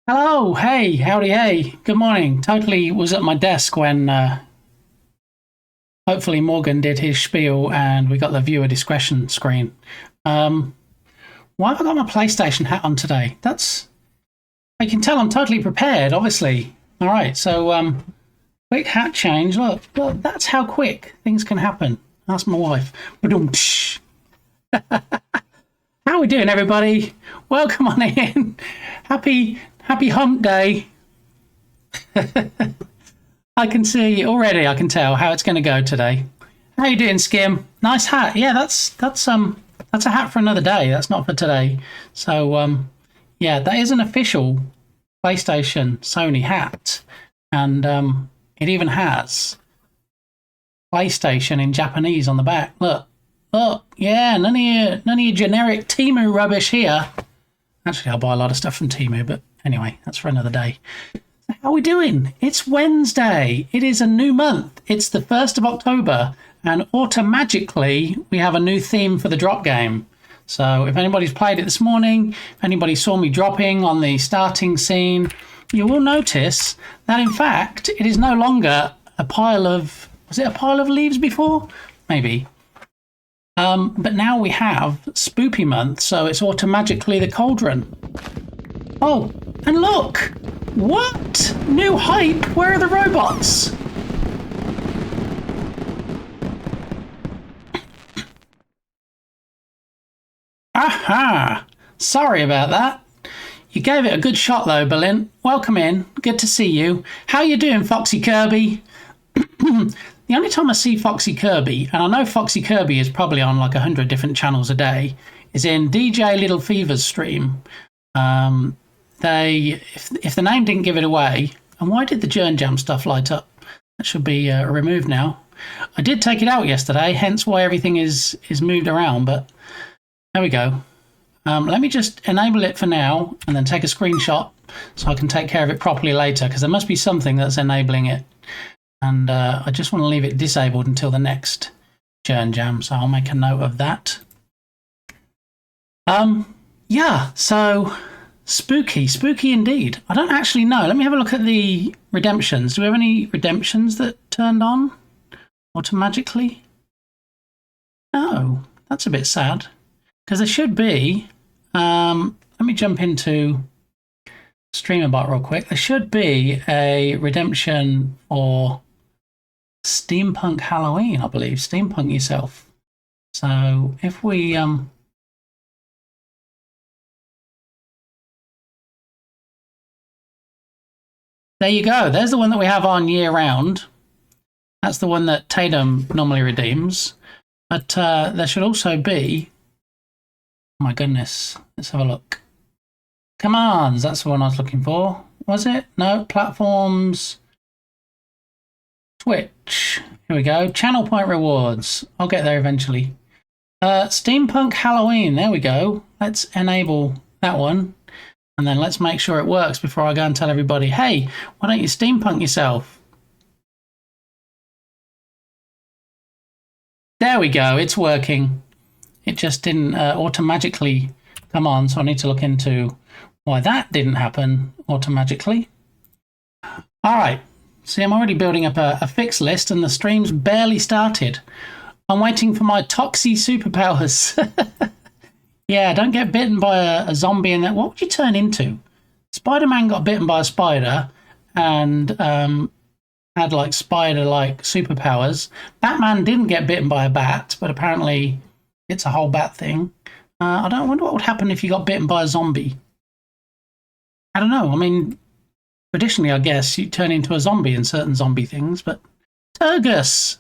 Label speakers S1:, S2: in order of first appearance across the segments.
S1: Hello, hey, howdy, hey, good morning. Totally was at my desk when hopefully Morgan did his spiel and we got the viewer discretion screen. Um, why have I got my PlayStation hat on today? I can tell I'm totally prepared, obviously. All right, so quick hat change. Look, that's how quick things can happen. Ask my wife. Ba-dum-tsh. How are we doing, everybody? Welcome on in. Happy hump day. I can see already. I can tell how it's going to go today. How you doing, Skim? Nice hat. Yeah, that's a hat for another day. That's not for today. So yeah, that is an official PlayStation Sony hat, and it even has PlayStation in Japanese on the back. Look. Yeah, none of your generic Temu rubbish here. Actually, I'll buy a lot of stuff from Temu, but anyway, that's for another day. How are we doing? It's Wednesday. It is a new month. It's the 1st of October, and automagically, we have a new theme for the drop game. So if anybody's played it this morning, if anybody saw me dropping on the starting scene, you will notice that, in fact, it is no longer a pile of... Was it a pile of leaves before? Maybe. But now we have Spoopy Month, so it's automagically the cauldron. Oh, and look! What? New hype? Where are the robots? Aha! Sorry about that. You gave it a good shot though, Berlin. Welcome in. Good to see you. How you doing, Foxy Kirby? The only time I see Foxy Kirby, and I know Foxy Kirby is probably on like 100 different channels a day, is in DJ Little Fever's stream. If the name didn't give it away, and why did the Jern Jam stuff light up? That should be removed now. I did take it out yesterday, hence why everything is moved around, but there we go. Let me just enable it for now and then take a screenshot so I can take care of it properly later, because there must be something that's enabling it. And I just want to leave it disabled until the next Jern Jam, so I'll make a note of that. Yeah, so spooky indeed. I don't actually know. Let me have a look at the redemptions. Do we have any redemptions that turned on automagically? No, that's a bit sad, because there should be. Let me jump into StreamerBot real quick. There should be a redemption for Steampunk Halloween, I believe. Steampunk yourself. So if we there you go. There's the one that we have on year round. That's the one that Tatum normally redeems. But there should also be... Oh my goodness. Let's have a look. Commands. That's the one I was looking for. Was it? No. Platforms. Twitch. Here we go. Channel point rewards. I'll get there eventually. Steampunk Halloween. There we go. Let's enable that one. And then let's make sure it works before I go and tell everybody, hey, why don't you steampunk yourself? There we go. It's working. It just didn't automagically come on, so I need to look into why that didn't happen automagically. All right. See, I'm already building up a fix list and the stream's barely started. I'm waiting for my Toxie superpowers. Yeah, don't get bitten by a zombie in that. What would you turn into? Spider-Man got bitten by a spider and had like spider-like superpowers. Batman didn't get bitten by a bat, but apparently it's a whole bat thing. I wonder what would happen if you got bitten by a zombie. I don't know. I mean, traditionally, I guess you turn into a zombie in certain zombie things, but Turgus.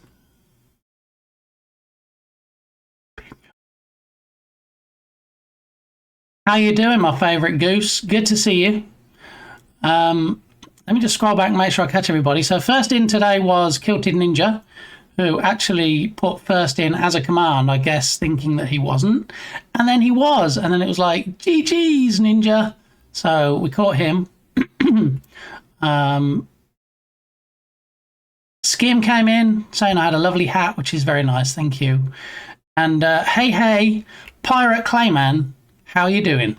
S1: How you doing, my favourite goose? Good to see you. Let me just scroll back and make sure I catch everybody. So first in today was Kilted Ninja, who actually put first in as a command, I guess, thinking that he wasn't. And then he was. And then it was like, GG's, Ninja. So we caught him. Skim came in saying I had a lovely hat, which is very nice. Thank you. And hey, Pirate Clayman, how you doing?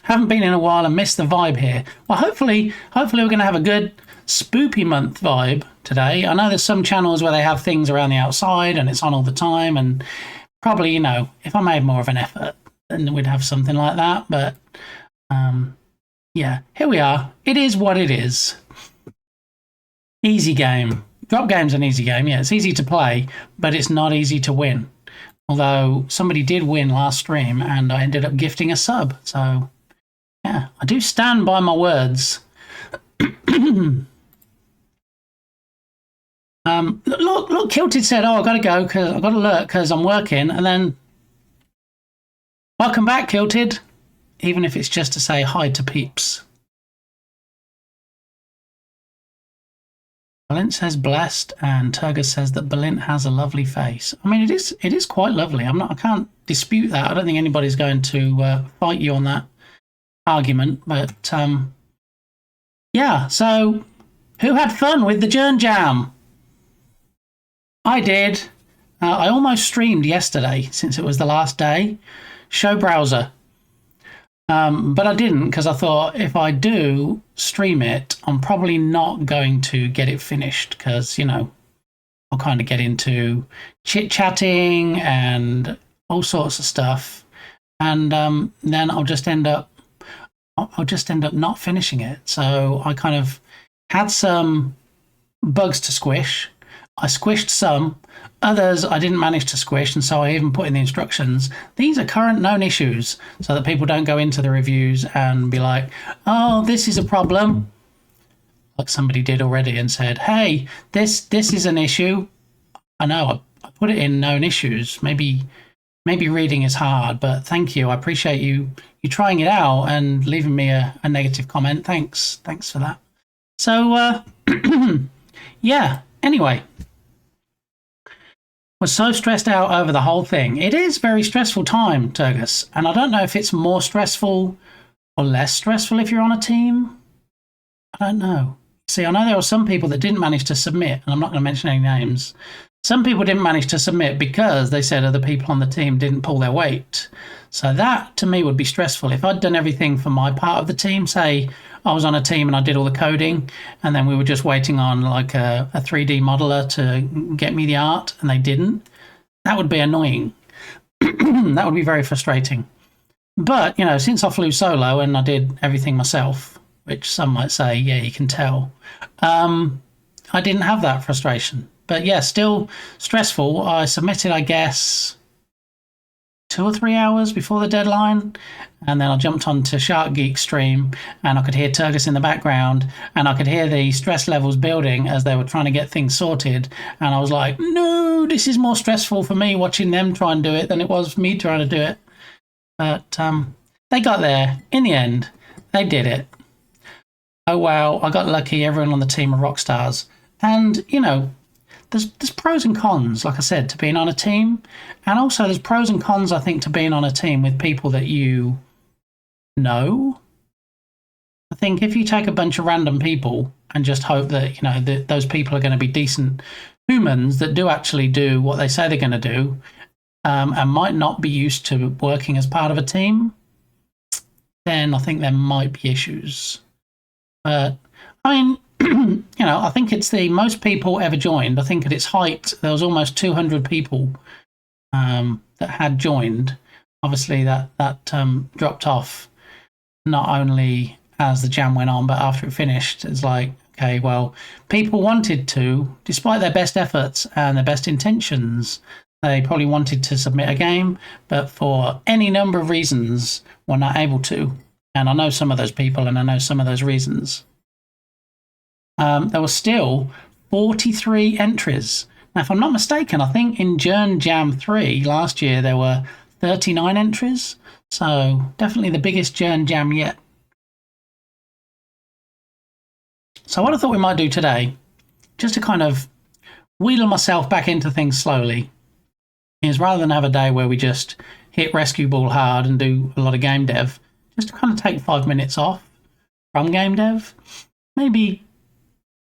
S1: Haven't been in a while and missed the vibe here. Well, hopefully we're going to have a good spoopy month vibe today. I know there's some channels where they have things around the outside and it's on all the time, and probably, you know, if I made more of an effort, then we'd have something like that. But yeah, here we are. It is what it is. Easy game. Drop game's an easy game. Yeah, it's easy to play, but it's not easy to win. Although somebody did win last stream and I ended up gifting a sub. So yeah, I do stand by my words. Look, Kilted said, "Oh, I gotta go because I got to lurk because I'm working." And then, welcome back, Kilted. Even if it's just to say hi to peeps. Balint says blessed, and Turgus says that Balint has a lovely face. I mean, it is quite lovely. I can't dispute that. I don't think anybody's going to fight you on that argument. But yeah. So, who had fun with the Jern Jam? I did. I almost streamed yesterday since it was the last day. Show browser. But I didn't because I thought if I do stream it, I'm probably not going to get it finished because, you know, I'll kind of get into chit-chatting and all sorts of stuff. And then I'll just end up not finishing it. So I kind of had some bugs to squish. I squished some. Others I didn't manage to squish, and so I even put in the instructions, these are current known issues, so that people don't go into the reviews and be like, oh, this is a problem, like somebody did already and said, hey, this is an issue. I know, I put it in known issues. Maybe reading is hard, but thank you. I appreciate you trying it out and leaving me a negative comment. Thanks for that. So, yeah, anyway. Was so stressed out over the whole thing. It is very stressful time, Turgus, and I don't know if it's more stressful or less stressful if you're on a team. I don't know. See, I know there were some people that didn't manage to submit, and I'm not going to mention any names. Some people didn't manage to submit because they said other people on the team didn't pull their weight. So that, to me, would be stressful. If I'd done everything for my part of the team, say I was on a team and I did all the coding, and then we were just waiting on like a 3D modeler to get me the art, and they didn't, that would be annoying. That would be very frustrating. But, you know, since I flew solo and I did everything myself, which some might say, yeah, you can tell, I didn't have that frustration. But yeah, still stressful. I submitted, I guess, 2 or 3 hours before the deadline, and then I jumped onto Shark Geek stream, and I could hear Turgus in the background, and I could hear the stress levels building as they were trying to get things sorted, and I was like, no, this is more stressful for me watching them try and do it than it was for me trying to do it. But they got there. In the end, they did it. Oh wow, I got lucky. Everyone on the team are rock stars. And, you know, there's pros and cons, like I said, to being on a team. And also there's pros and cons, I think, to being on a team with people that you know. I think if you take a bunch of random people and just hope that, you know, that those people are going to be decent humans that do actually do what they say they're going to do, and might not be used to working as part of a team, then I think there might be issues. But, I mean, you know, I think it's the most people ever joined. I think at its height, there was almost 200 people that had joined. Obviously, that dropped off not only as the jam went on, but after it finished. It's like, okay, well, people wanted to, despite their best efforts and their best intentions, they probably wanted to submit a game, but for any number of reasons, were not able to. And I know some of those people, and I know some of those reasons. There were still 43 entries. Now, if I'm not mistaken, I think in Jern Jam 3 last year, there were 39 entries. So definitely the biggest Jern Jam yet. So what I thought we might do today, just to kind of wheedle myself back into things slowly, is rather than have a day where we just hit rescue ball hard and do a lot of game dev, just to kind of take 5 minutes off from game dev, maybe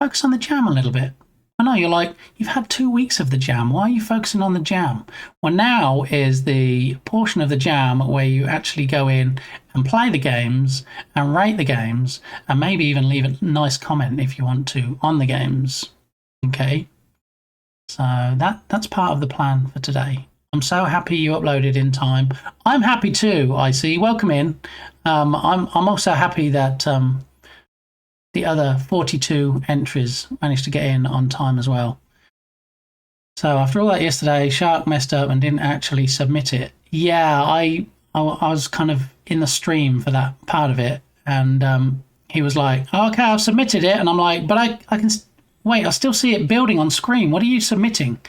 S1: focus on the jam a little bit. I know, you're like, you've had 2 weeks of the jam. Why are you focusing on the jam? Well, now is the portion of the jam where you actually go in and play the games and rate the games and maybe even leave a nice comment if you want to on the games. Okay. So that's part of the plan for today. I'm so happy you uploaded in time. I'm happy too, I see. Welcome in. I'm also happy that the other 42 entries managed to get in on time as well. So after all that yesterday, Shark messed up and didn't actually submit it. Yeah, I was kind of in the stream for that part of it, and he was like, oh, okay, I've submitted it. And I'm like, but I can wait, I still see it building on screen. What are you submitting?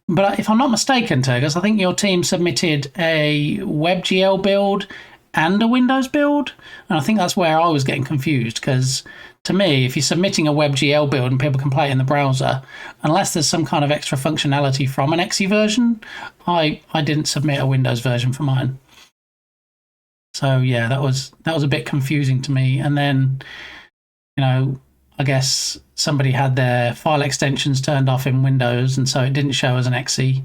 S1: But if I'm not mistaken, Turgus, I think your team submitted a WebGL build and a Windows build. And I think that's where I was getting confused, because to me, if you're submitting a WebGL build and people can play it in the browser, unless there's some kind of extra functionality from an XE version, I didn't submit a Windows version for mine. So yeah, that was a bit confusing to me. And then, you know, I guess somebody had their file extensions turned off in Windows, and so it didn't show as an XE.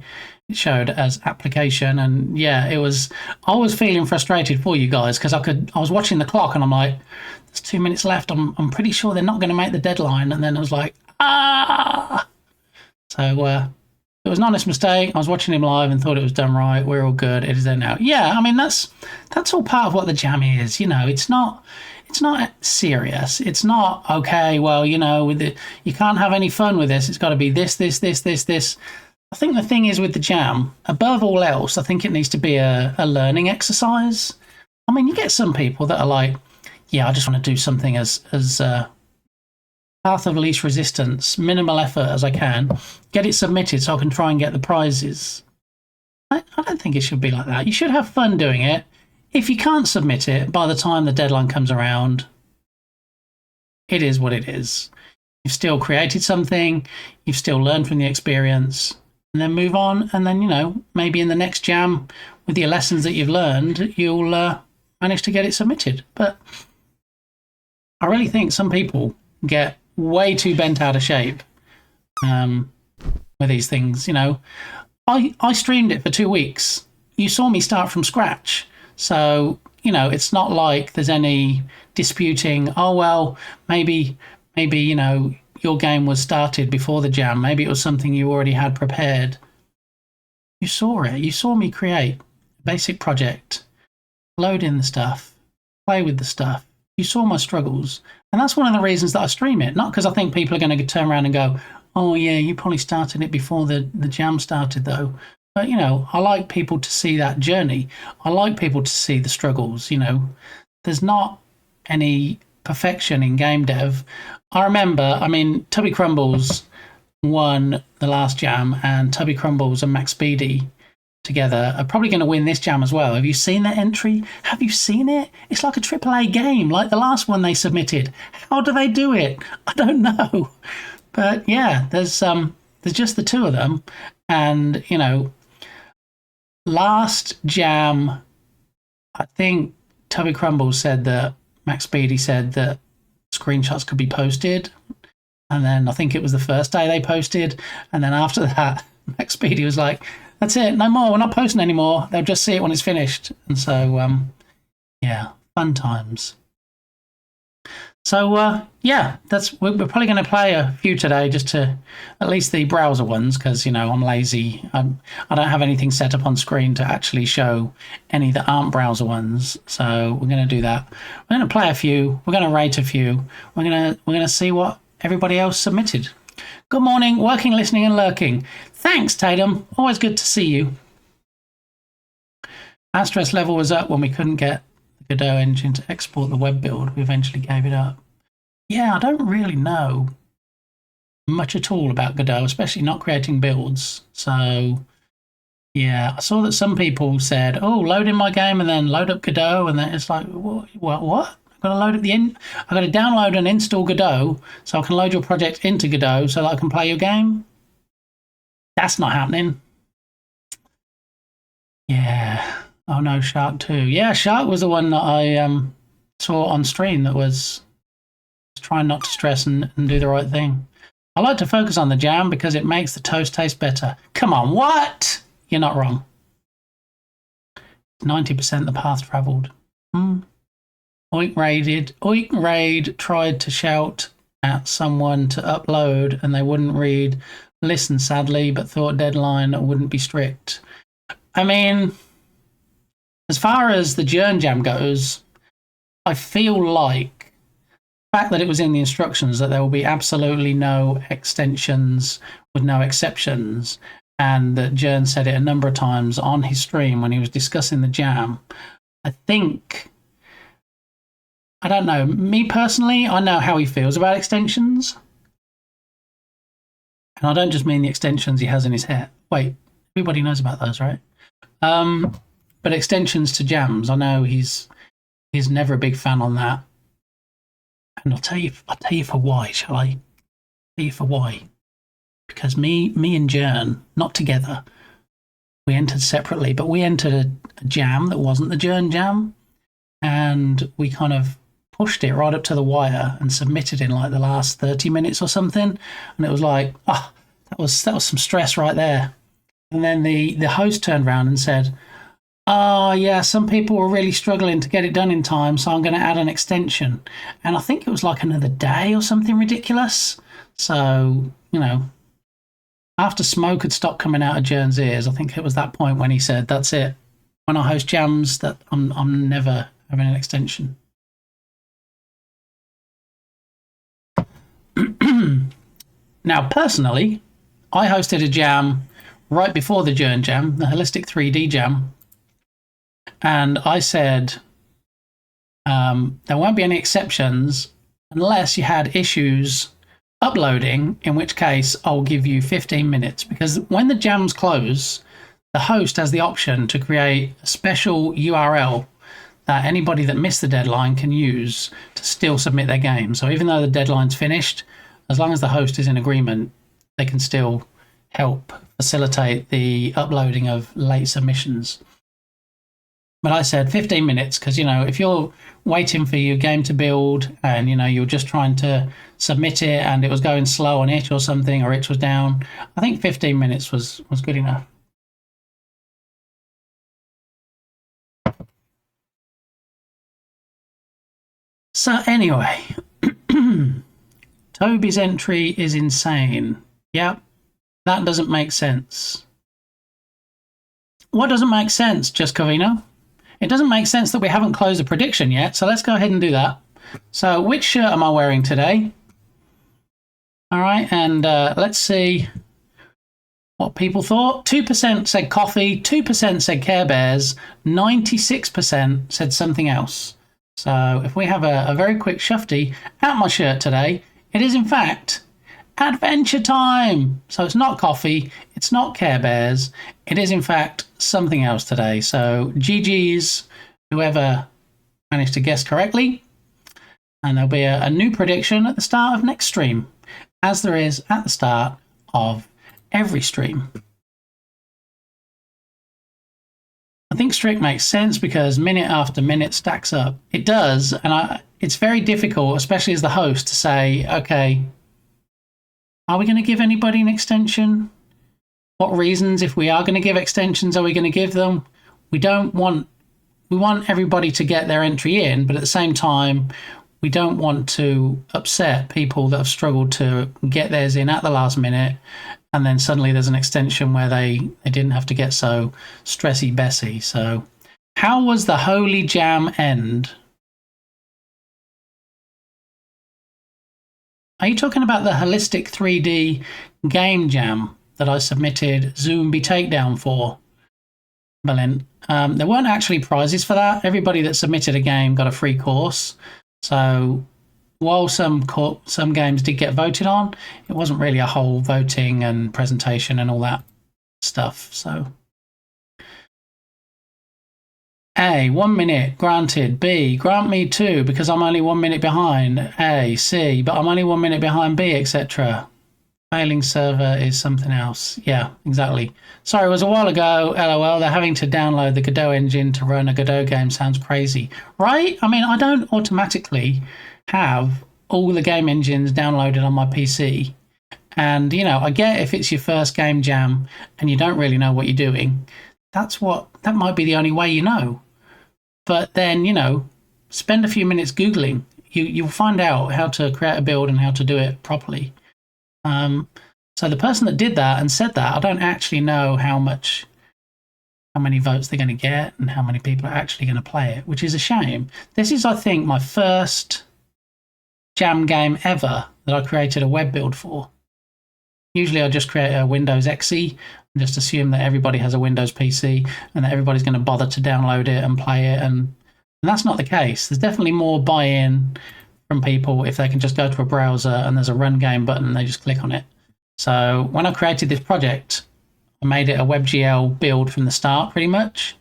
S1: It showed as application, and yeah, I was feeling frustrated for you guys, because I was watching the clock and I'm like, there's 2 minutes left. I'm pretty sure they're not going to make the deadline, and then I was like, ah. So it was an honest mistake. I was watching him live and thought it was done right. We're all good. It is there now. Yeah, I mean that's all part of what the jam is. You know, it's not serious. It's not okay. Well, you know, you can't have any fun with this. It's got to be this. I think the thing is with the jam, above all else, I think it needs to be a learning exercise. I mean, you get some people that are like, yeah, I just want to do something as path of least resistance, minimal effort as I can, get it submitted so I can try and get the prizes. I don't think it should be like that. You should have fun doing it. If you can't submit it by the time the deadline comes around, it is what it is. You've still created something, you've still learned from the experience, and then move on. And then, you know, maybe in the next jam, with your lessons that you've learned, you'll manage to get it submitted. But I really think some people get way too bent out of shape with these things. You know, I streamed it for 2 weeks. You saw me start from scratch. So, you know, it's not like there's any disputing, oh, well, maybe, you know, your game was started before the jam. Maybe it was something you already had prepared. You saw it. You saw me create a basic project, load in the stuff, play with the stuff. You saw my struggles. And that's one of the reasons that I stream it. Not because I think people are going to turn around and go, oh, yeah, you probably started it before the jam started, though. But, you know, I like people to see that journey. I like people to see the struggles. You know, there's not any perfection in game dev. I remember, I mean, Tubby Crumbles won the last jam, and Tubby Crumbles and Max Speedy together are probably going to win this jam as well. Have you seen that entry? Have you seen it? It's like a AAA game, like the last one they submitted. How do they do it? I don't know. But yeah, there's just the two of them, and you know, last jam, I think Tubby Crumbles said that Max Speedy said that screenshots could be posted, and then I think it was the first day they posted, and then after that, Max Speedy was like, that's it, no more, we're not posting anymore, they'll just see it when it's finished. And so yeah, fun times. So yeah, we're probably going to play a few today, just to at least the browser ones, because you know I'm lazy. I don't have anything set up on screen to actually show any that aren't browser ones. So we're going to do that. We're going to play a few. We're going to rate a few. We're going to see what everybody else submitted. Good morning, working, listening, and lurking. Thanks, Tatum. Always good to see you. Our stress level was up when we couldn't get the Godot engine to export the web build. We eventually gave it up. Yeah, I don't really know much at all about Godot, especially not creating builds. So, yeah, I saw that some people said, oh, load in my game and then load up Godot. And then it's like, what? I've got to load up I've got to download and install Godot so I can load your project into Godot so that I can play your game. That's not happening. Yeah. Oh no, Shark 2. Yeah, Shark was the one that I saw on stream that was trying not to stress and do the right thing. I like to focus on the jam because it makes the toast taste better. Come on, what? You're not wrong. 90% the path travelled. Oink Raid tried to shout at someone to upload and they wouldn't read. Listen, sadly, but thought deadline wouldn't be strict. I mean, as far as the Journ Jam goes, I feel like the fact that it was in the instructions that there will be absolutely no extensions with no exceptions, and that Journ said it a number of times on his stream when he was discussing the jam. I think, I don't know, me personally, I know how he feels about extensions. And I don't just mean the extensions he has in his hair. Wait, everybody knows about those, right? But extensions to jams, I know he's never a big fan on that. And I'll tell you for why, shall I? I'll tell you for why. Because me and Journ, not together, we entered separately, but we entered a jam that wasn't the Journ Jam, and we kind of pushed it right up to the wire and submitted in like the last 30 minutes or something. And it was like, oh, that was some stress right there. And then the host turned around and said, oh, yeah, some people were really struggling to get it done in time, so I'm going to add an extension. And I think it was like another day or something ridiculous. So, you know, after smoke had stopped coming out of Journ's ears, I think it was that point when he said, that's it. When I host jams, that I'm never having an extension. Now, personally, I hosted a jam right before the Journ Jam, the Holistic 3D Jam. And I said, there won't be any exceptions unless you had issues uploading, in which case I'll give you 15 minutes. Because when the jams close, the host has the option to create a special URL that anybody that missed the deadline can use to still submit their game. So even though the deadline's finished, as long as the host is in agreement, they can still help facilitate the uploading of late submissions. But I said 15 minutes because, you know, if you're waiting for your game to build and, you know, you're just trying to submit it and it was going slow on itch or something, or itch was down, I think 15 minutes was good enough. So anyway, Toby's entry is insane. Yep, that doesn't make sense. What doesn't make sense, Just Covino? It doesn't make sense that we haven't closed a prediction yet, so let's go ahead and do that. So which shirt am I wearing today? All right, and let's see what people thought. 2% said coffee, 2% said Care Bears, 96% said something else. So if we have a very quick shufty at my shirt today, it is in fact Adventure Time. So it's not coffee, it's not Care Bears, it is in fact something else today. So GG's, whoever managed to guess correctly. And there'll be a new prediction at the start of next stream, as there is at the start of every stream. I think strict makes sense because minute after minute stacks up. It does, and it's very difficult, especially as the host, to say, okay, are we going to give anybody an extension? What reasons, if we are going to give extensions, are we going to give them? We want everybody to get their entry in, but at the same time, we don't want to upset people that have struggled to get theirs in at the last minute, and then suddenly there's an extension where they didn't have to get so stressy-bessy. So how was the Holy Jam end? Are you talking about the Holistic 3D Game Jam that I submitted Zombie Takedown for, Berlin? There weren't actually prizes for that. Everybody that submitted a game got a free course. So while some games did get voted on, it wasn't really a whole voting and presentation and all that stuff. So A, 1 minute, granted. B, grant me 2 because I'm only 1 minute behind. A, C, but I'm only 1 minute behind B, etc. Failing server is something else. Yeah, exactly. Sorry, it was a while ago. LOL, they're having to download the Godot engine to run a Godot game. Sounds crazy. Right? I mean, I don't automatically have all the game engines downloaded on my PC. And, you know, I get if it's your first game jam and you don't really know what you're doing, that might be the only way you know. But then, you know, spend a few minutes Googling. You'll find out how to create a build and how to do it properly. So the person that did that and said that, I don't actually know how many votes they're going to get and how many people are actually going to play it, which is a shame. This is, I think, my first jam game ever that I created a web build for. Usually I just create a Windows XE and just assume that everybody has a Windows PC and that everybody's going to bother to download it and play it. And that's not the case. There's definitely more buy-in from people if they can just go to a browser and there's a run game button and they just click on it. So when I created this project, I made it a WebGL build from the start pretty much.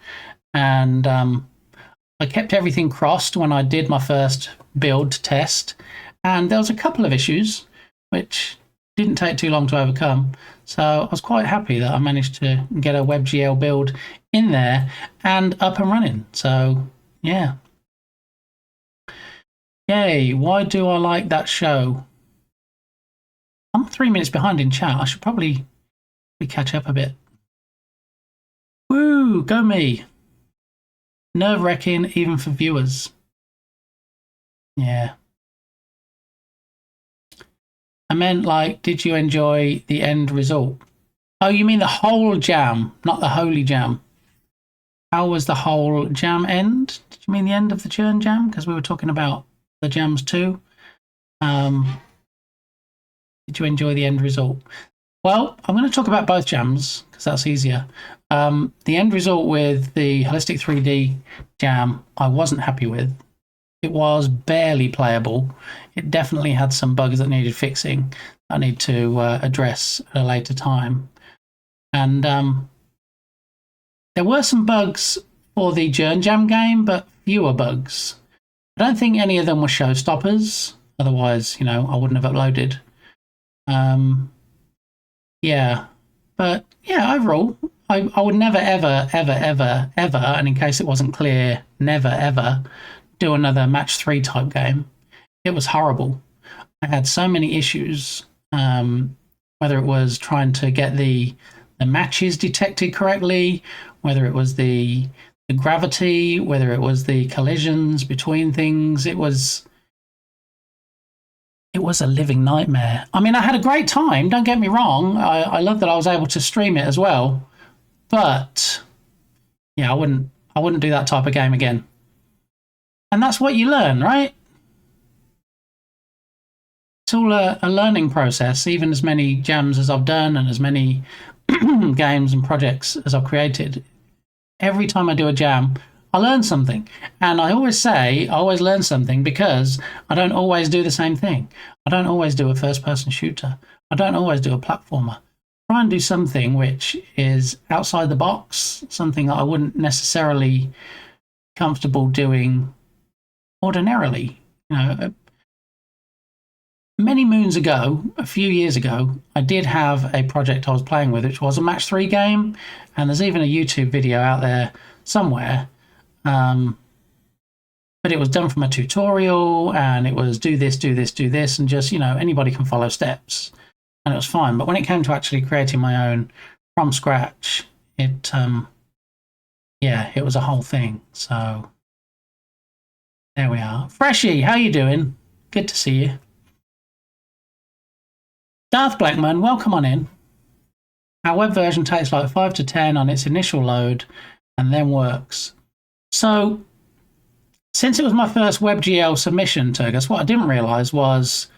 S1: And I kept everything crossed when I did my first build test. And there was a couple of issues which didn't take too long to overcome. So I was quite happy that I managed to get a WebGL build in there and up and running. So yeah. Yay, why do I like that show? I'm 3 minutes behind in chat. I should probably catch up a bit. Woo, go me. Nerve-wracking even for viewers. Yeah. I meant, like, did you enjoy the end result? Oh, you mean the whole jam, not the holy jam. How was the whole jam end? Did you mean the end of the churn jam? Because we were talking about the jams too. Did you enjoy the end result? Well, I'm going to talk about both jams because that's easier. The end result with the Holistic 3D jam, I wasn't happy with. It was barely playable. It definitely had some bugs that needed fixing. I need to address at a later time. And there were some bugs for the Journ Jam game, but fewer bugs. I don't think any of them were showstoppers. Otherwise, you know, I wouldn't have uploaded. Yeah. But yeah, overall, I would never, ever, ever, ever, ever, and in case it wasn't clear, never, ever do another match 3 type game. It was horrible. I had so many issues, whether it was trying to get the matches detected correctly, whether it was the gravity, whether it was the collisions between things. It was a living nightmare. I mean, I had a great time, don't get me wrong. I love that I was able to stream it as well. But yeah, I wouldn't do that type of game again. And that's what you learn, right? It's all a learning process, even as many jams as I've done and as many games and projects as I've created. Every time I do a jam, I learn something. And I always say, I always learn something because I don't always do the same thing. I don't always do a first-person shooter. I don't always do a platformer. I try and do something which is outside the box, something that I wouldn't necessarily be comfortable doing ordinarily. You know, many moons ago, a few years ago, I did have a project I was playing with, which was a match 3 game. And there's even a YouTube video out there somewhere. But it was done from a tutorial and it was do this, do this, do this, and just, you know, anybody can follow steps. And it was fine. But when it came to actually creating my own from scratch, it was a whole thing. So there we are. Freshie, how you doing? Good to see you. Darth Blackman, welcome on in. Our web version takes like 5 to 10 on its initial load and then works. So since it was my first WebGL submission, Turgus, what I didn't realize was,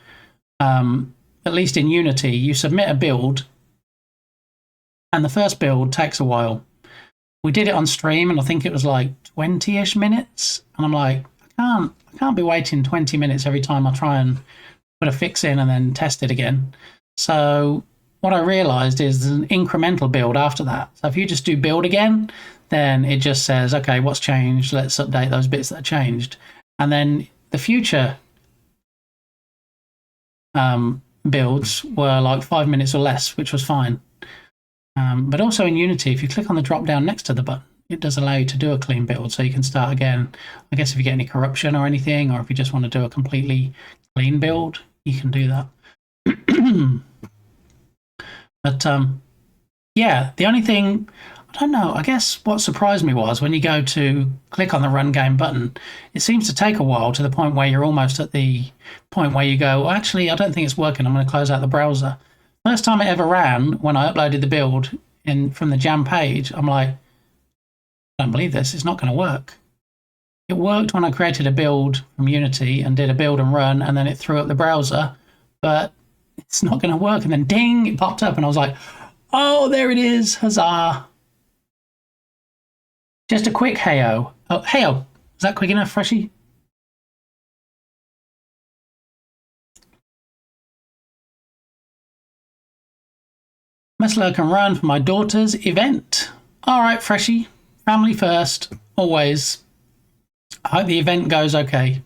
S1: at least in Unity, you submit a build and the first build takes a while. We did it on stream and I think it was like 20-ish minutes. And I'm like, I can't be waiting 20 minutes every time I try and put a fix in and then test it again. So what I realized is there's an incremental build after that. So if you just do build again, then it just says, okay, what's changed? Let's update those bits that changed. And then the future builds were like 5 minutes or less, which was fine. But also in Unity, if you click on the drop down next to the button, it does allow you to do a clean build, so you can start again. I guess if you get any corruption or anything, or if you just want to do a completely clean build, you can do that. But yeah, the only thing, I don't know, I guess what surprised me was when you go to click on the run game button, it seems to take a while to the point where you're almost at the point where you go, well, actually, I don't think it's working. I'm going to close out the browser. First time it ever ran, when I uploaded the build from the Jam page, I'm like, I don't believe this. It's not going to work. It worked when I created a build from Unity and did a build and run, and then it threw up the browser, but it's not going to work. And then ding, it popped up, and I was like, oh, there it is. Huzzah. Just a quick heyo. Oh, heyo. Is that quick enough, Freshie? Must lurk and run for my daughter's event. All right, Freshie. Family first, always. I hope the event goes okay.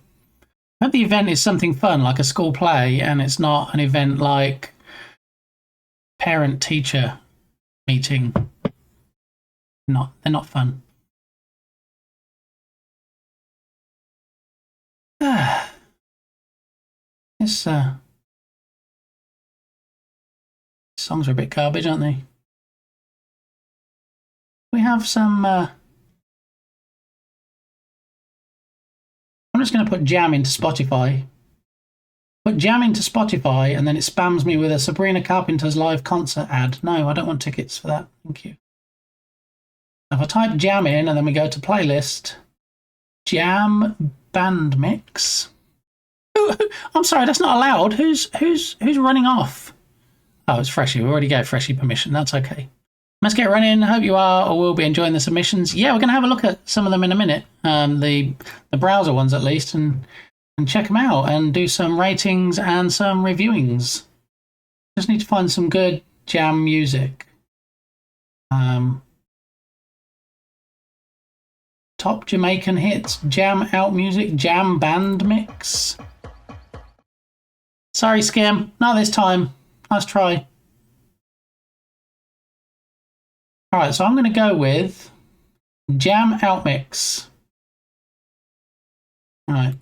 S1: I hope the event is something fun, like a school play, and it's not an event like parent-teacher meeting. They're not fun. This songs are a bit garbage, aren't they? We have some. I'm just going to put Jam into Spotify. Put Jam into Spotify, and then it spams me with a Sabrina Carpenter's live concert ad. No, I don't want tickets for that. Thank you. If I type Jam in, and then we go to playlist, Jam band mix. I'm sorry, that's not allowed. Who's running off? Oh, it's Freshie. We already gave Freshie permission. That's okay. Let's get running. Hope you are or will be enjoying the submissions. Yeah, we're going to have a look at some of them in a minute. The browser ones at least, and check them out and do some ratings and some reviewings. Just need to find some good Jam music. Top Jamaican hits, Jam out music, Jam band mix. Sorry, Skim, not this time. Nice try. All right, so I'm going to go with Jam out mix. All right.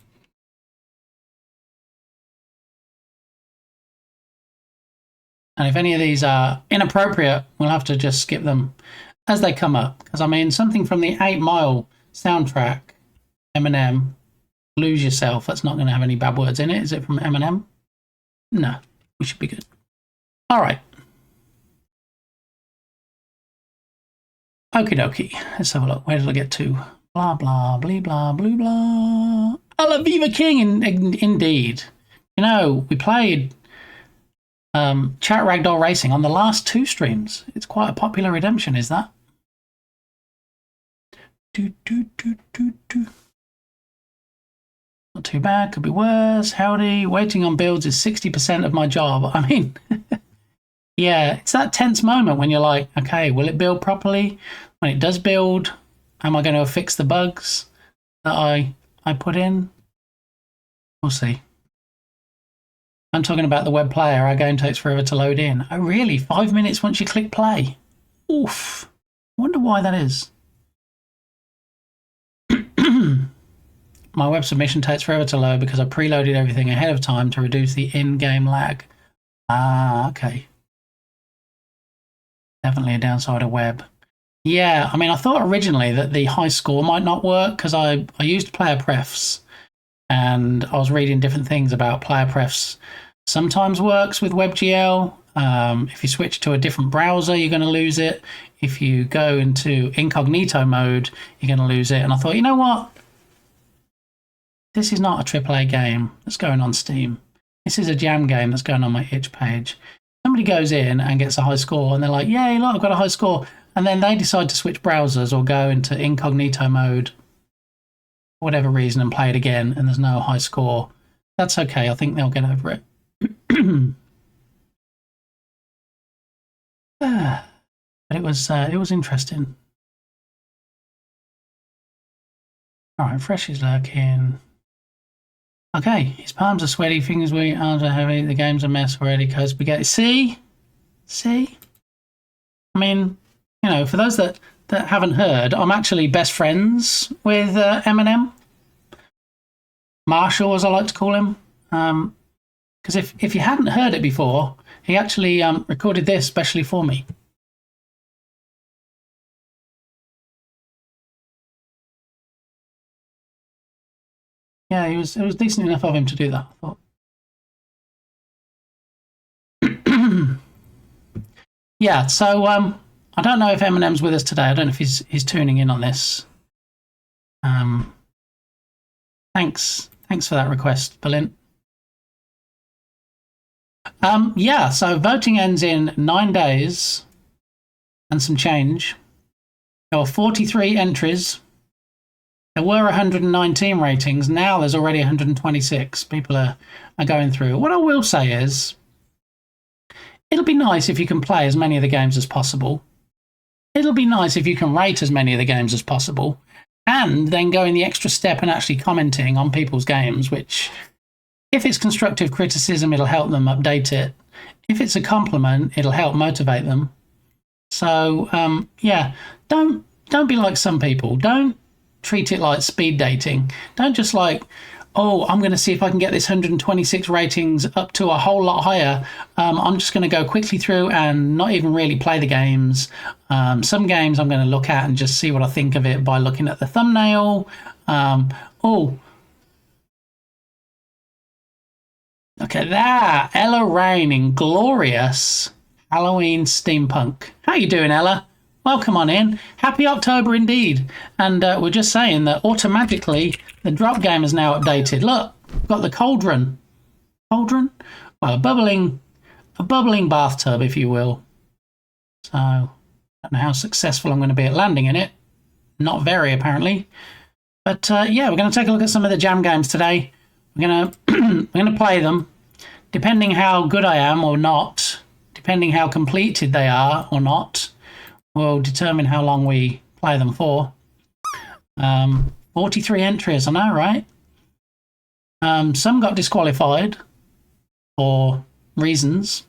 S1: And if any of these are inappropriate, we'll have to just skip them as they come up. Because, I mean, something from the 8 Mile soundtrack, Eminem, Lose Yourself, that's not going to have any bad words in it. Is it from Eminem? No, we should be good. All right. Okie dokie. Let's have a look. Where did I get to? Blah, blah, blee, blah, blue, blah. A la Viva King, indeed. You know, we played Chat Ragdoll Racing on the last 2 streams. It's quite a popular redemption, is that? Not too bad, could be worse. Howdy. Waiting on builds is 60% of my job. I mean, yeah, it's that tense moment when you're like, okay, will it build properly? When it does build, am I going to fix the bugs that I put in? We'll see. I'm talking about the web player. Our game takes forever to load in. Oh, really? 5 minutes once you click play? Oof. I wonder why that is. My web submission takes forever to load because I preloaded everything ahead of time to reduce the in-game lag. Ah, okay. Definitely a downside of web. Yeah, I mean, I thought originally that the high score might not work because I used player prefs and I was reading different things about player prefs. Sometimes works with WebGL. If you switch to a different browser, you're going to lose it. If you go into incognito mode, you're going to lose it. And I thought, you know what? This is not a AAA game that's going on Steam. This is a Jam game that's going on my itch page. Somebody goes in and gets a high score and they're like, yay, look, I've got a high score. And then they decide to switch browsers or go into incognito mode for whatever reason and play it again and there's no high score. That's okay. I think they'll get over it. But it was interesting. All right, Fresh is lurking. Okay, his palms are sweaty, fingers weak, arms are heavy, the game's a mess already, code spaghetti. See? I mean, you know, for those that haven't heard, I'm actually best friends with Eminem. Marshall, as I like to call him. Because if you hadn't heard it before, He actually recorded this specially for me. Yeah, it was decent enough of him to do that, I thought. Yeah, so I don't know if Eminem's with us today. I don't know if he's tuning in on this. Thanks for that request, Berlin. Yeah, so voting ends in 9 days and some change. There were 43 entries. There were 119 ratings. Now there's already 126. People are going through. What I will say is, it'll be nice if you can play as many of the games as possible. It'll be nice if you can rate as many of the games as possible, and then going the extra step and actually commenting on people's games, which, if it's constructive criticism, it'll help them update it. If it's a compliment, it'll help motivate them. So, yeah, don't be like some people. Don't treat it like speed dating. Don't just like, oh, I'm going to see if I can get this 126 ratings up to a whole lot higher. I'm just going to go quickly through and not even really play the games. Some games I'm going to look at and just see what I think of it by looking at the thumbnail. Oh, look at that. Ella Rain in Glorious Halloween Steampunk. How you doing, Ella? Welcome on in. Happy October indeed. And we're just saying that automatically the drop game is now updated. Look, got the cauldron. Cauldron? Well, a bubbling bathtub, if you will. So, I don't know how successful I'm going to be at landing in it. Not very, apparently. But yeah, we're going to take a look at some of the jam games today. We're going to play them. Depending how good I am or not, depending how completed they are or not, will determine how long we play them for. 43 entries, I know, right? Some got disqualified for reasons,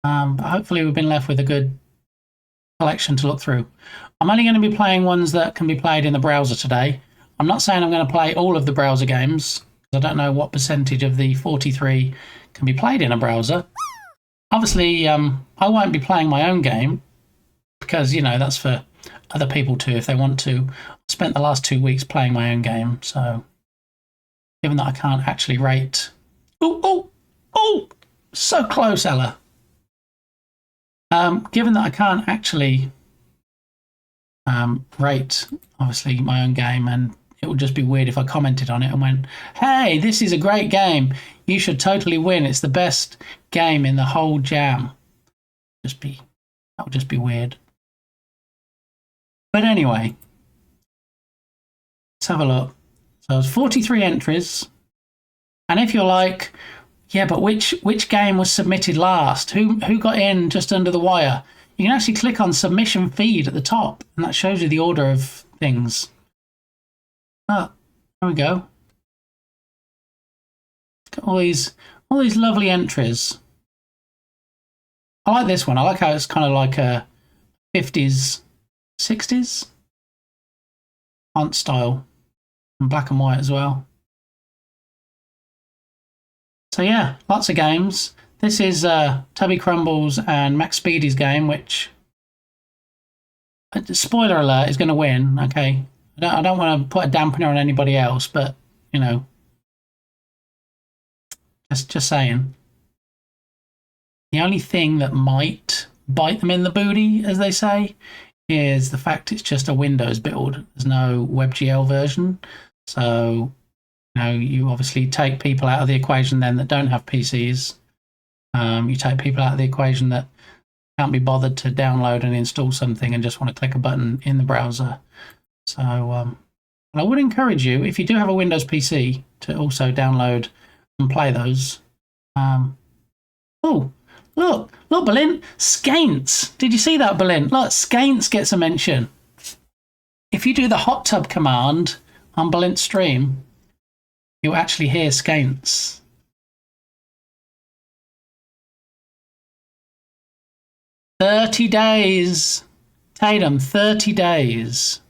S1: but hopefully we've been left with a good collection to look through. I'm only going to be playing ones that can be played in the browser today. I'm not saying I'm going to play all of the browser games, because I don't know what percentage of the 43 can be played in a browser. Obviously, I won't be playing my own game, because, you know, that's for other people too, if they want to. I spent the last 2 weeks playing my own game, so given that I can't actually rate... Oh, so close, Ella. Given that I can't actually rate, obviously, my own game, and it would just be weird if I commented on it and went, hey, this is a great game. You should totally win. It's the best game in the whole jam. That would just be weird. But anyway, let's have a look. So it's 43 entries. And if you're like, yeah, but which game was submitted last? Who got in just under the wire? You can actually click on submission feed at the top, and that shows you the order of things. Oh, there we go. Got all these lovely entries. I like this one. I like how it's kind of like a 50s, 60s font style, and black and white as well. So yeah, lots of games. This is Tubby Crumbles and Max Speedy's game, which, spoiler alert, is going to win. Okay, I don't want to put a dampener on anybody else, but you know, just saying. The only thing that might bite them in the booty, as they say, is the fact it's just a Windows build. There's no WebGL version. So, you know, you obviously take people out of the equation then that don't have PCs. You take people out of the equation that can't be bothered to download and install something and just want to click a button in the browser. So I would encourage you, if you do have a Windows PC, to also download and play those. Oh, look, Berlin, Skaints. Did you see that, Berlin? Look, Skaints gets a mention. If you do the hot tub command on Berlin's stream, you'll actually hear Skaints. "30 days. Tatum, 30 days.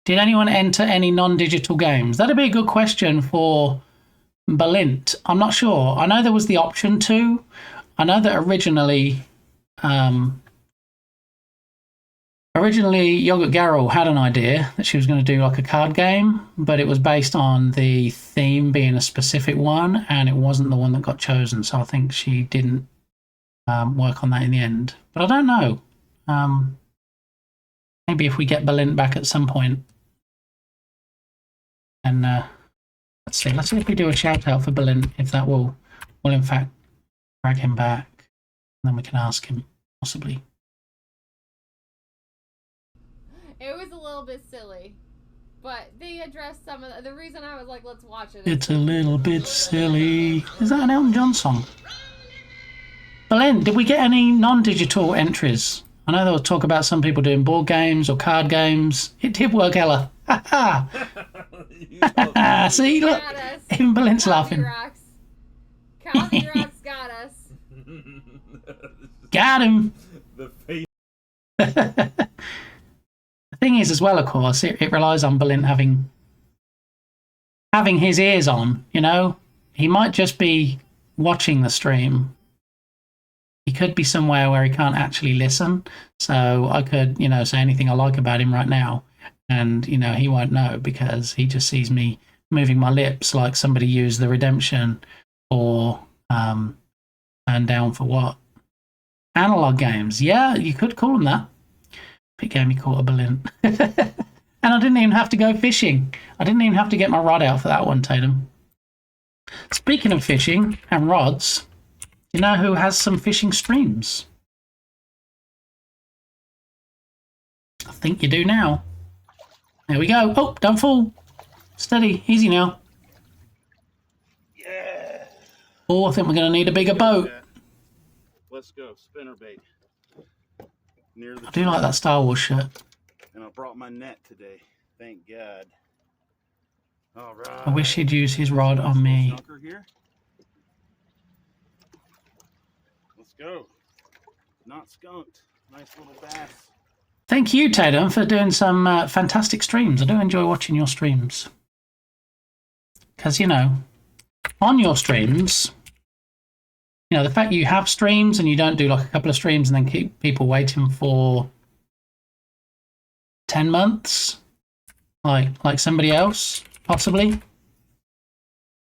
S1: Did anyone enter any non-digital games?" That'd be a good question for Balint. I'm not sure. I know there was the option to. I know that originally Yogurt Garrel had an idea that she was going to do like a card game, but it was based on the theme being a specific one, and it wasn't the one that got chosen. So I think she didn't work on that in the end. But I don't know. Maybe if we get Balint back at some point, and let's see if we do a shout out for Balint, if that will in fact drag him back, and then we can ask him possibly.
S2: It was a little bit silly, but they addressed some of the reason I was like, let's watch it.
S1: It's a little bit silly. Is that an Elton John song? Balint, did we get any non-digital entries? I know there was talk about some people doing board games or card games. It did work, Ella. Ha ha! See, look, even Balint's laughing.
S2: Calvin Rocks got us.
S1: Got him.
S3: The
S1: thing is, as well, of course, it relies on Balint having his ears on. You know, he might just be watching the stream. He could be somewhere where he can't actually listen. So I could, say anything I like about him right now, and he won't know because he just sees me moving my lips like somebody used the redemption or turned down for what? Analog games. Yeah, you could call them that. Big game you caught a Balint. And I didn't even have to go fishing. I didn't even have to get my rod out for that one, Tatum. Speaking of fishing and rods, you know who has some fishing streams? I think you do now. There we go. Oh, don't fall. Steady. Easy now.
S3: Yeah.
S1: Oh, I think we're going to need a bigger boat.
S3: Let's go. Spinnerbait.
S1: I do like that Star Wars shirt.
S3: And I brought my net today. Thank God. All right.
S1: I wish he'd use his rod on me.
S3: Here. Let's go. Not skunked. Nice little bass.
S1: Thank you, Tatum, for doing some fantastic streams. I do enjoy watching your streams. Because, on your streams, the fact you have streams and you don't do like a couple of streams and then keep people waiting for 10 months, like somebody else, possibly,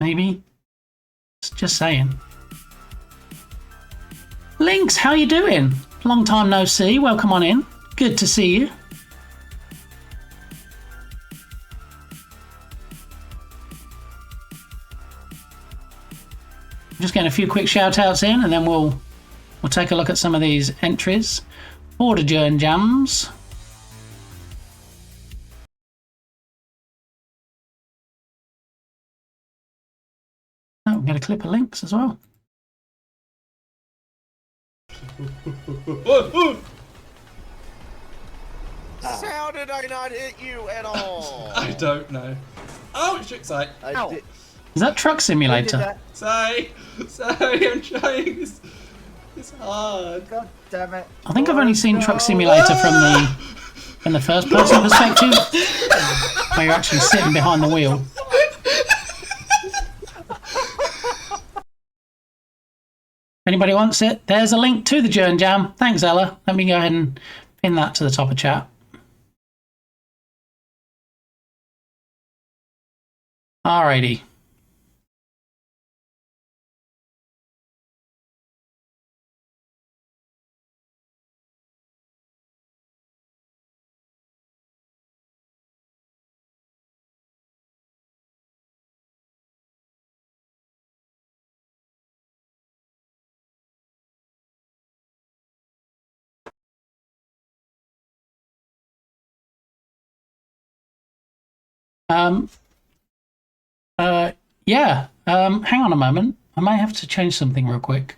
S1: maybe. Just saying. Lynx, how you doing? Long time no see. Welcome on in. Good to see you. Just getting a few quick shout outs in, and then we'll take a look at some of these entries. Border Journ Jams. Oh, we've got a clip of Links as well.
S4: How did I not hit you at all?
S5: I don't know. Oh, it's exciting.
S1: Is that Truck Simulator?
S5: Sorry, I'm trying. It's hard.
S4: God damn it.
S1: I think I've only seen Truck Simulator from the first person perspective, where you're actually sitting behind the wheel. Anybody wants it? There's a link to the Journ Jam. Thanks, Ella. Let me go ahead and pin that to the top of chat. Alrighty. Yeah. Hang on a moment. I may have to change something real quick.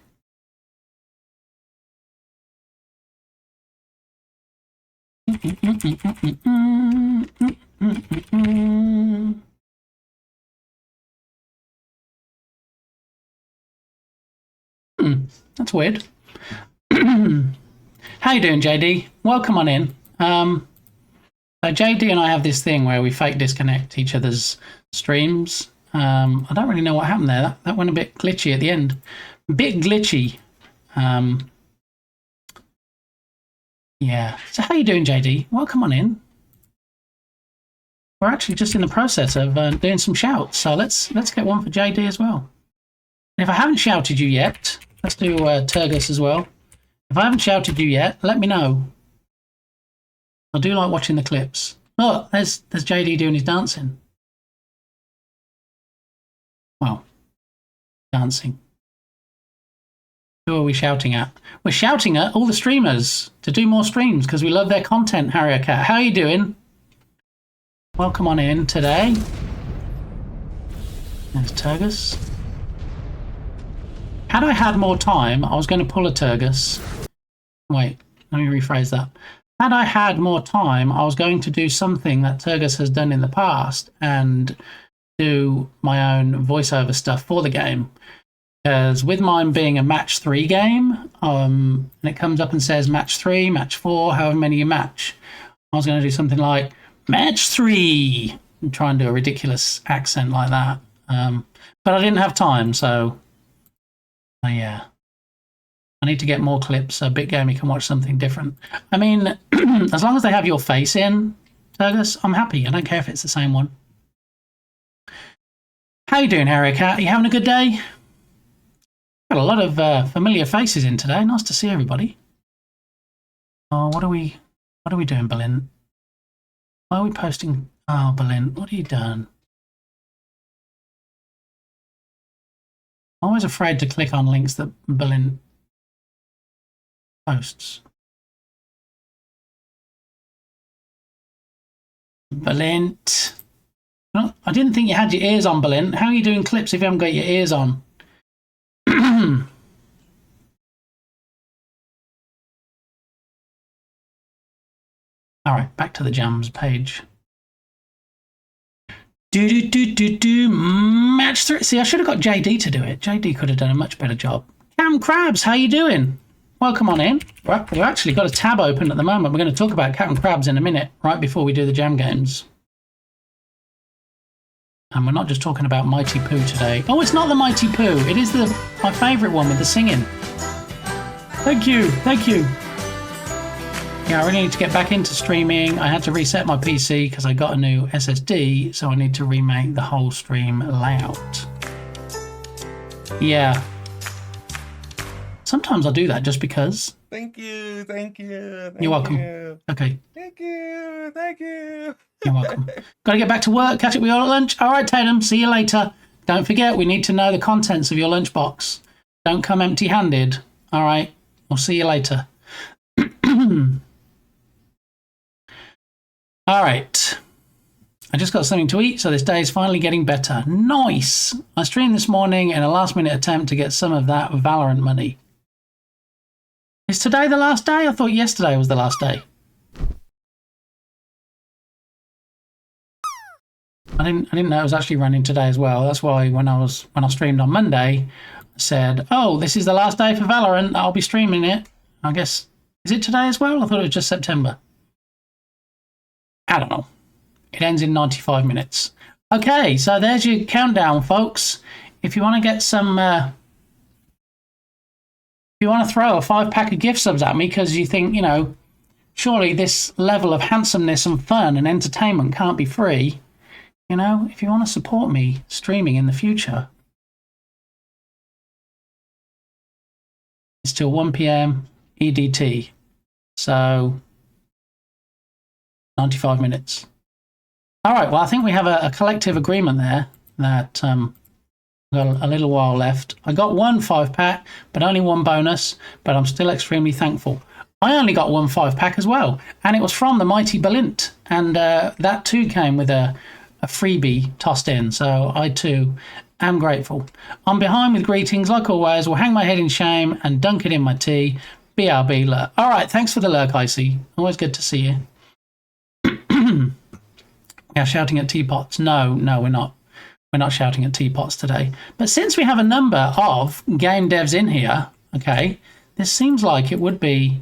S1: That's weird. How you doing, JD? Welcome on in. So JD and I have this thing where we fake disconnect each other's streams. I don't really know what happened there. That went a bit glitchy at the end. A bit glitchy. Yeah. So how you doing, JD? Welcome on in. We're actually just in the process of doing some shouts, so let's get one for JD as well. And if I haven't shouted you yet, let's do Turgus as well. If I haven't shouted you yet, let me know. I do like watching the clips. Look, there's JD doing his dancing. Well, dancing. Who are we shouting at? We're shouting at all the streamers to do more streams because we love their content, Harrier Cat. How are you doing? Welcome on in today. There's Turgus. Had I had more time, I was going to pull a Turgus. Wait, let me rephrase that. Had I had more time, I was going to do something that Turgus has done in the past and do my own voiceover stuff for the game. Because with mine being a match 3 game, and it comes up and says match 3, match 4, however many you match, I was going to do something like match 3 and try and do a ridiculous accent like that. But I didn't have time, so yeah. I need to get more clips so BitGamey can watch something different. I mean, as long as they have your face in, Turgus, I'm happy. I don't care if it's the same one. How you doing, Harry Cat? Are you having a good day? Got a lot of familiar faces in today. Nice to see everybody. Oh, what are we doing, Berlin? Why are we posting? Oh, Berlin, what have you done? I'm always afraid to click on links that Berlin posts. Berlin. Well, I didn't think you had your ears on, Berlin. How are you doing clips if you haven't got your ears on? All right, back to the jams page. Match 3. See, I should have got JD to do it. JD could have done a much better job. Cam Krabs, how you doing? Welcome on in. We've actually got a tab open at the moment. We're going to talk about Captain Krabs in a minute, right before we do the jam games. And we're not just talking about Mighty Poo today. Oh, it's not the Mighty Poo. It is my favourite one with the singing. Thank you. Thank you. Yeah, I really need to get back into streaming. I had to reset my PC because I got a new SSD, so I need to remake the whole stream layout. Yeah. Sometimes I'll do that just because.
S5: Thank you.
S1: You're welcome.
S5: You.
S1: Okay.
S5: Thank you.
S1: You're welcome. Got to get back to work. Catch up with you all at lunch. All right, Tatum. See you later. Don't forget, we need to know the contents of your lunchbox. Don't come empty-handed. All right. We'll see you later. All right. I just got something to eat, so this day is finally getting better. Nice. I streamed this morning in a last-minute attempt to get some of that Valorant money. Is today the last day? I thought yesterday was the last day. I didn't know it was actually running today as well. That's why when I streamed on Monday, I said, "Oh, this is the last day for Valorant. I'll be streaming it." I guess, is it today as well? I thought it was just September. I don't know. It ends in 95 minutes. Okay, so there's your countdown, folks. If you want to get some, if you want to throw a 5-pack of gift subs at me because you think, surely this level of handsomeness and fun and entertainment can't be free. If you want to support me streaming in the future, it's till 1 p.m. EDT. So 95 minutes. All right, well, I think we have a collective agreement there that got a little while left. I got one 5-pack, but only one bonus, but I'm still extremely thankful. I only got one 5-pack as well, and it was from the mighty Balint, and that too came with a freebie tossed in, so I too am grateful. I'm behind with greetings, like always. Will hang my head in shame and dunk it in my tea. BRB lurk. All right, thanks for the lurk, Icy. Always good to see you. Yeah, shouting at teapots. No, we're not. We're not shouting at teapots today. But since we have a number of game devs in here, okay, this seems like it would be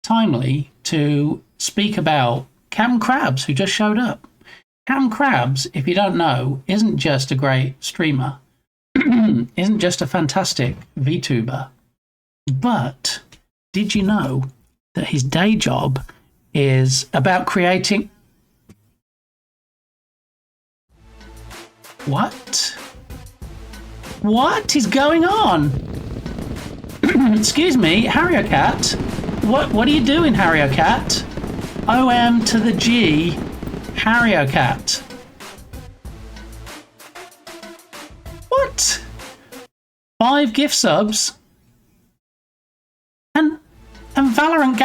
S1: timely to speak about Captain Krabs, who just showed up. Captain Krabs, if you don't know, isn't just a great streamer, isn't just a fantastic VTuber. But did you know that his day job is about creating... What? What is going on? Excuse me, Harrier Cat. What are you doing, Harrier Cat? OM to the G, Harrier Cat. What? 5 gift subs? And Valorant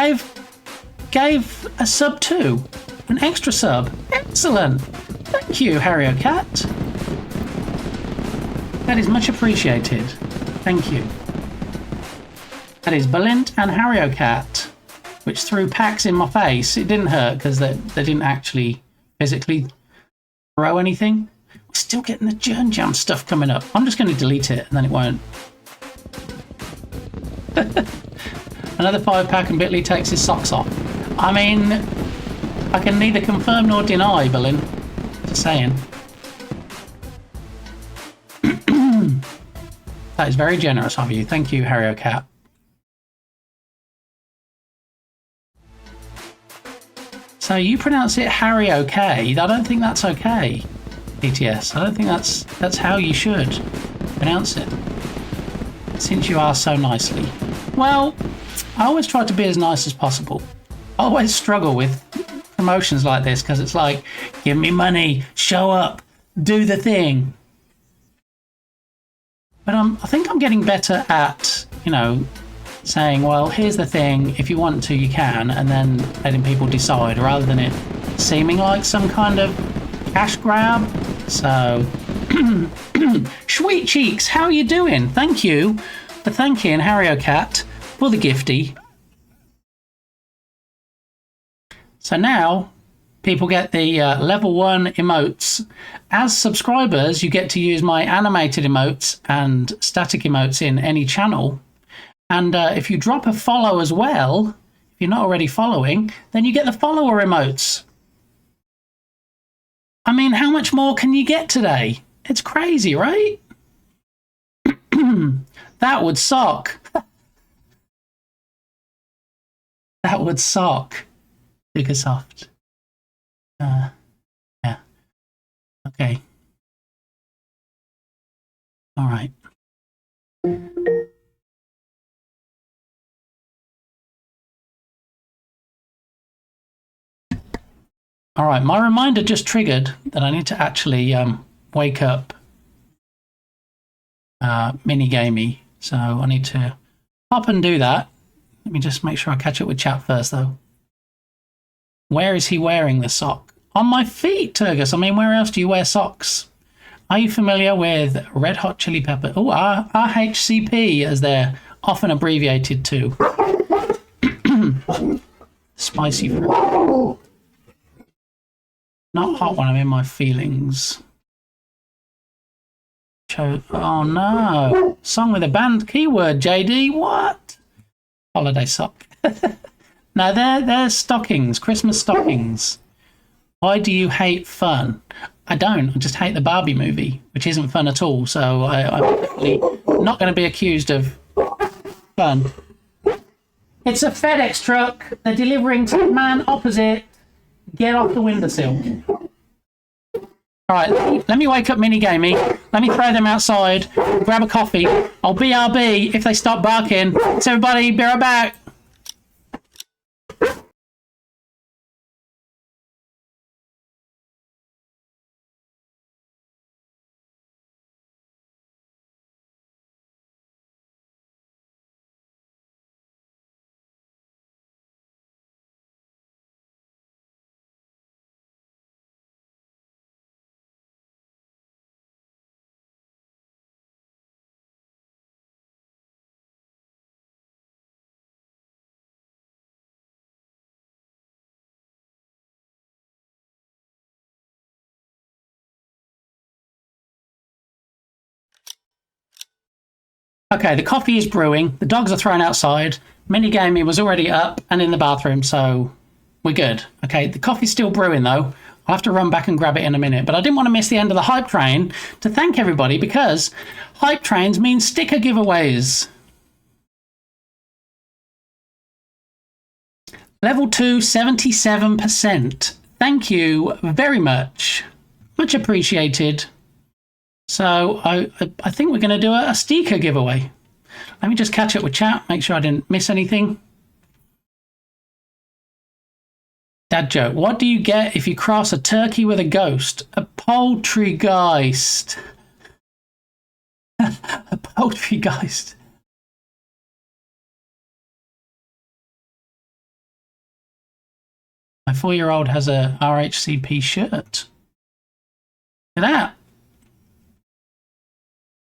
S1: gave a sub too. An extra sub. Excellent. Thank you, Harrier Cat. That is much appreciated. Thank you. That is Balint and Harrier Cat, which threw packs in my face. It didn't hurt because they didn't actually physically throw anything. We're still getting the Jern Jam stuff coming up. I'm just going to delete it and then it won't. Another 5-pack and Bitley takes his socks off. I mean, I can neither confirm nor deny, Balint. Just saying. That is very generous of you. Thank you, Harrier Cat. So you pronounce it Harry okay. I don't think that's okay, DTS. I don't think that's how you should pronounce it. Since you asked so nicely. Well, I always try to be as nice as possible. I always struggle with promotions like this because it's like, give me money, show up, do the thing. But I think I'm getting better at, saying, well, here's the thing, if you want to, you can, and then letting people decide rather than it seeming like some kind of cash grab. So, Sweet Cheeks, how are you doing? Thank you for thanking Harrier Cat for the gifty. So now, people get the level 1 emotes. As subscribers, you get to use my animated emotes and static emotes in any channel. And if you drop a follow as well, if you're not already following, then you get the follower emotes. I mean, how much more can you get today? It's crazy, right? That would sock. That would sock. Ubisoft. Yeah. Okay. All right. All right, my reminder just triggered that I need to actually wake up Minigamey. So I need to hop and do that. Let me just make sure I catch up with chat first, though. Where is he wearing the sock? On my feet, Turgus. I mean, where else do you wear socks? Are you familiar with Red Hot Chili Pepper? Oh, RHCP, as they're often abbreviated to. Spicy fruit. Not hot when I'm in my feelings. Oh no. Song with a banned keyword, JD. What? Holiday sock. No, they're stockings, Christmas stockings. Why do you hate fun? I don't. I just hate the Barbie movie, which isn't fun at all. So I'm definitely not going to be accused of fun. It's a FedEx truck. They're delivering to the man opposite. Get off the windowsill. All right, let me wake up Minigamey. Let me throw them outside. Grab a coffee. I'll BRB if they stop barking. So everybody, be right back. Okay, the coffee is brewing. The dogs are thrown outside. Minigamey was already up and in the bathroom, so we're good. Okay, the coffee's still brewing, though. I'll have to run back and grab it in a minute. But I didn't want to miss the end of the hype train to thank everybody because hype trains mean sticker giveaways. Level 2, 77%. Thank you very much. Much appreciated. So I think we're going to do a sticker giveaway. Let me just catch up with chat, make sure I didn't miss anything. Dad joke. What do you get if you cross a turkey with a ghost? A poultrygeist. A poultrygeist. My 4-year-old has a RHCP shirt. Look at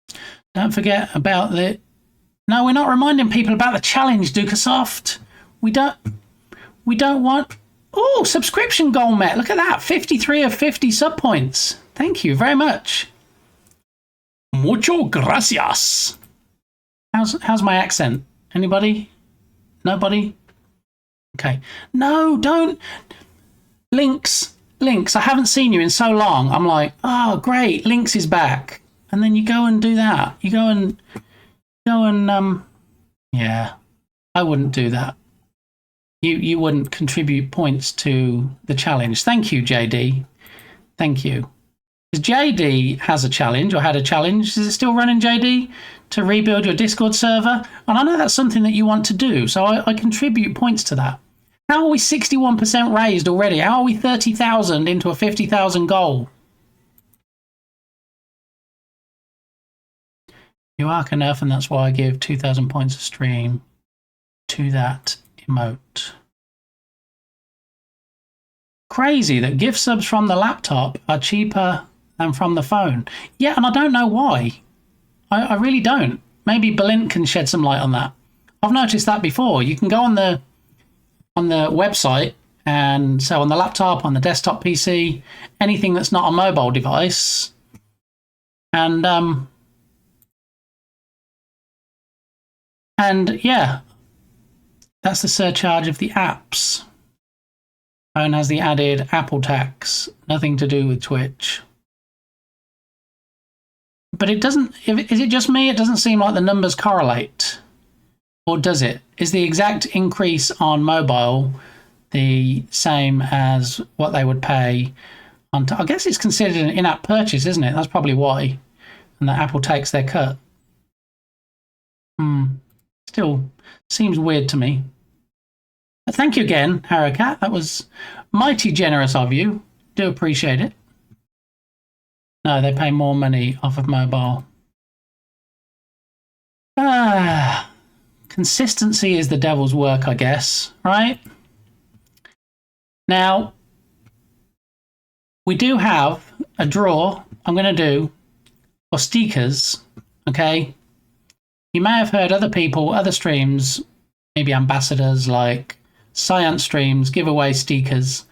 S1: that. Don't forget about the... No, we're not reminding people about the challenge, Dukasoft. We don't want... Oh, subscription goal met. Look at that. 53 of 50 sub points. Thank you very much. Mucho gracias. How's my accent? Anybody? Nobody? Okay. No, don't. Links. I haven't seen you in so long. I'm like, oh, great. Links is back. And then you go and do that. You go and, yeah, I wouldn't do that. You wouldn't contribute points to the challenge. Thank you, JD. Thank you. JD has a challenge, or had a challenge. Is it still running, JD? To rebuild your Discord server? And I know that's something that you want to do, so I contribute points to that. How are we 61% raised already? How are we 30,000 into a 50,000 goal? You arc enough, and that's why I give 2,000 points a stream to that emote. Crazy that gift subs from the laptop are cheaper than from the phone. Yeah, and I don't know why. I really don't. Maybe Belint can shed some light on that. I've noticed that before. You can go on the website, and so on the laptop, on the desktop PC, anything that's not a mobile device, and yeah, that's the surcharge of the apps. Phone has the added Apple tax, nothing to do with Twitch. But it doesn't, is it just me? It doesn't seem like the numbers correlate. Or does it? Is the exact increase on mobile the same as what they would pay on... I guess it's considered an in-app purchase, isn't it? That's probably why. And that Apple takes their cut. Still seems weird to me. But thank you again, Harakat. That was mighty generous of you. Do appreciate it. No, they pay more money off of mobile. Consistency is the devil's work, I guess, right? Now, we do have a draw I'm going to do for stickers, okay? You may have heard other people, other streams, maybe ambassadors like Science Streams, give away stickers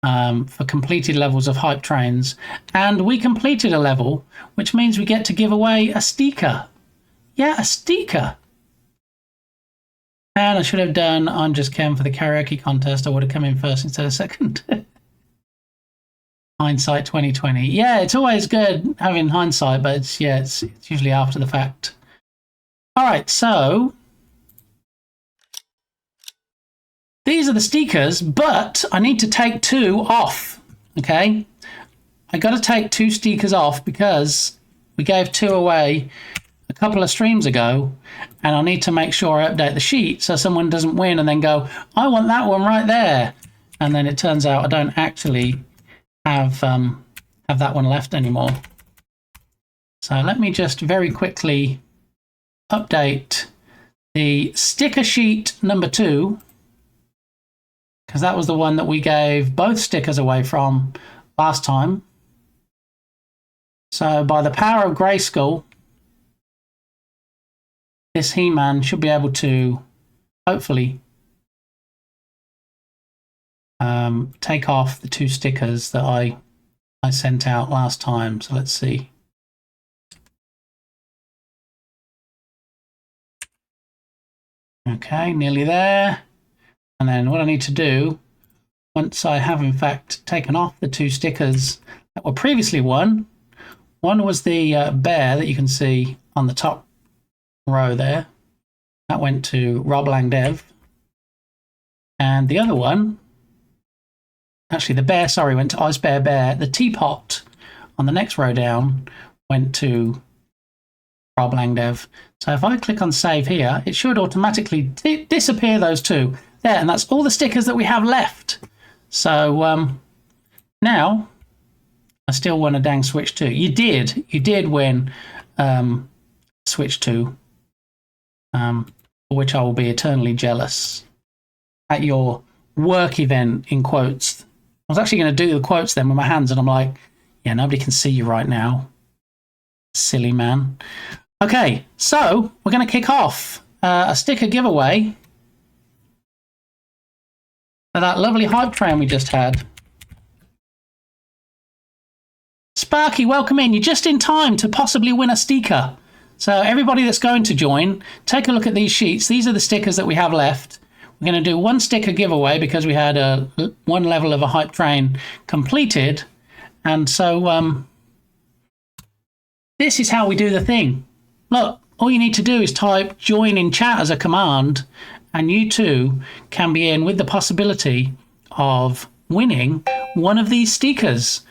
S1: for completed levels of hype trains. And we completed a level, which means we get to give away a sticker. Yeah, a sticker. And I should have done I'm Just Ken for the karaoke contest. I would have come in first instead of second. Hindsight 2020. Yeah, it's always good having hindsight, but it's usually after the fact. All right, so these are the stickers, but I need to take 2 off, okay? I got to take 2 stickers off because we gave 2 away a couple of streams ago, and I need to make sure I update the sheet so someone doesn't win and then go, I want that one right there. And then it turns out I don't actually have that one left anymore. So let me just very quickly update the sticker sheet number 2, because that was the one that we gave both stickers away from last time. So by the power of Grayskull, this He-Man should be able to hopefully take off the 2 stickers that I sent out last time. So let's see. Okay, nearly there. And then what I need to do, once I have in fact taken off the 2 stickers that were previously one was the bear that you can see on the top row there. That went to Rob Langdev. And the other one, actually the bear, sorry, went to Ice Bear Bear. The teapot on the next row down went to Rob Langdev. So if I click on save here, it should automatically disappear those two. There, and that's all the stickers that we have left. So now I still won a dang Switch 2. You did win Switch 2, for which I will be eternally jealous. At your work event, in quotes. I was actually going to do the quotes then with my hands, and I'm like, yeah, nobody can see you right now. Silly man. Okay, so we're going to kick off a sticker giveaway for that lovely hype train we just had. Sparky, welcome in. You're just in time to possibly win a sticker. So everybody that's going to join, take a look at these sheets. These are the stickers that we have left. We're going to do one sticker giveaway because we had one level of a hype train completed. And so this is how we do the thing. Look, all you need to do is type join in chat as a command, and you too can be in with the possibility of winning one of these stickers.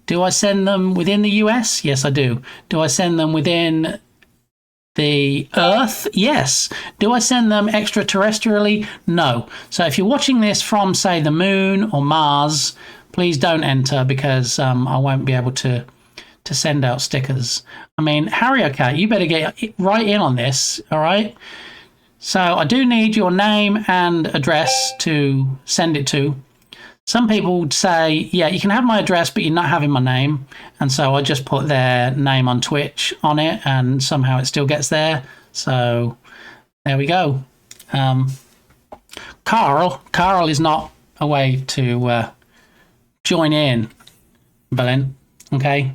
S1: Do I send them within the US? Yes, I do. Do I send them within the Earth? Yes. Do I send them extraterrestrially? No. So if you're watching this from, say, the Moon or Mars, please don't enter because I won't be able to send out stickers. I mean, Harry Cat, you better get right in on this, all right? So I do need your name and address to send it to. Some people would say, yeah, you can have my address, but you're not having my name. And so I just put their name on Twitch on it, and somehow it still gets there. So there we go. Carl is not a way to join in, Berlin. Okay.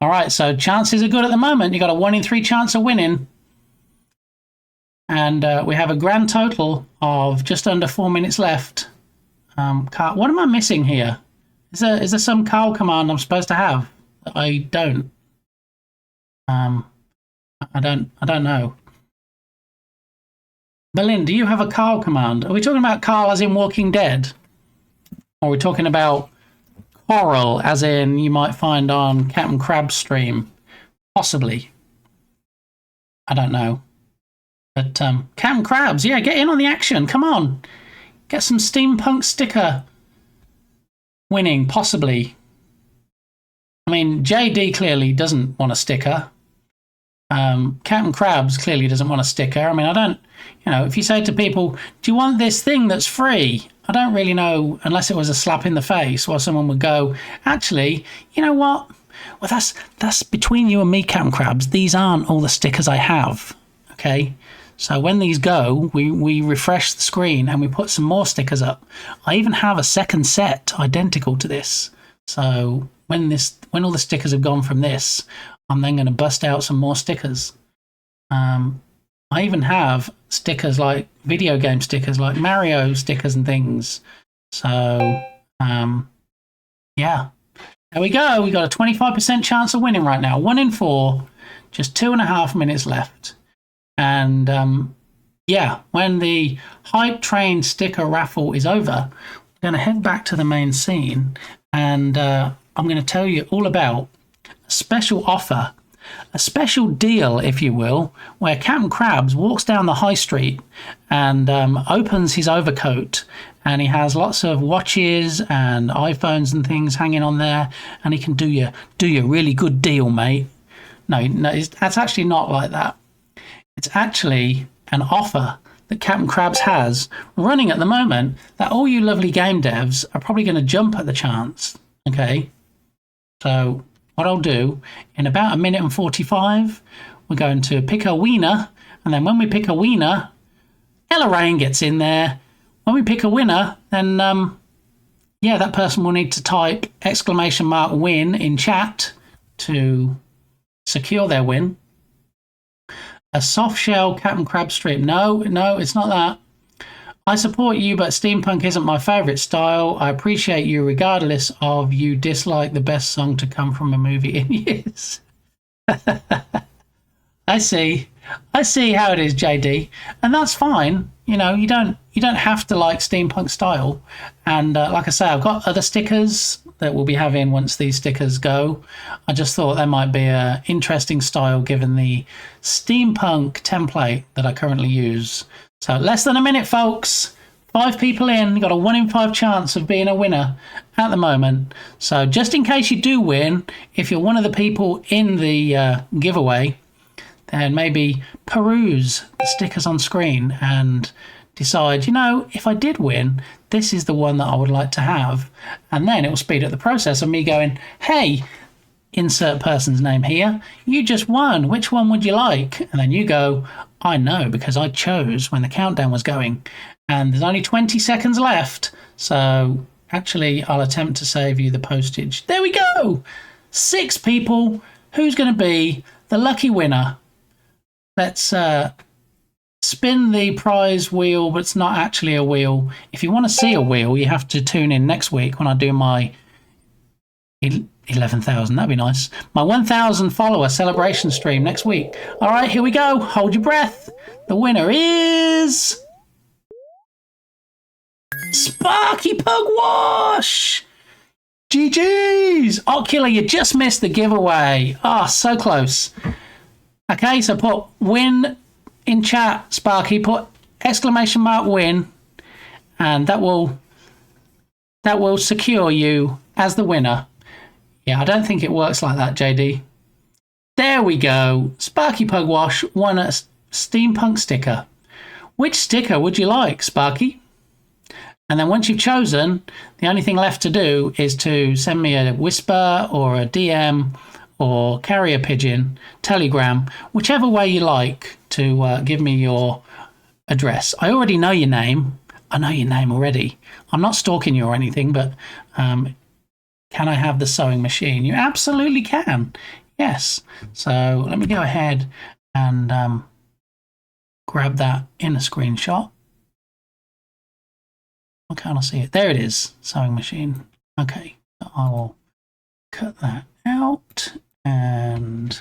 S1: All right. So chances are good at the moment. You got a 1 in 3 chance of winning. And we have a grand total of just under 4 minutes left. Carl, what am I missing here? Is there some Carl command I'm supposed to have that I don't? I don't know. Berlin, do you have a Carl command? Are we talking about Carl as in Walking Dead? Or are we talking about Coral as in you might find on Captain Crab's stream? Possibly. I don't know. But Captain Crabs, yeah, get in on the action. Come on. Get some steampunk sticker winning, possibly. I mean, JD clearly doesn't want a sticker. Captain Krabs clearly doesn't want a sticker. I mean, I don't, if you say to people, do you want this thing that's free? I don't really know, unless it was a slap in the face, where someone would go, actually, you know what? Well, that's between you and me, Captain Krabs. These aren't all the stickers I have, okay? So when these go, we refresh the screen and we put some more stickers up. I even have a second set identical to this. So when all the stickers have gone from this, I'm then going to bust out some more stickers. I even have stickers like video game stickers, like Mario stickers and things. So yeah, there we go. We got a 25% chance of winning right now. 1 in 4, just 2.5 minutes left. And yeah, when the hype train sticker raffle is over, we're going to head back to the main scene, and I'm going to tell you all about a special offer, a special deal, if you will, where Captain Krabs walks down the high street and opens his overcoat, and he has lots of watches and iPhones and things hanging on there, and he can do you a really good deal, mate. No, that's actually not like that. It's actually an offer that Captain Krabs has running at the moment that all you lovely game devs are probably going to jump at the chance. Okay, so what I'll do, in about 1 minute and 45, we're going to pick a wiener, and then when we pick a wiener, Ella Rain gets in there. When we pick a winner, then yeah, that person will need to type !win in chat to secure their win. A soft shell Captain Crab strip. No, it's not that. I support you, but steampunk isn't my favourite style. I appreciate you regardless of you dislike the best song to come from a movie in years. I see how it is, JD. And that's fine. You don't you don't have to like steampunk style. And like I say, I've got other stickers that we'll be having once these stickers go. I just thought there might be a interesting style given the steampunk template that I currently use. So less than a minute, folks. 5 people in. You've got a 1 in 5 chance of being a winner at the moment. So just in case you do win, if you're one of the people in the giveaway, then maybe peruse the stickers on screen and decide, you know, if I did win, this is the one that I would like to have. And then it will speed up the process of me going, hey, insert person's name here, you just won, which one would you like? And then you go, I know, because I chose when the countdown was going. And there's only 20 seconds left. So actually, I'll attempt to save you the postage. There we go. 6 people. Who's going to be the lucky winner? Let's spin the prize wheel, but it's not actually a wheel. If you want to see a wheel, you have to tune in next week when I do my 11,000. That'd be nice. My 1,000 follower celebration stream next week. All right, here we go. Hold your breath. The winner is Sparky Pugwash. GG's. Ocular, you just missed the giveaway. Ah, so close. Okay, so put win in chat, Sparky. Put exclamation mark win, and that will secure you as the winner. Yeah, I don't think it works like that, JD. There we go. Sparky Pugwash won a steampunk sticker. Which sticker would you like, Sparky? And then once you've chosen, the only thing left to do is to send me a whisper or a DM or carrier pigeon, telegram, whichever way you like to give me your address. I already know your name. I know your name already. I'm not stalking you or anything, but can I have the sewing machine? You absolutely can. Yes. So let me go ahead and grab that in a screenshot. Why can't I see it? There it is, sewing machine. Okay, so I will cut that out and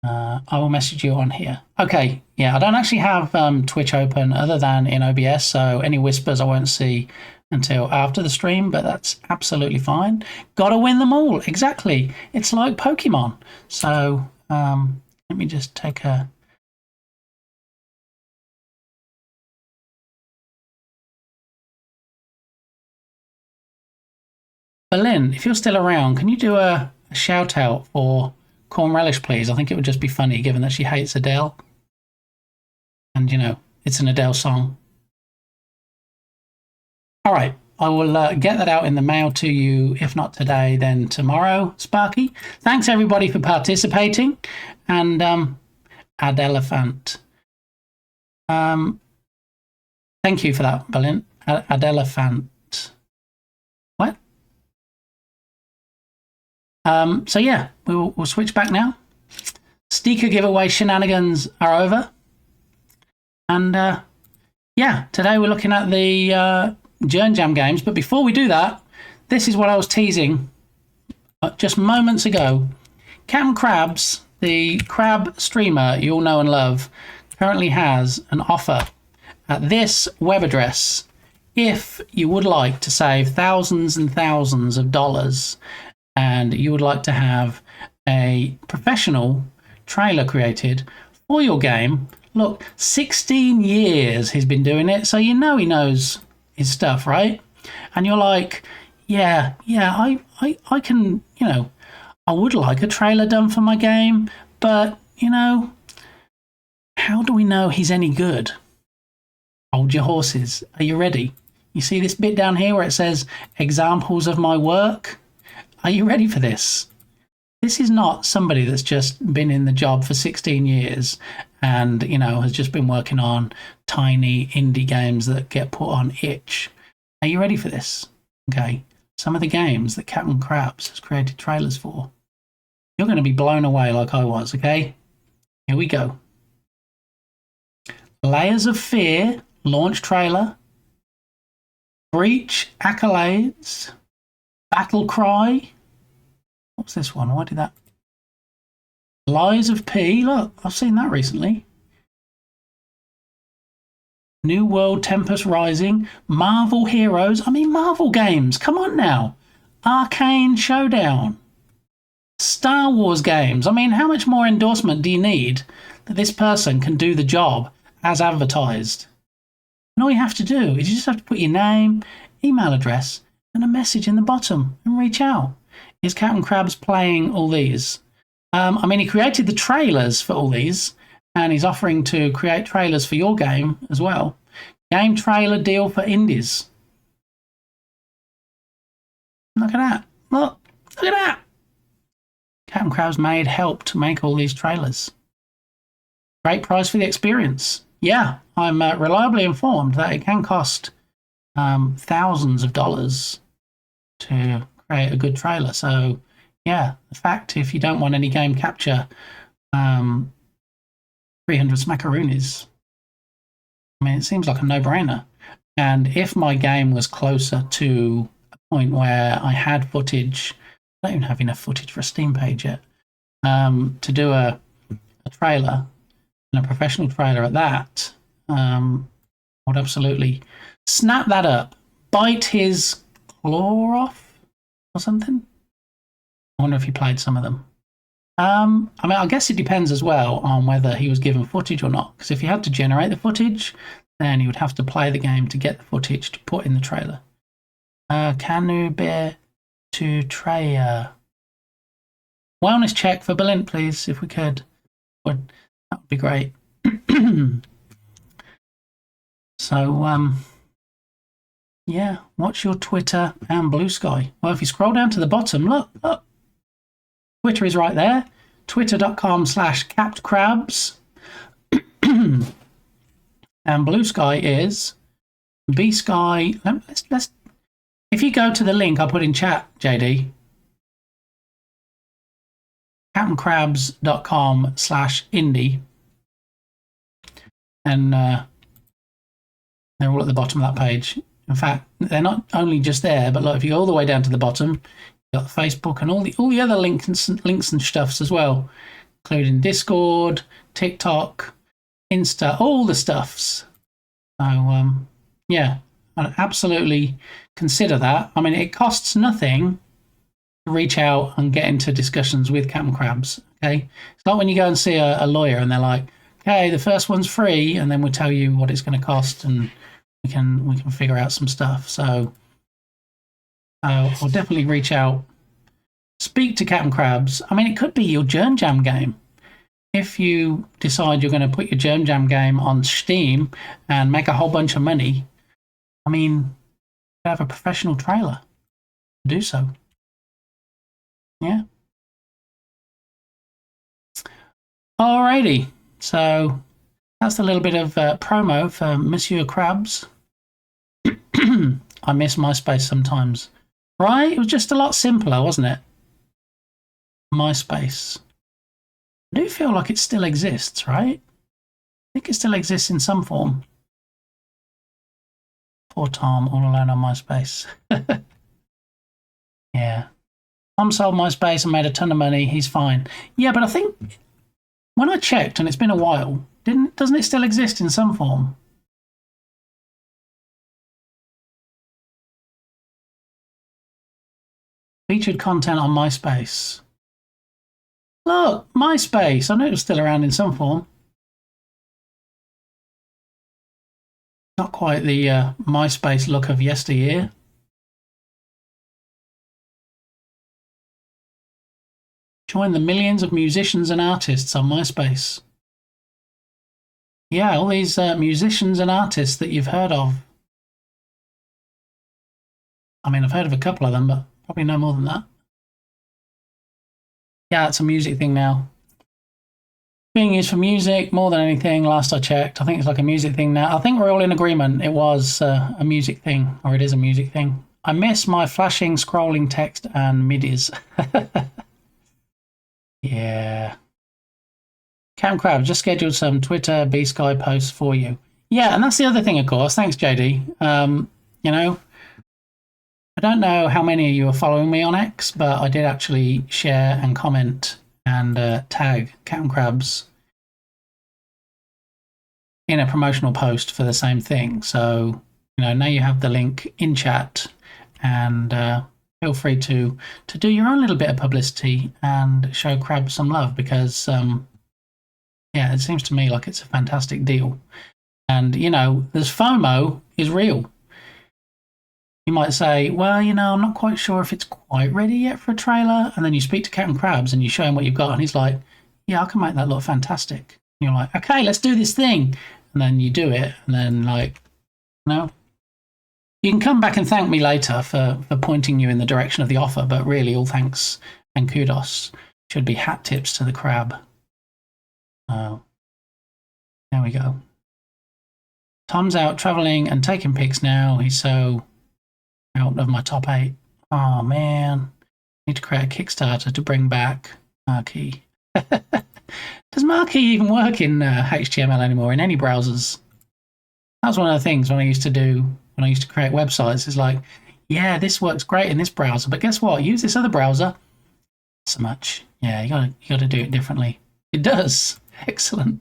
S1: I will message you on here. Okay, yeah, I don't actually have Twitch open other than in OBS, so any whispers I won't see until after the stream, but that's absolutely fine. Gotta win them all, exactly. It's like Pokemon. So let me just take a... Berlin, if you're still around, can you do a shout out for Corn Relish, please? I think it would just be funny given that she hates Adele. And, you know, it's an Adele song. All right, I will get that out in the mail to you, if not today, then tomorrow, Sparky. Thanks, everybody, for participating. And Ad Elephant. Thank you for that, Berlin. Ad Elephant. What? So yeah, we'll switch back now. Sticker giveaway shenanigans are over. And yeah, today we're looking at the Journ Jam games. But before we do that, this is what I was teasing just moments ago. Captain Krabs, the crab streamer you all know and love, currently has an offer at this web address. If you would like to save thousands and thousands of dollars and you would like to have a professional trailer created for your game, look, 16 years he's been doing it, so you know he knows his stuff, right? And you're like, yeah, I can, you know, I would like a trailer done for my game, but, you know, how do we know he's any good? Hold your horses. Are you ready? You see this bit down here where it says examples of my work? Are you ready for this? This is not somebody that's just been in the job for 16 years and, you know, has just been working on tiny indie games that get put on itch. Are you ready for this? Okay. Some of the games that Captain Krabs has created trailers for. You're going to be blown away like I was, okay? Here we go. Layers of Fear, launch trailer. Breach, Accolades. Battle Cry. What's this one? Why did that? Lies of P. Look, I've seen that recently. New World, Tempest Rising, Marvel Heroes. I mean, Marvel games. Come on now. Arcane Showdown. Star Wars games. I mean, how much more endorsement do you need that this person can do the job as advertised? And all you have to do is you just have to put your name, email address, and a message in the bottom and reach out. Is Captain Crabs playing all these? I mean, he created the trailers for all these, and he's offering to create trailers for your game as well. Game trailer deal for indies. Look at that. Look at that. Captain Crabs helped make all these trailers. Great price for the experience. Yeah, I'm reliably informed that it can cost thousands of dollars to create a good trailer. So, yeah, the fact if you don't want any game capture, 300 smackaroonies. I mean, it seems like a no-brainer. And if my game was closer to a point where I had footage, I don't even have enough footage for a Steam page yet, to do a trailer, and a professional trailer at that, I would absolutely snap that up, bite his claw off or something. I wonder if he played some of them. I mean, I guess it depends as well on whether he was given footage or not, because if he had to generate the footage, then he would have to play the game to get the footage to put in the trailer. Canu Bear to Treya. Wellness check for Berlin, please, if we could. That would be great. So, yeah, watch your Twitter and Blue Sky. Well, if you scroll down to the bottom, look. Twitter is right there. Twitter.com/captcrabs. And Blue Sky is B-Sky. Let's. If you go to the link I'll put in chat, JD, captaincrabs.com/indie, and they're all at the bottom of that page. In fact, they're not only just there, but look, if you go all the way down to the bottom, you've got Facebook and all the other links and stuffs as well, including Discord, TikTok, Insta, all the stuffs. So, yeah, I'd absolutely consider that. I mean, it costs nothing to reach out and get into discussions with Captain Crabs. Okay, it's not when you go and see a lawyer and they're like, "Okay, the first one's free," and then we'll tell you what it's going to cost, and we can figure out some stuff. So I'll definitely reach out, speak to Captain Crabs. I mean, it could be your Germ Jam game. If you decide you're going to put your Germ Jam game on Steam and make a whole bunch of money, I mean, you have a professional trailer to do so. Yeah. Alrighty. So that's a little bit of promo for Monsieur Crabs. I miss MySpace sometimes. Right? It was just a lot simpler, wasn't it? MySpace. I do feel like it still exists, right? I think it still exists in some form. Poor Tom, all alone on MySpace. Yeah. Tom sold MySpace and made a ton of money. He's fine. Yeah, but I think when I checked, and it's been a while, doesn't it still exist in some form? Featured content on MySpace. Look, MySpace. I know it was still around in some form. Not quite the MySpace look of yesteryear. Join the millions of musicians and artists on MySpace. Yeah, all these musicians and artists that you've heard of. I mean, I've heard of a couple of them, but probably no more than that. Yeah, it's a music thing now. Being used for music more than anything, last I checked. I think it's like a music thing now. I think we're all in agreement it was a music thing, or it is a music thing. I miss my flashing, scrolling text and midis. Yeah. Cam Crab just scheduled some Twitter B-Sky posts for you. Yeah, and that's the other thing, of course. Thanks, JD. You know, I don't know how many of you are following me on X, but I did actually share and comment and tag Captain Crabs in a promotional post for the same thing. So, now you have the link in chat, and feel free to do your own little bit of publicity and show Crab some love, because yeah, it seems to me like it's a fantastic deal. And there's FOMO is real. You might say, well, I'm not quite sure if it's quite ready yet for a trailer. And then you speak to Captain Krabs and you show him what you've got, and he's like, yeah, I can make that look fantastic. And you're like, okay, let's do this thing. And then you do it, and then you can come back and thank me later for pointing you in the direction of the offer, but really all thanks and kudos should be hat tips to the Crab. There we go. Tom's out traveling and taking pics now. He's so out of my top 8. Oh man, need to create a Kickstarter to bring back Marquee. Does Marquee even work in HTML anymore in any browsers? That was one of the things when I used to create websites. It's like, yeah, this works great in this browser, but guess what? Use this other browser. Not so much. Yeah, you gotta do it differently. It does. Excellent.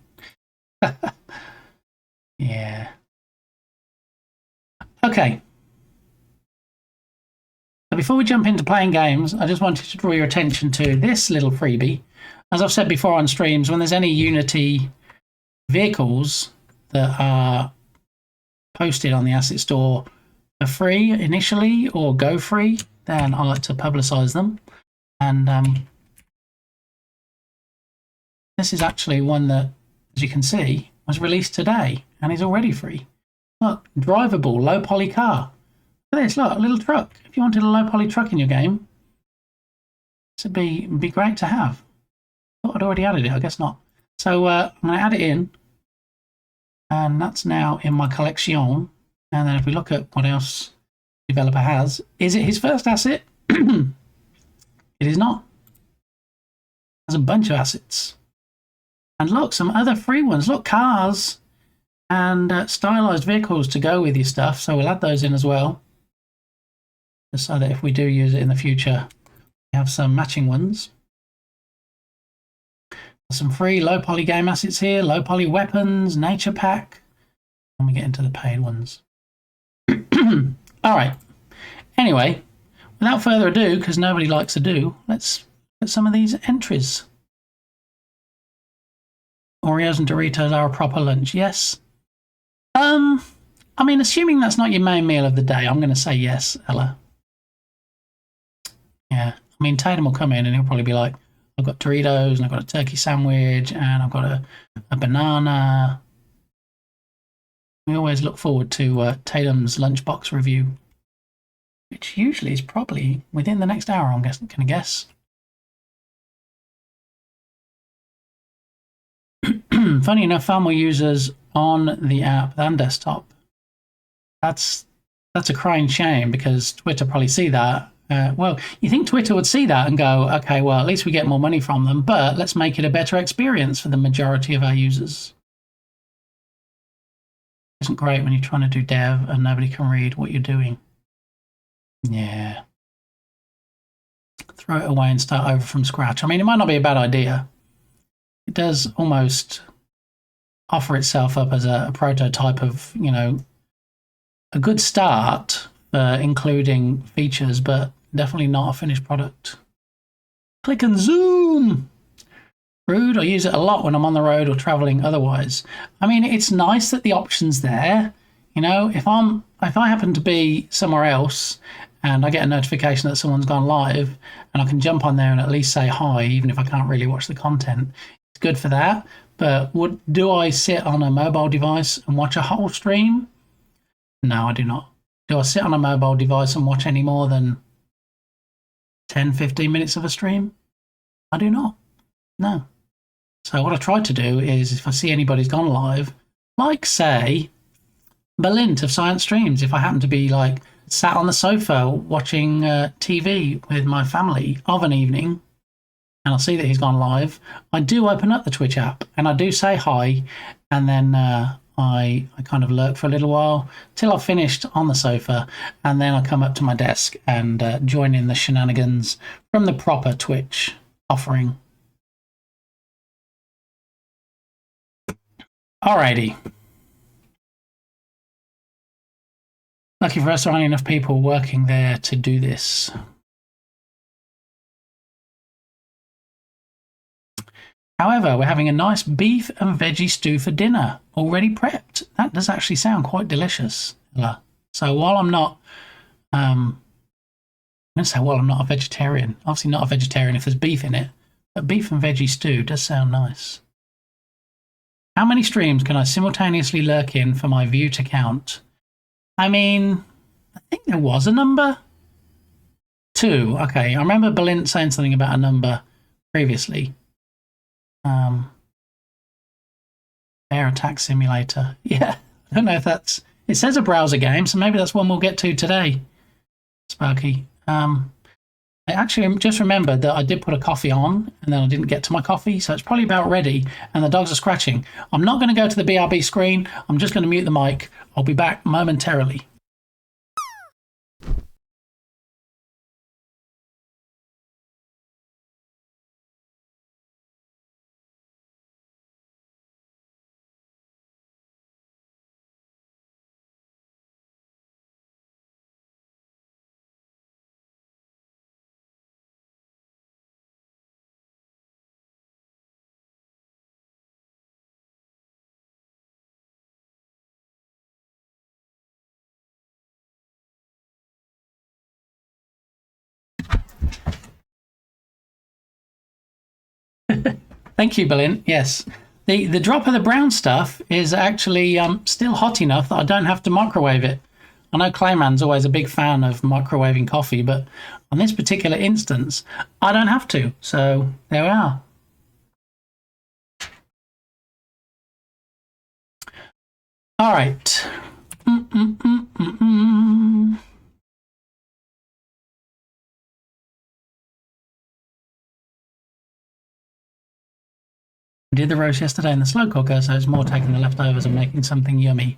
S1: Yeah. Okay. So before we jump into playing games, I just wanted to draw your attention to this little freebie. As I've said before on streams, when there's any Unity vehicles that are posted on the asset store for free initially or go free, then I like to publicize them. And this is actually one that, as you can see, was released today and is already free. Look, drivable, low poly car. Look at this, look, a little truck. If you wanted a low poly truck in your game, this would be great to have. I thought I'd already added it, I guess not. So I'm going to add it in, and that's now in my collection. And then if we look at what else the developer has, is it his first asset? It is not. There's a bunch of assets. And look, some other free ones. Look, cars and stylized vehicles to go with your stuff. So we'll add those in as well, just so that if we do use it in the future, we have some matching ones. Some free low poly game assets here, low poly weapons, nature pack. When we get into the paid ones. All right. Anyway, without further ado, because nobody likes to do, let's look at some of these entries. Oreos and Doritos are a proper lunch. Yes. I mean, assuming that's not your main meal of the day, I'm going to say yes, Ella. Yeah. I mean, Tatum will come in and he'll probably be like, I've got Doritos and I've got a turkey sandwich and I've got a banana. We always look forward to Tatum's lunchbox review, which usually is probably within the next hour, I'm going to guess. Funny enough, far more users on the app than desktop. That's a crying shame, because Twitter probably see that. Well, you think Twitter would see that and go, okay, well, at least we get more money from them, but let's make it a better experience for the majority of our users. It isn't great when you're trying to do dev and nobody can read what you're doing. Yeah. Throw it away and start over from scratch. I mean, it might not be a bad idea. It does almost offer itself up as a prototype of, a good start for including features, but definitely not a finished product. Click and zoom. Rude. I use it a lot when I'm on the road or traveling otherwise. I mean, it's nice that the option's there. If I happen to be somewhere else and I get a notification that someone's gone live and I can jump on there and at least say hi, even if I can't really watch the content, it's good for that. But do I sit on a mobile device and watch a whole stream? No, I do not. Do I sit on a mobile device and watch any more than 10, 15 minutes of a stream? I do not. No. So what I try to do is, if I see anybody's gone live, like, say, Berlint of Science Streams, if I happen to be, sat on the sofa watching TV with my family of an evening, and I'll see that he's gone live, I do open up the Twitch app, and I do say hi, and then I kind of lurk for a little while till I've finished on the sofa, and then I come up to my desk and join in the shenanigans from the proper Twitch offering. Alrighty. Lucky for us, there aren't enough people working there to do this. However, we're having a nice beef and veggie stew for dinner, already prepped. That does actually sound quite delicious. So while I'm not, I'm going to say while I'm not a vegetarian, obviously not a vegetarian if there's beef in it, but beef and veggie stew does sound nice. How many streams can I simultaneously lurk in for my view to count? I mean, I think there was a number. 2. Okay, I remember Balint saying something about a number previously. Air Attack Simulator. Yeah, I don't know if that's... It says a browser game, so maybe that's one we'll get to today, Sparky. I actually just remembered that I did put a coffee on, and then I didn't get to my coffee, so it's probably about ready, and the dogs are scratching. I'm not going to go to the BRB screen. I'm just going to mute the mic. I'll be back momentarily. Thank you, Balint. Yes. The drop of the brown stuff is actually still hot enough that I don't have to microwave it. I know Clayman's always a big fan of microwaving coffee, but on this particular instance, I don't have to. So there we are. All right. I did the roast yesterday in the slow cooker, so it's more taking the leftovers and making something yummy.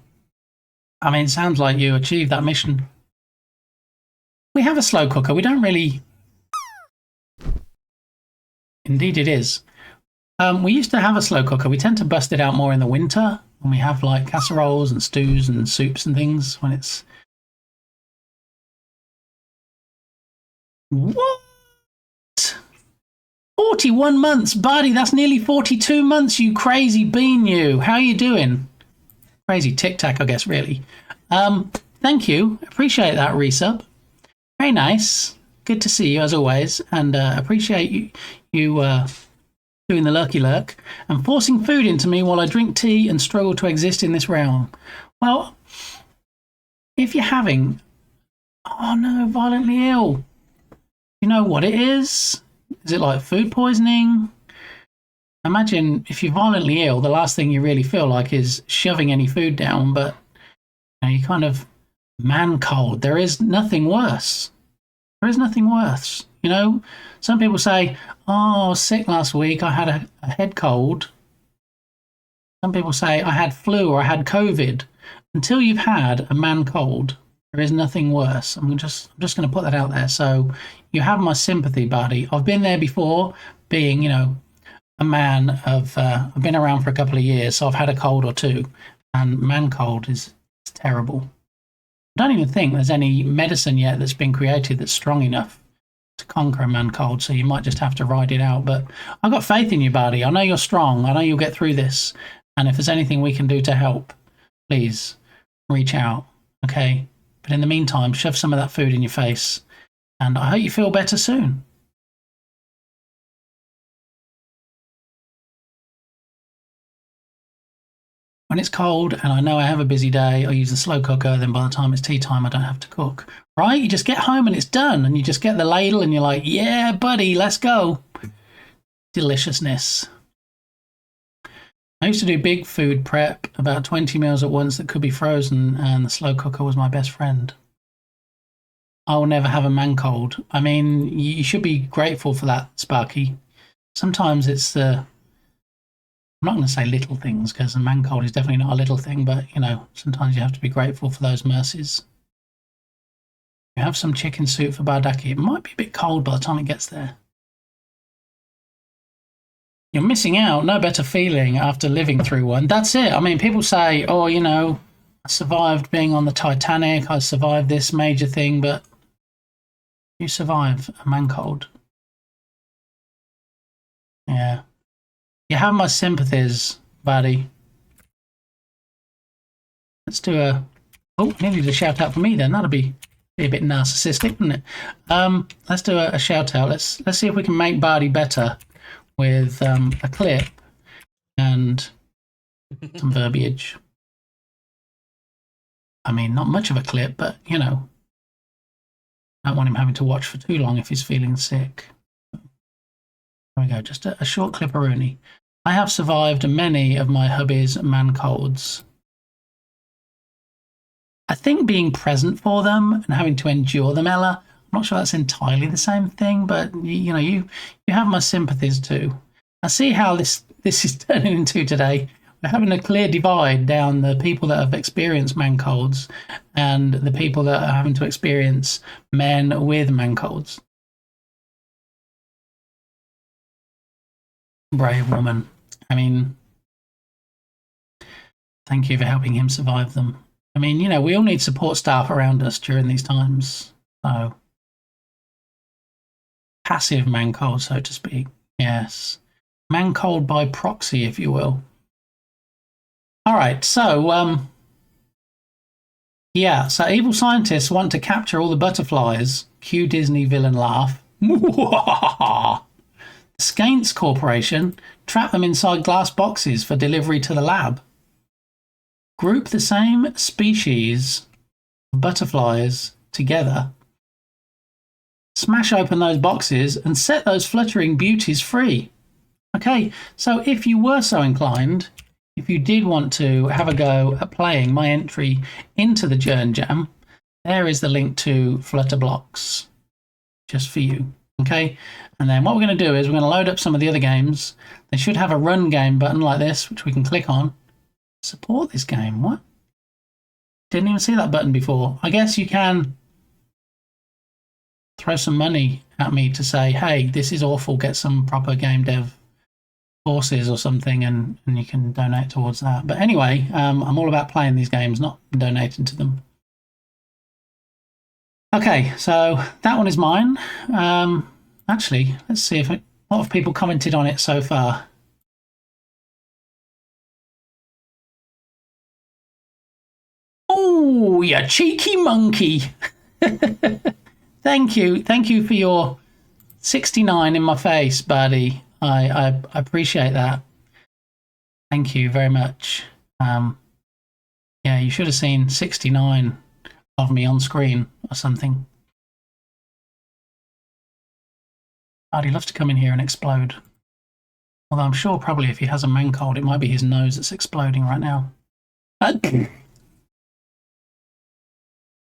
S1: I mean, it sounds like you achieved that mission. We have a slow cooker. We don't really... Indeed it is. We used to have a slow cooker. We tend to bust it out more in the winter when we have like casseroles and stews and soups and things when it's... What? 41 months, buddy. That's nearly 42 months, you crazy bean, you. How are you doing? Crazy tic-tac, I guess, really. Thank you. Appreciate that resub. Very nice. Good to see you, as always. And appreciate you doing the lurky lurk and forcing food into me while I drink tea and struggle to exist in this realm. Well, if you're having... Oh, no, violently ill. You know what it is? Is it like food poisoning? Imagine if you're violently ill, the last thing you really feel like is shoving any food down, but you kind of man cold. There is nothing worse. There is nothing worse. You know, some people say, oh, I was sick last week. I had a head cold. Some people say I had flu or I had COVID. Until you've had a man cold, there is nothing worse. I'm just going to put that out there. So you have my sympathy, buddy. I've been there before, being, you know, a man of... I've been around for a couple of years, so I've had a cold or two. And man cold is terrible. I don't even think there's any medicine yet that's been created that's strong enough to conquer a man cold, so you might just have to ride it out. But I've got faith in you, buddy. I know you're strong. I know you'll get through this. And if there's anything we can do to help, please reach out, okay? But in the meantime, shove some of that food in your face. And I hope you feel better soon. When it's cold and I know I have a busy day, I use the slow cooker. Then by the time it's tea time, I don't have to cook. Right? You just get home and it's done. And you just get the ladle and you're like, yeah, buddy, let's go. Deliciousness. I used to do big food prep, about 20 meals at once that could be frozen, and the slow cooker was my best friend. I will never have a man cold. I mean, you should be grateful for that, Sparky. Sometimes it's the... I'm not going to say little things, because a man cold is definitely not a little thing, but, you know, sometimes you have to be grateful for those mercies. You have some chicken soup for Bardaki. It might be a bit cold by the time it gets there. You're missing out. No better feeling after living through one. That's it. I mean, people say, oh, you know, I survived being on the Titanic. I survived this major thing, but you survive a man cold. Yeah. You have my sympathies, buddy. Let's do a... Oh, needed a shout out for me then. That'll be a bit narcissistic, wouldn't it? Let's do a shout out. Let's see if we can make Bardi better with a clip and some verbiage. I mean, not much of a clip, but you know, I don't want him having to watch for too long if he's feeling sick. There we go, just a short clipperoonie. I have survived many of my hubby's man colds. I think being present for them and having to endure them, Ella, I'm not sure that's entirely the same thing, but you know, you have my sympathies too. I see how this is turning into today. We're having a clear divide down the people that have experienced man colds and the people that are having to experience men with man colds. Brave woman. I mean, thank you for helping him survive them. I mean, you know, we all need support staff around us during these times. So, passive man cold, so to speak. Yes. Man cold by proxy, if you will. All right, so, yeah, so evil scientists want to capture all the butterflies. Cue Disney villain laugh. The Skaints Corporation trap them inside glass boxes for delivery to the lab. Group the same species of butterflies together, smash open those boxes and set those fluttering beauties free. Okay, so if you were so inclined, if you did want to have a go at playing my entry into the Jern Jam, there is the link to Flutterblocks just for you. Okay, and then what we're going to do is we're going to load up some of the other games. They should have a run game button like this, which we can click on. Support this game. What? Didn't even see that button before. I guess you can throw some money at me to say, hey, this is awful, get some proper game dev courses or something, and you can donate towards that. But anyway, I'm all about playing these games, not donating to them. Okay, so that one is mine. Actually, let's see if a lot of people commented on it so far. Oh, you cheeky monkey. Thank you for your 69 in my face, buddy. I appreciate that. Thank you very much. Yeah, you should have seen 69 of me on screen or something. Buddy loves to come in here and explode. Although I'm sure probably if he has a man cold, it might be his nose that's exploding right now.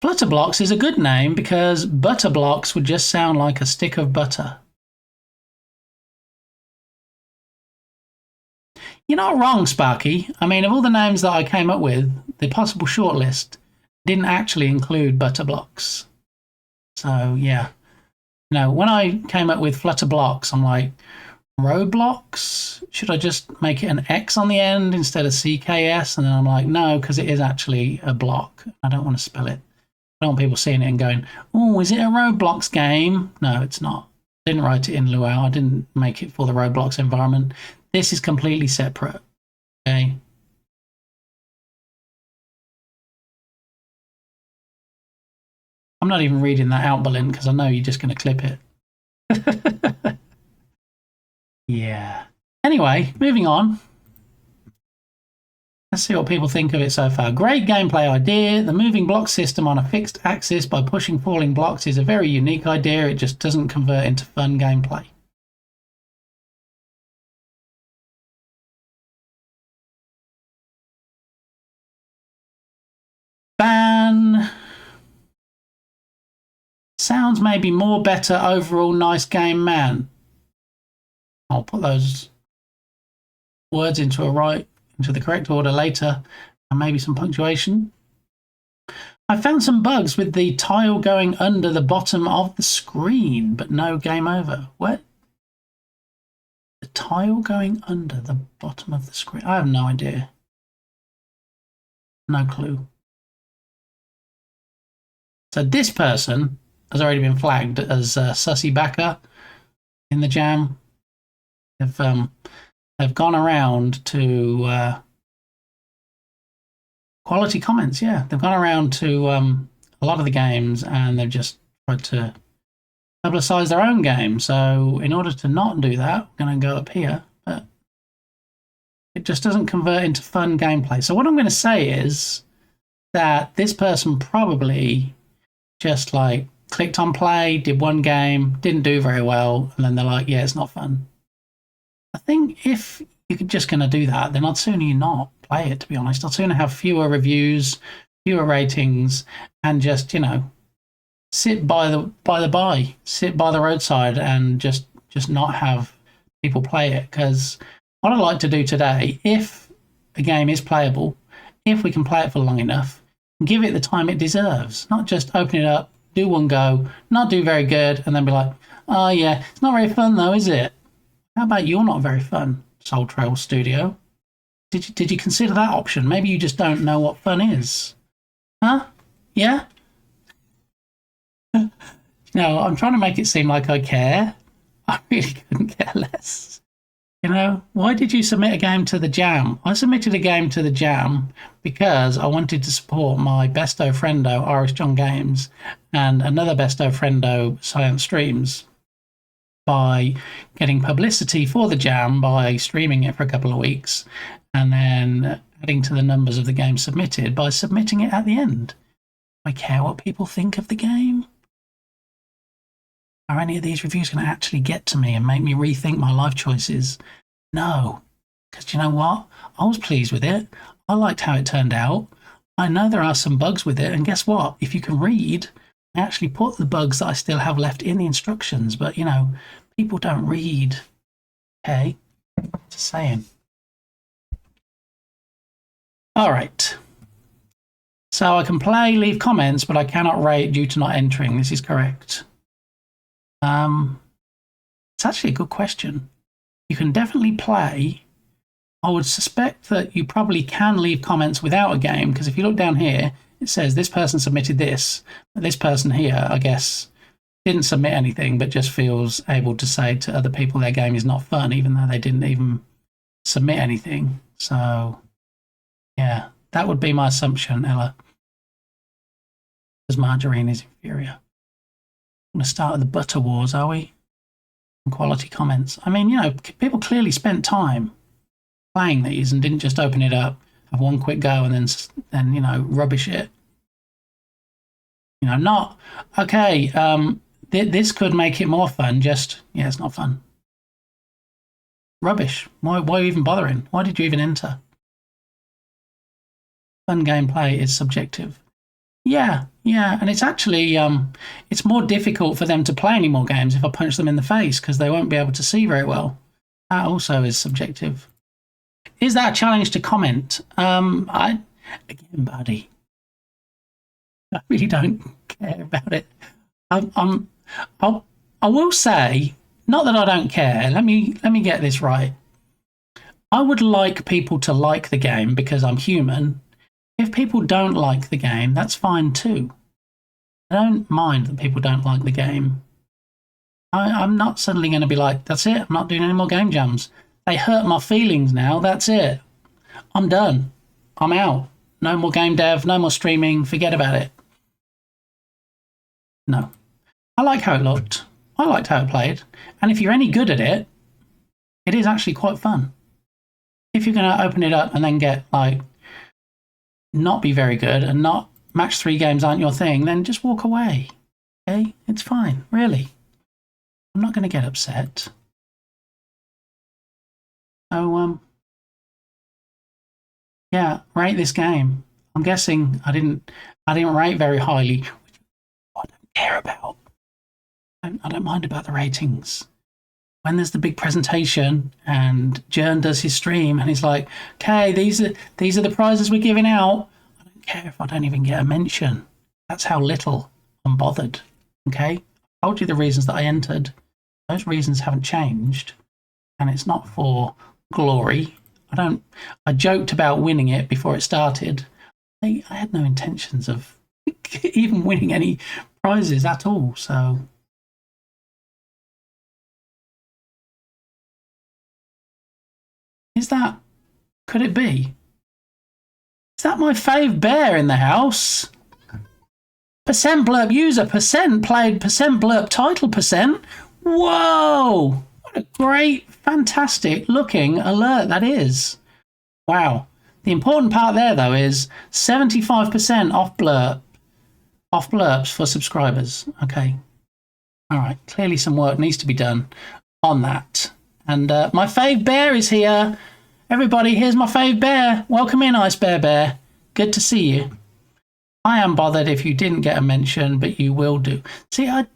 S1: Flutterblocks is a good name because Butterblocks would just sound like a stick of butter. You're not wrong, Sparky. I mean, of all the names that I came up with, the possible shortlist didn't actually include Butterblocks. So, yeah. You know, when I came up with Flutterblocks, I'm like, Roblox? Should I just make it an X on the end instead of CKS? And then I'm like, no, because it is actually a block. I don't want to spell it. I don't want people seeing it and going, oh, is it a Roblox game? No, it's not. I didn't write it in Luau. I didn't make it for the Roblox environment. This is completely separate. Okay. I'm not even reading that out, Berlin, because I know you're just going to clip it. Yeah. Anyway, moving on. Let's see what people think of it so far. Great gameplay idea. The moving block system on a fixed axis by pushing falling blocks is a very unique idea. It just doesn't convert into fun gameplay. Ban. Sounds maybe more better overall. Nice game, man. I'll put those words into the correct order later, and maybe some punctuation. I found some bugs with the tile going under the bottom of the screen, but no game over. What? The tile going under the bottom of the screen? I have no idea. No clue. So this person has already been flagged as Sussy Backer in the jam. They've gone around to quality comments. Yeah, they've gone around to a lot of the games, and they've just tried to publicize their own game. So in order to not do that, we're going to go up here, but it just doesn't convert into fun gameplay. So what I'm going to say is that this person probably just like clicked on play, did one game, didn't do very well, and then they're like, yeah, it's not fun. I think if you're just going to do that, then I'd sooner you not play it, to be honest. I'd sooner have fewer reviews, fewer ratings, and just, you know, sit by the roadside and just not have people play it. Because what I'd like to do today, if a game is playable, if we can play it for long enough, give it the time it deserves. Not just open it up, do one go, not do very good, and then be like, oh yeah, it's not very fun though, is it? How about you're not very fun, Soul Trail Studio? Did you consider that option? Maybe you just don't know what fun is. Huh? Yeah? No, I'm trying to make it seem like I care. I really couldn't care less. You know, why did you submit a game to the jam? I submitted a game to the jam because I wanted to support my besto friendo, Irish John Games, and another besto friendo, Science Streams, by getting publicity for the jam by streaming it for a couple of weeks and then adding to the numbers of the game submitted by submitting it at the end. I care what people think of the game. Are any of these reviews going to actually get to me and make me rethink my life choices? No. Because you know what? I was pleased with it. I liked how it turned out. I know there are some bugs with it. And guess what? If you can read, I actually put the bugs that I still have left in the instructions. But, you know, people don't read. Okay? Just saying. All right. So I can play, leave comments, but I cannot rate due to not entering. This is correct. It's actually a good question. You can definitely play. I would suspect that you probably can leave comments without a game, because if you look down here, it says this person submitted this. But this person here, I guess, didn't submit anything, but just feels able to say to other people their game is not fun, even though they didn't even submit anything. So, yeah, that would be my assumption, Ella. Because margarine is inferior. I'm going to start with the butter wars, are we? And quality comments. I mean, you know, people clearly spent time playing these and didn't just open it up, have one quick go, and then you know, rubbish it. You know, not okay. This could make it more fun. Just yeah, it's not fun. Rubbish. Why are you even bothering? Why did you even enter? Fun gameplay is subjective. Yeah, and it's actually it's more difficult for them to play any more games if I punch them in the face because they won't be able to see very well. That also is subjective. Is that a challenge to comment? Again, buddy, I really don't care about it. I will say, not that I don't care. Let me get this right. I would like people to like the game because I'm human. If people don't like the game, that's fine too. I don't mind that people don't like the game. I'm not suddenly going to be like, that's it, I'm not doing any more game jams. They hurt my feelings now, that's it. I'm done. I'm out. No more game dev, no more streaming, forget about it. No. I like how it looked. I liked how it played. And if you're any good at it, it is actually quite fun. If you're going to open it up and then get like, not be very good and not match 3 games aren't your thing, then just walk away. Okay? It's fine, really. I'm not going to get upset. So, yeah, rate this game. I'm guessing I didn't rate very highly, which I don't care about. I don't mind about the ratings. When there's the big presentation and Jern does his stream and he's like, okay, these are the prizes we're giving out. I don't care if I don't even get a mention. That's how little I'm bothered. Okay? I told you the reasons that I entered. Those reasons haven't changed. And it's not for glory. I joked about winning it before it started. I had no intentions of even winning any prizes at all. So is that, could it be? Is that my fave bear in the house? Percent blurb user, percent played, percent blurb title, percent. Whoa! What a great, fantastic looking alert that is. Wow. The important part there, though, is 75% off blurbs for subscribers. Okay. All right. Clearly some work needs to be done on that. And my fave bear is here. Everybody, here's my fave bear. Welcome in, Ice Bear Bear. Good to see you. I am bothered if you didn't get a mention, but you will do. See, I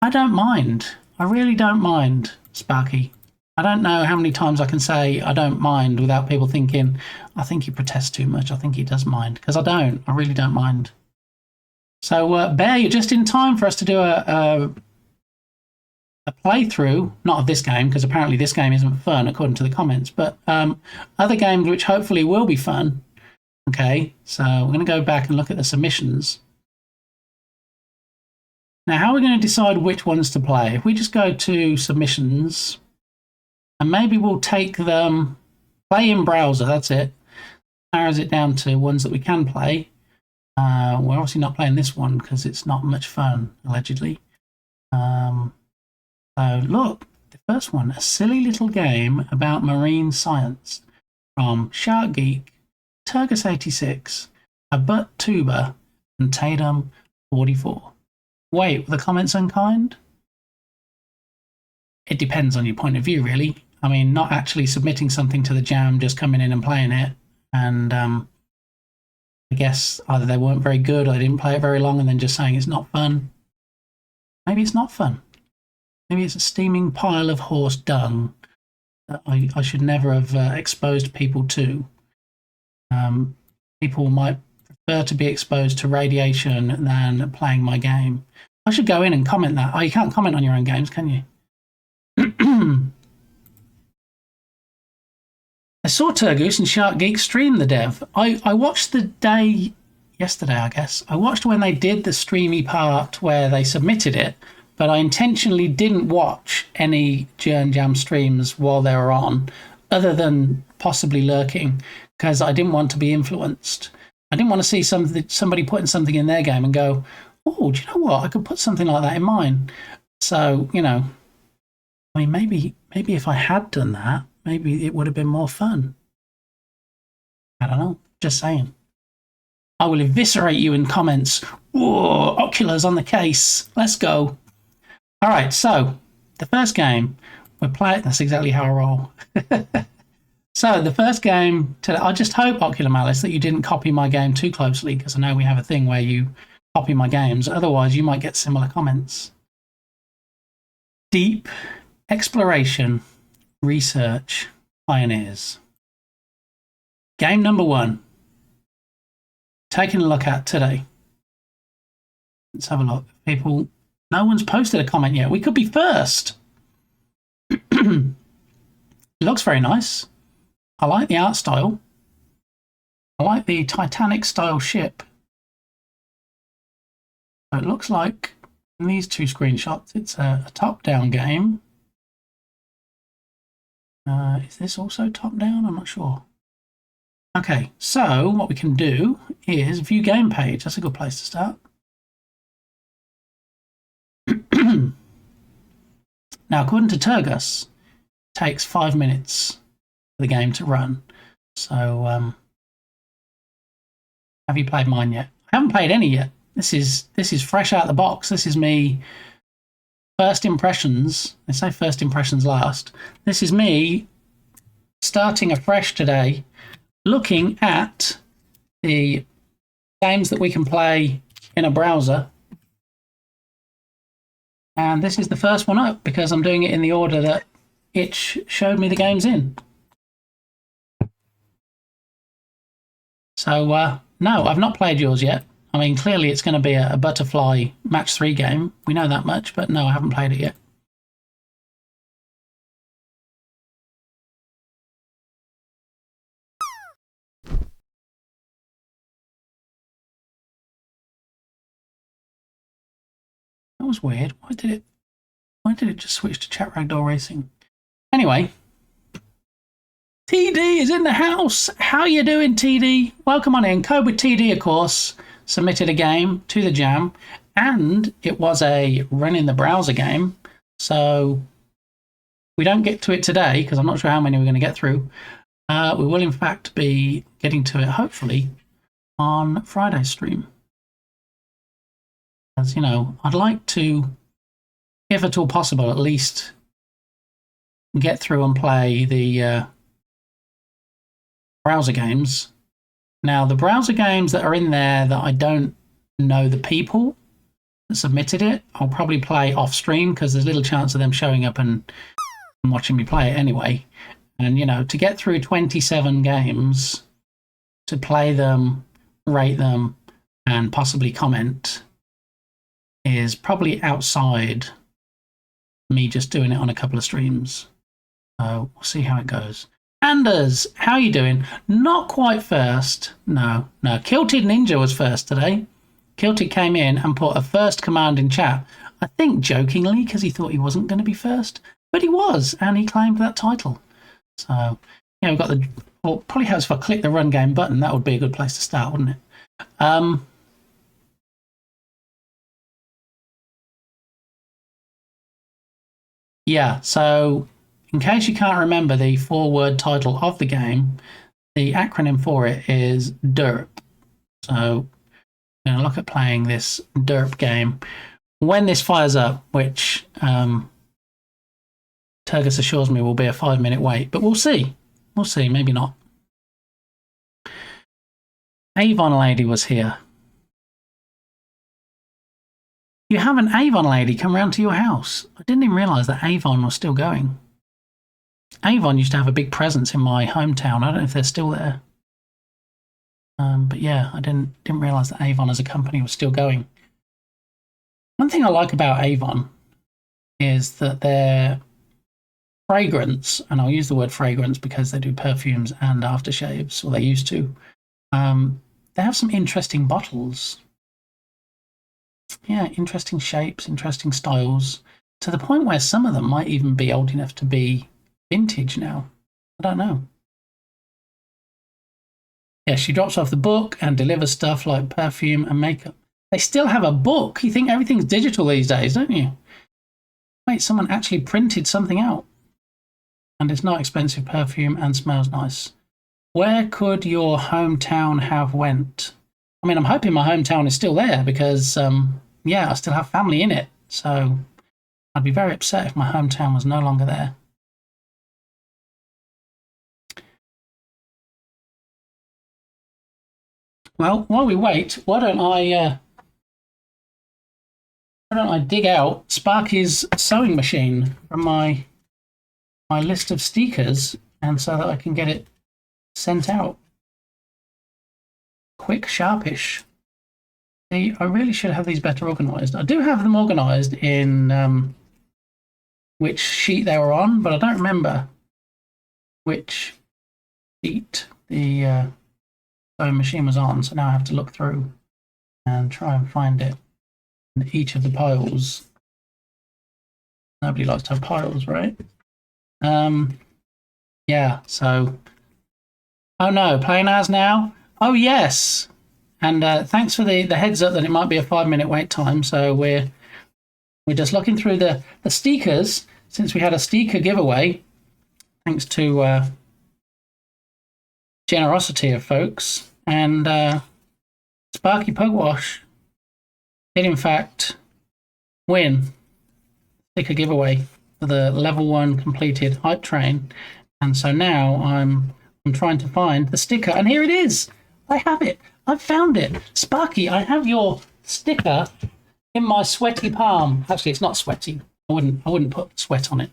S1: don't mind. I really don't mind, Sparky. I don't know how many times I can say I don't mind without people thinking, I think he protests too much. I think he does mind. Because I don't. I really don't mind. So, Bear, you're just in time for us to do a playthrough, not of this game, because apparently this game isn't fun, according to the comments, but other games which hopefully will be fun. Okay, so we're going to go back and look at the submissions. Now, how are we going to decide which ones to play? If we just go to submissions, and maybe we'll take them, play in browser, that's it. Narrows it down to ones that we can play. We're obviously not playing this one because it's not much fun, allegedly. So look, the first one, a silly little game about marine science from Shark Geek, Turgus86, a butt tuber, and Tatum 44. Wait, were the comments unkind? It depends on your point of view, really. I mean, not actually submitting something to the jam, just coming in and playing it. And I guess either they weren't very good or they didn't play it very long and then just saying it's not fun. Maybe it's not fun. Maybe it's a steaming pile of horse dung that I should never have exposed people to. People might prefer to be exposed to radiation than playing my game. I should go in and comment that. Oh, you can't comment on your own games, can you? I saw Turgoose and Shark Geek stream the dev. I watched the day yesterday, I guess. I watched when they did the streamy part where they submitted it, but I intentionally didn't watch any Jern Jam streams while they were on, other than possibly lurking, because I didn't want to be influenced. I didn't want to see somebody putting something in their game and go, oh, do you know what? I could put something like that in mine. So, you know, I mean, maybe if I had done that, maybe it would have been more fun. I don't know. Just saying. I will eviscerate you in comments. Whoa, Oculus on the case. Let's go. All right, so the first game we're playing. That's exactly how I roll. So the first game today, I just hope, Ocular Malice, that you didn't copy my game too closely, because I know we have a thing where you copy my games. Otherwise, you might get similar comments. Deep exploration, research, pioneers. Game number 1. Taking a look at today. Let's have a look. People, no one's posted a comment yet. We could be first. It looks very nice. I like the art style. I like the Titanic style ship. So it looks like in these 2 screenshots, it's a top-down game. Is this also top-down? I'm not sure. Okay, so what we can do is view game page. That's a good place to start. Now, according to Turgus, it takes 5 minutes for the game to run. So, have you played mine yet? I haven't played any yet. This is fresh out of the box. This is me. First impressions. They say first impressions last. This is me starting afresh today, looking at the games that we can play in a browser. And this is the first one up because I'm doing it in the order that it showed me the games in. So, no, I've not played yours yet. I mean, clearly it's going to be a Butterfly Match 3 game. We know that much, but no, I haven't played it yet. That was weird. Why did it just switch to chat ragdoll racing? Anyway, TD is in the house. How you doing, TD? Welcome on in. Code with TD, of course, submitted a game to the jam, and it was a run in the browser game. So we don't get to it today because I'm not sure how many we're going to get through. We will, in fact, be getting to it, hopefully, on Friday's stream. As you know, I'd like to, if at all possible, at least get through and play the browser games. Now, the browser games that are in there that I don't know the people that submitted it, I'll probably play off stream because there's little chance of them showing up and watching me play it anyway. And, you know, to get through 27 games, to play them, rate them, and possibly comment is probably outside me just doing it on a couple of streams. So we'll see how it goes. Anders, how you doing? Not quite first. No. Kilted Ninja was first today. Kilted came in and put a first command in chat. I think jokingly because he thought he wasn't going to be first, but he was, and he claimed that title. So, yeah, we've got the... Well, probably helps if I click the run game button. That would be a good place to start, wouldn't it? Yeah, so in case you can't remember the 4-word title of the game, the acronym for it is DERP. So I'm going to look at playing this DERP game. When this fires up, which Turgus assures me will be a 5-minute wait, but we'll see. We'll see, maybe not. Avon Lady was here. You have an Avon Lady come round to your house. I didn't even realise that Avon was still going. Avon used to have a big presence in my hometown. I don't know if they're still there. But yeah, I didn't realise that Avon as a company was still going. One thing I like about Avon is that their fragrance, and I'll use the word fragrance because they do perfumes and aftershaves, or they used to. They have some interesting bottles. Yeah, interesting shapes, interesting styles, to the point where some of them might even be old enough to be vintage now. I don't know. Yeah, she drops off the book and delivers stuff like perfume and makeup. They still have a book. You think everything's digital these days, don't you? Wait, someone actually printed something out. And it's not expensive perfume and smells nice. Where could your hometown have went? I mean, I'm hoping my hometown is still there because, yeah, I still have family in it. So I'd be very upset if my hometown was no longer there. Well, while we wait, why don't I dig out Sparky's sewing machine from my list of stickers, and so that I can get it sent out. Quick, sharpish. See, I really should have these better organised. I do have them organised in which sheet they were on, but I don't remember which sheet the sewing machine was on, so now I have to look through and try and find it in each of the piles. Nobody likes to have piles, right? Yeah, so... Oh no, playing as now? Oh yes! And thanks for the heads up that it might be a 5-minute wait time, so we're just looking through the stickers, since we had a sticker giveaway, thanks to generosity of folks, and Sparky Pugwash did in fact win sticker giveaway for the level 1 completed hype train, and so now I'm trying to find the sticker, and here it is. I have it. I've found it. Sparky, I have your sticker in my sweaty palm. Actually, it's not sweaty. I wouldn't put sweat on it.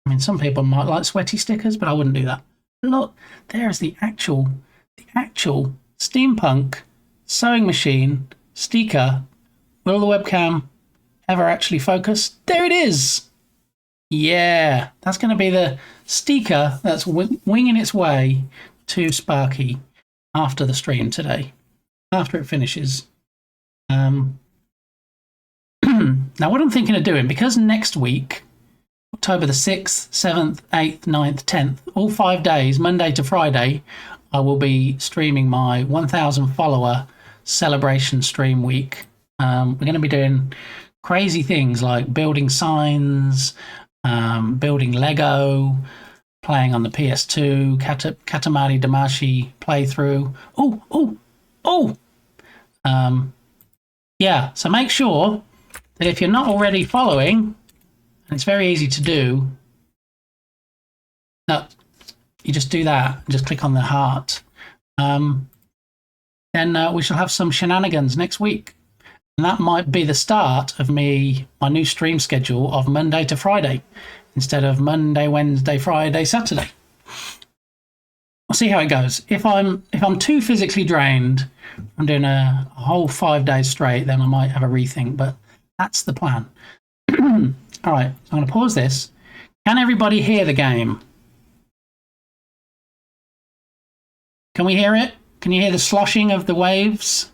S1: I mean, some people might like sweaty stickers, but I wouldn't do that. Look, there's the actual steampunk sewing machine sticker. Will the webcam ever actually focus? There it is. Yeah, that's going to be the sticker that's winging its way to Sparky after the stream today, after it finishes. Now, what I'm thinking of doing, because next week, October the 6th, 7th, 8th, 9th, 10th, all 5 days, Monday to Friday, I will be streaming my 1,000 follower celebration stream week. We're going to be doing crazy things like building signs, building Lego, playing on the PS2, Katamari Damacy playthrough. Yeah, so make sure that if you're not already following, and it's very easy to do, no, you just do that, just click on the heart. Then we shall have some shenanigans next week. And that might be the start of my new stream schedule of Monday to Friday instead of Monday, Wednesday, Friday, Saturday. We'll see how it goes. If I'm too physically drained, I'm doing a whole 5 days straight, then I might have a rethink, but that's the plan. All right, so I'm going to pause this. Can everybody hear the game? Can we hear it? Can you hear the sloshing of the waves?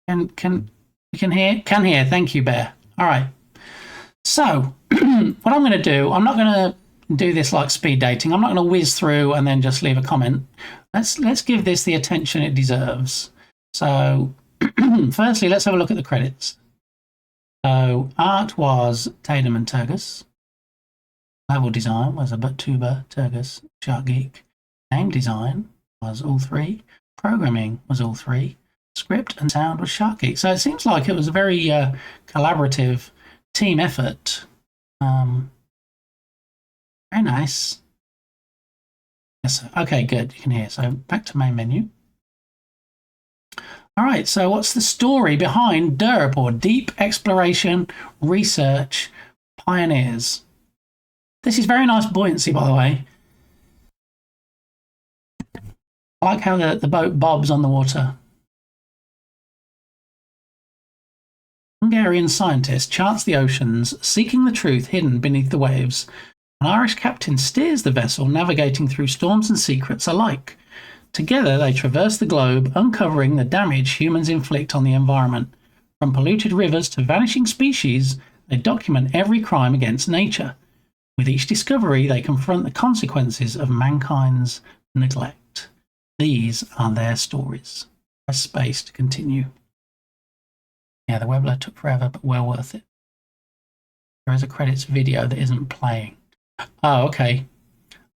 S1: You can hear? Can hear. Thank you, Bear. All right. So what I'm going to do, I'm not going to do this like speed dating. I'm not going to whiz through and then just leave a comment. Let's give this the attention it deserves. So firstly, let's have a look at the credits. So art was Tatum and Turgis. Level design was a Tuba, Turgis, Shark Geek. Game design was all three. Programming was all three. Script and sound was Shark Geek. So it seems like it was a very collaborative team effort. Very nice. Yes. Okay, good. You can hear. So back to main menu. All right. So what's the story behind DERP, or Deep Exploration Research Pioneers? This is very nice buoyancy, by the way. I like how the boat bobs on the water. Hungarian scientist charts the oceans, seeking the truth hidden beneath the waves. An Irish captain steers the vessel, navigating through storms and secrets alike. Together, they traverse the globe, uncovering the damage humans inflict on the environment. From polluted rivers to vanishing species, they document every crime against nature. With each discovery, they confront the consequences of mankind's neglect. These are their stories. Press space to continue. Yeah, the Weblr took forever, but well worth it. There is a credits video that isn't playing. Oh, okay.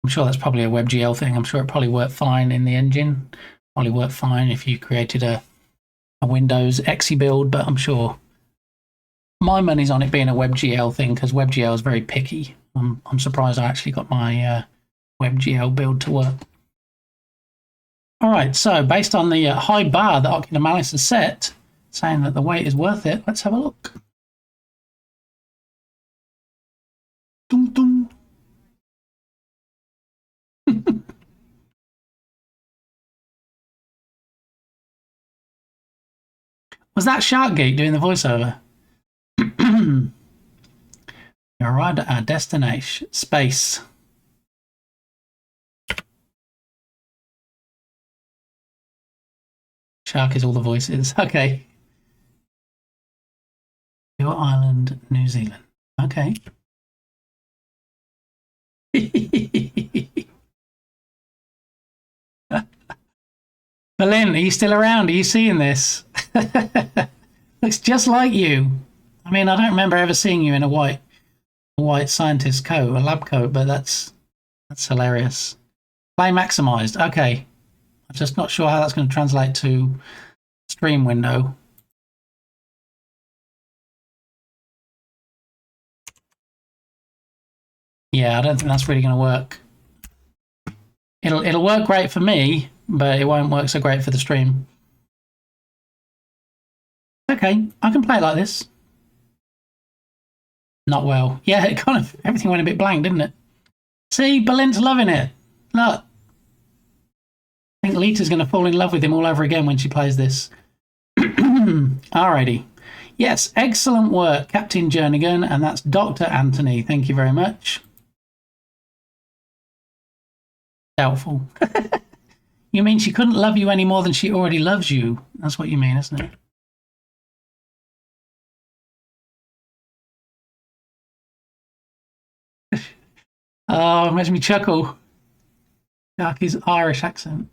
S1: I'm sure that's probably a WebGL thing. I'm sure it probably worked fine in the engine. Probably worked fine if you created a Windows exe build, but I'm sure my money's on it being a WebGL thing because WebGL is very picky. I'm surprised I actually got my WebGL build to work. All right, so based on the high bar that Ocular Malice has set, saying that the wait is worth it, let's have a look. Dum, dum. Was that Shark Geek doing the voiceover? You arrived at our destination, space. Shark is all the voices. Okay. Your island, New Zealand. Okay. Berlin, are you still around? Are you seeing this? Looks just like you. I mean, I don't remember ever seeing you in a white scientist coat, a lab coat, but that's hilarious. Play maximized. Okay. I'm just not sure how that's going to translate to stream window. Yeah, I don't think that's really going to work. It'll work great for me, but it won't work so great for the stream. Okay, I can play it like this. Not well. Yeah, it kind of, everything went a bit blank, didn't it? See, Berlin's loving it. Look. I think Lita's going to fall in love with him all over again when she plays this. Alrighty. Yes, excellent work, Captain Jernigan, and that's Dr. Anthony. Thank you very much. Doubtful. You mean she couldn't love you any more than she already loves you? That's what you mean, isn't it? Oh, makes me chuckle. Like his Irish accent.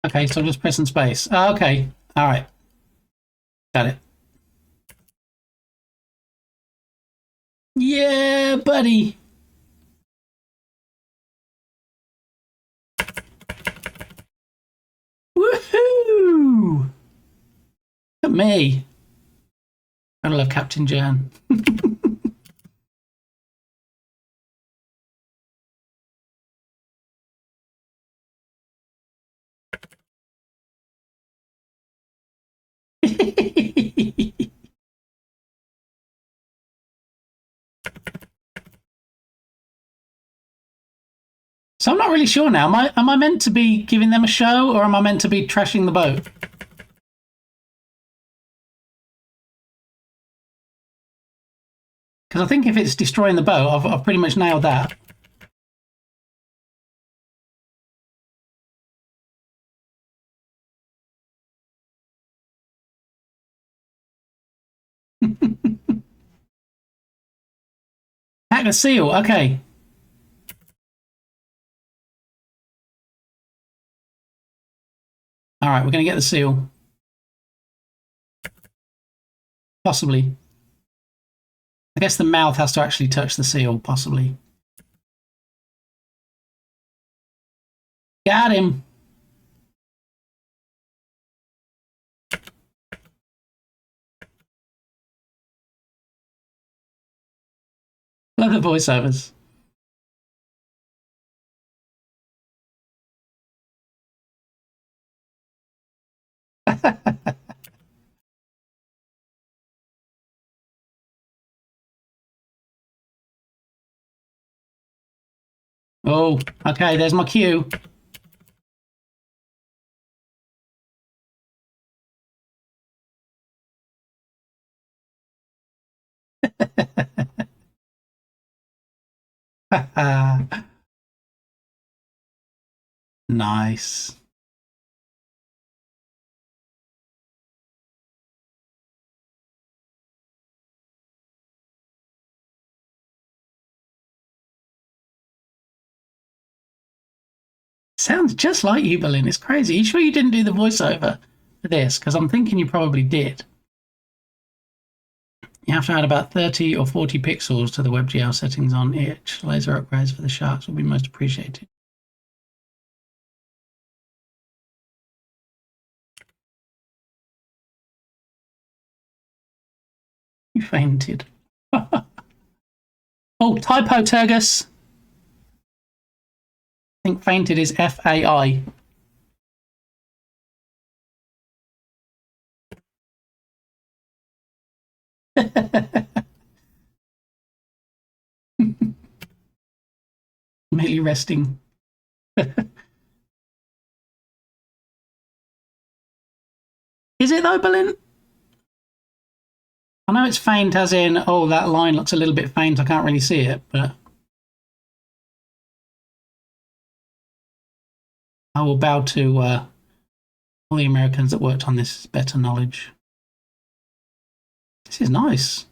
S1: Okay, so just pressing space. Oh, okay. All right. Got it. Yeah, buddy. Woohoo! Look at me. I love Captain Jan. So I'm not really sure now. Am I meant to be giving them a show, or am I meant to be trashing the boat? Because I think if it's destroying the boat, I've pretty much nailed that. Hack the seal. Okay. All right, we're going to get the seal. Possibly. I guess the mouth has to actually touch the seal, possibly. Got him. Love the voiceovers. Oh, okay, there's my cue. Nice. Sounds just like you, Berlin. It's crazy. Are you sure you didn't do the voiceover for this? Because I'm thinking you probably did. You have to add about 30 or 40 pixels to the WebGL settings on itch. Laser upgrades for the sharks will be most appreciated. You fainted. Oh, typo, Turgus. I think fainted is FAI. Merely resting. Is it though, Berlin? I know it's faint as in, oh, that line looks a little bit faint. I can't really see it, but I will bow to all the Americans that worked on this better knowledge. This is nice.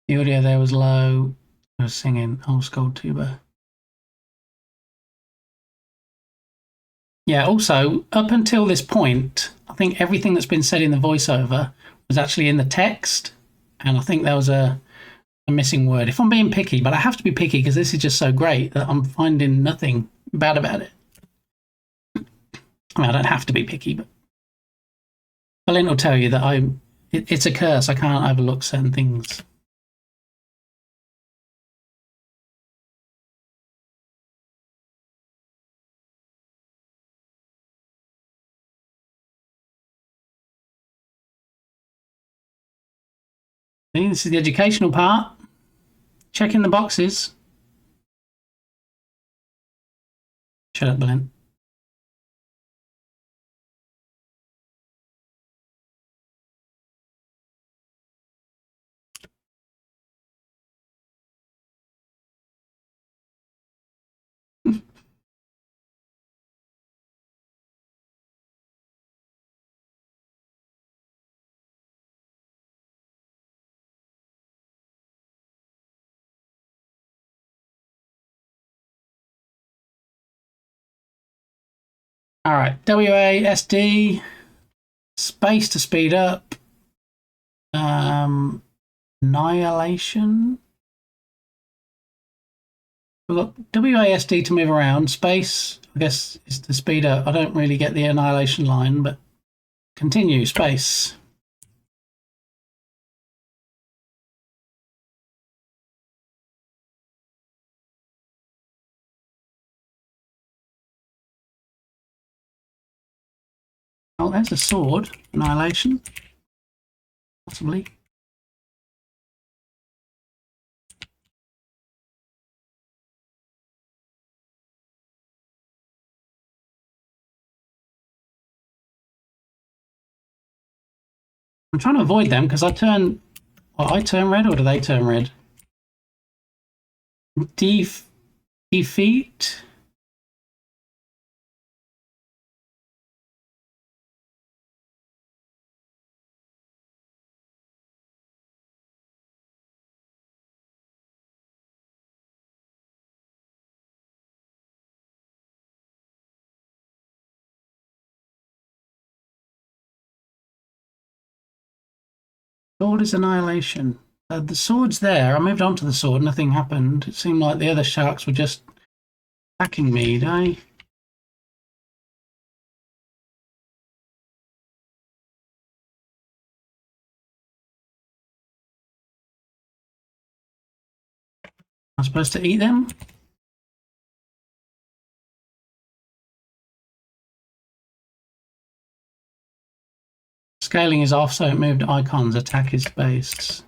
S1: The audio there was low. I was singing Old School Tuba. Yeah, also, up until this point, I think everything that's been said in the voiceover was actually in the text. And I think there was a missing word. If I'm being picky, but I have to be picky because this is just so great that I'm finding nothing bad about it. I mean, I don't have to be picky, but Berlin will tell you that it's a curse. I can't overlook certain things. See, this is the educational part. Checking the boxes. Shut up, Berlin. All right, WASD, space to speed up, annihilation. We've got WASD to move around, space, I guess, is to speed up. I don't really get the annihilation line, but continue, space. Oh, there's a sword. Annihilation. Possibly. I'm trying to avoid them because I turn red or do they turn red? Defeat. Sword is annihilation. The sword's there. I moved on to the sword. Nothing happened. It seemed like the other sharks were just attacking me. Did I? I'm supposed to eat them? Scaling is off, so it moved icons. Attack is based.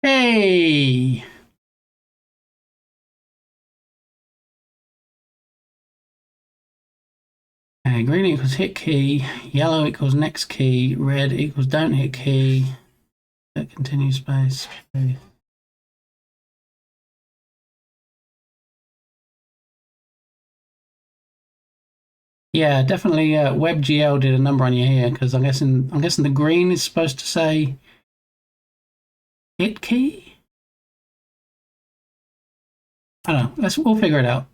S1: Hey! Green equals hit key, yellow equals next key, red equals don't hit key, continue space. Okay. Yeah, definitely. WebGL did a number on you here because I'm guessing the green is supposed to say hit key. I don't know. We'll figure it out.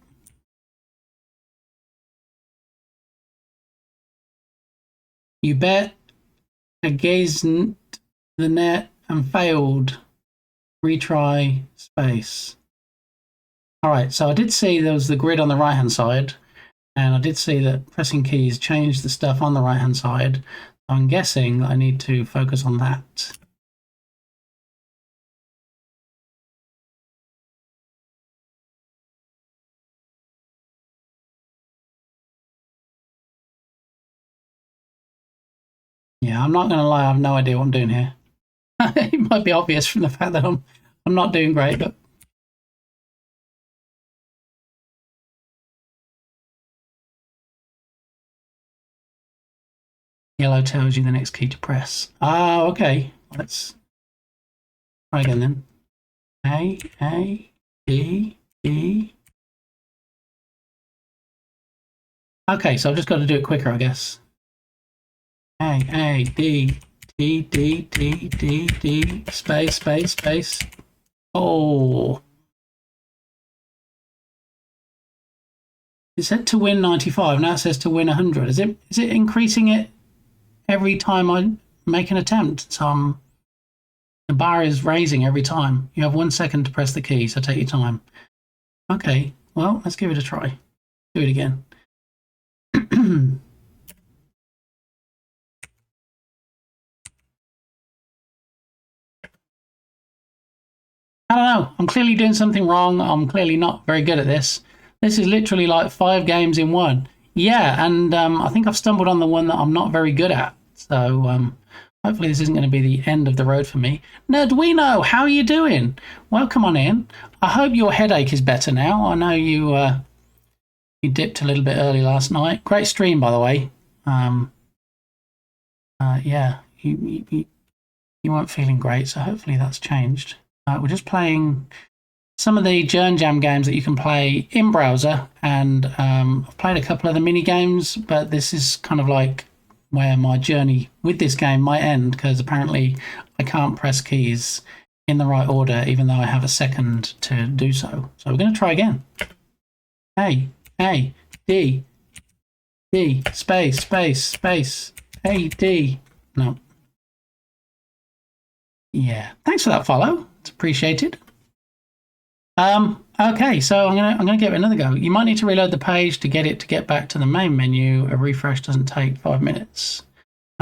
S1: You bet against the net and failed. Retry space. All right. So I did see there was the grid on the right hand side. And I did see that pressing keys changed the stuff on the right-hand side. I'm guessing I need to focus on that. Yeah, I'm not going to lie. I have no idea what I'm doing here. It might be obvious from the fact that I'm not doing great, but yellow tells you the next key to press. Ah, okay. Let's try again then. A, D, D. Okay, so I've just got to do it quicker, I guess. A, D, D, D, D, D, D, space, space, space. Oh. It said to win 95, now it says to win 100. Is it increasing it every time I make an attempt? So the bar is raising every time. You have 1 second to press the key, so take your time. Okay, well, let's give it a try. Do it again. I don't know. I'm clearly doing something wrong. I'm clearly not very good at this. This is literally like 5 games in one. Yeah, and I think I've stumbled on the one that I'm not very good at. So hopefully this isn't going to be the end of the road for me. Nerdwino, how are you doing? Welcome on in. I hope your headache is better now. I know you dipped a little bit early last night. Great stream, by the way. Yeah, you weren't feeling great, so hopefully that's changed. We're just playing some of the Journey Jam games that you can play in browser, and I've played a couple of the mini games, but this is kind of like where my journey with this game might end, because apparently I can't press keys in the right order, even though I have a second to do so. So we're going to try again. A, D, D, space, space, space, A, D. No. Yeah, thanks for that follow. It's appreciated. Okay, so I'm gonna give it another go. You might need to reload the page to get back to the main menu. A refresh doesn't take 5 minutes.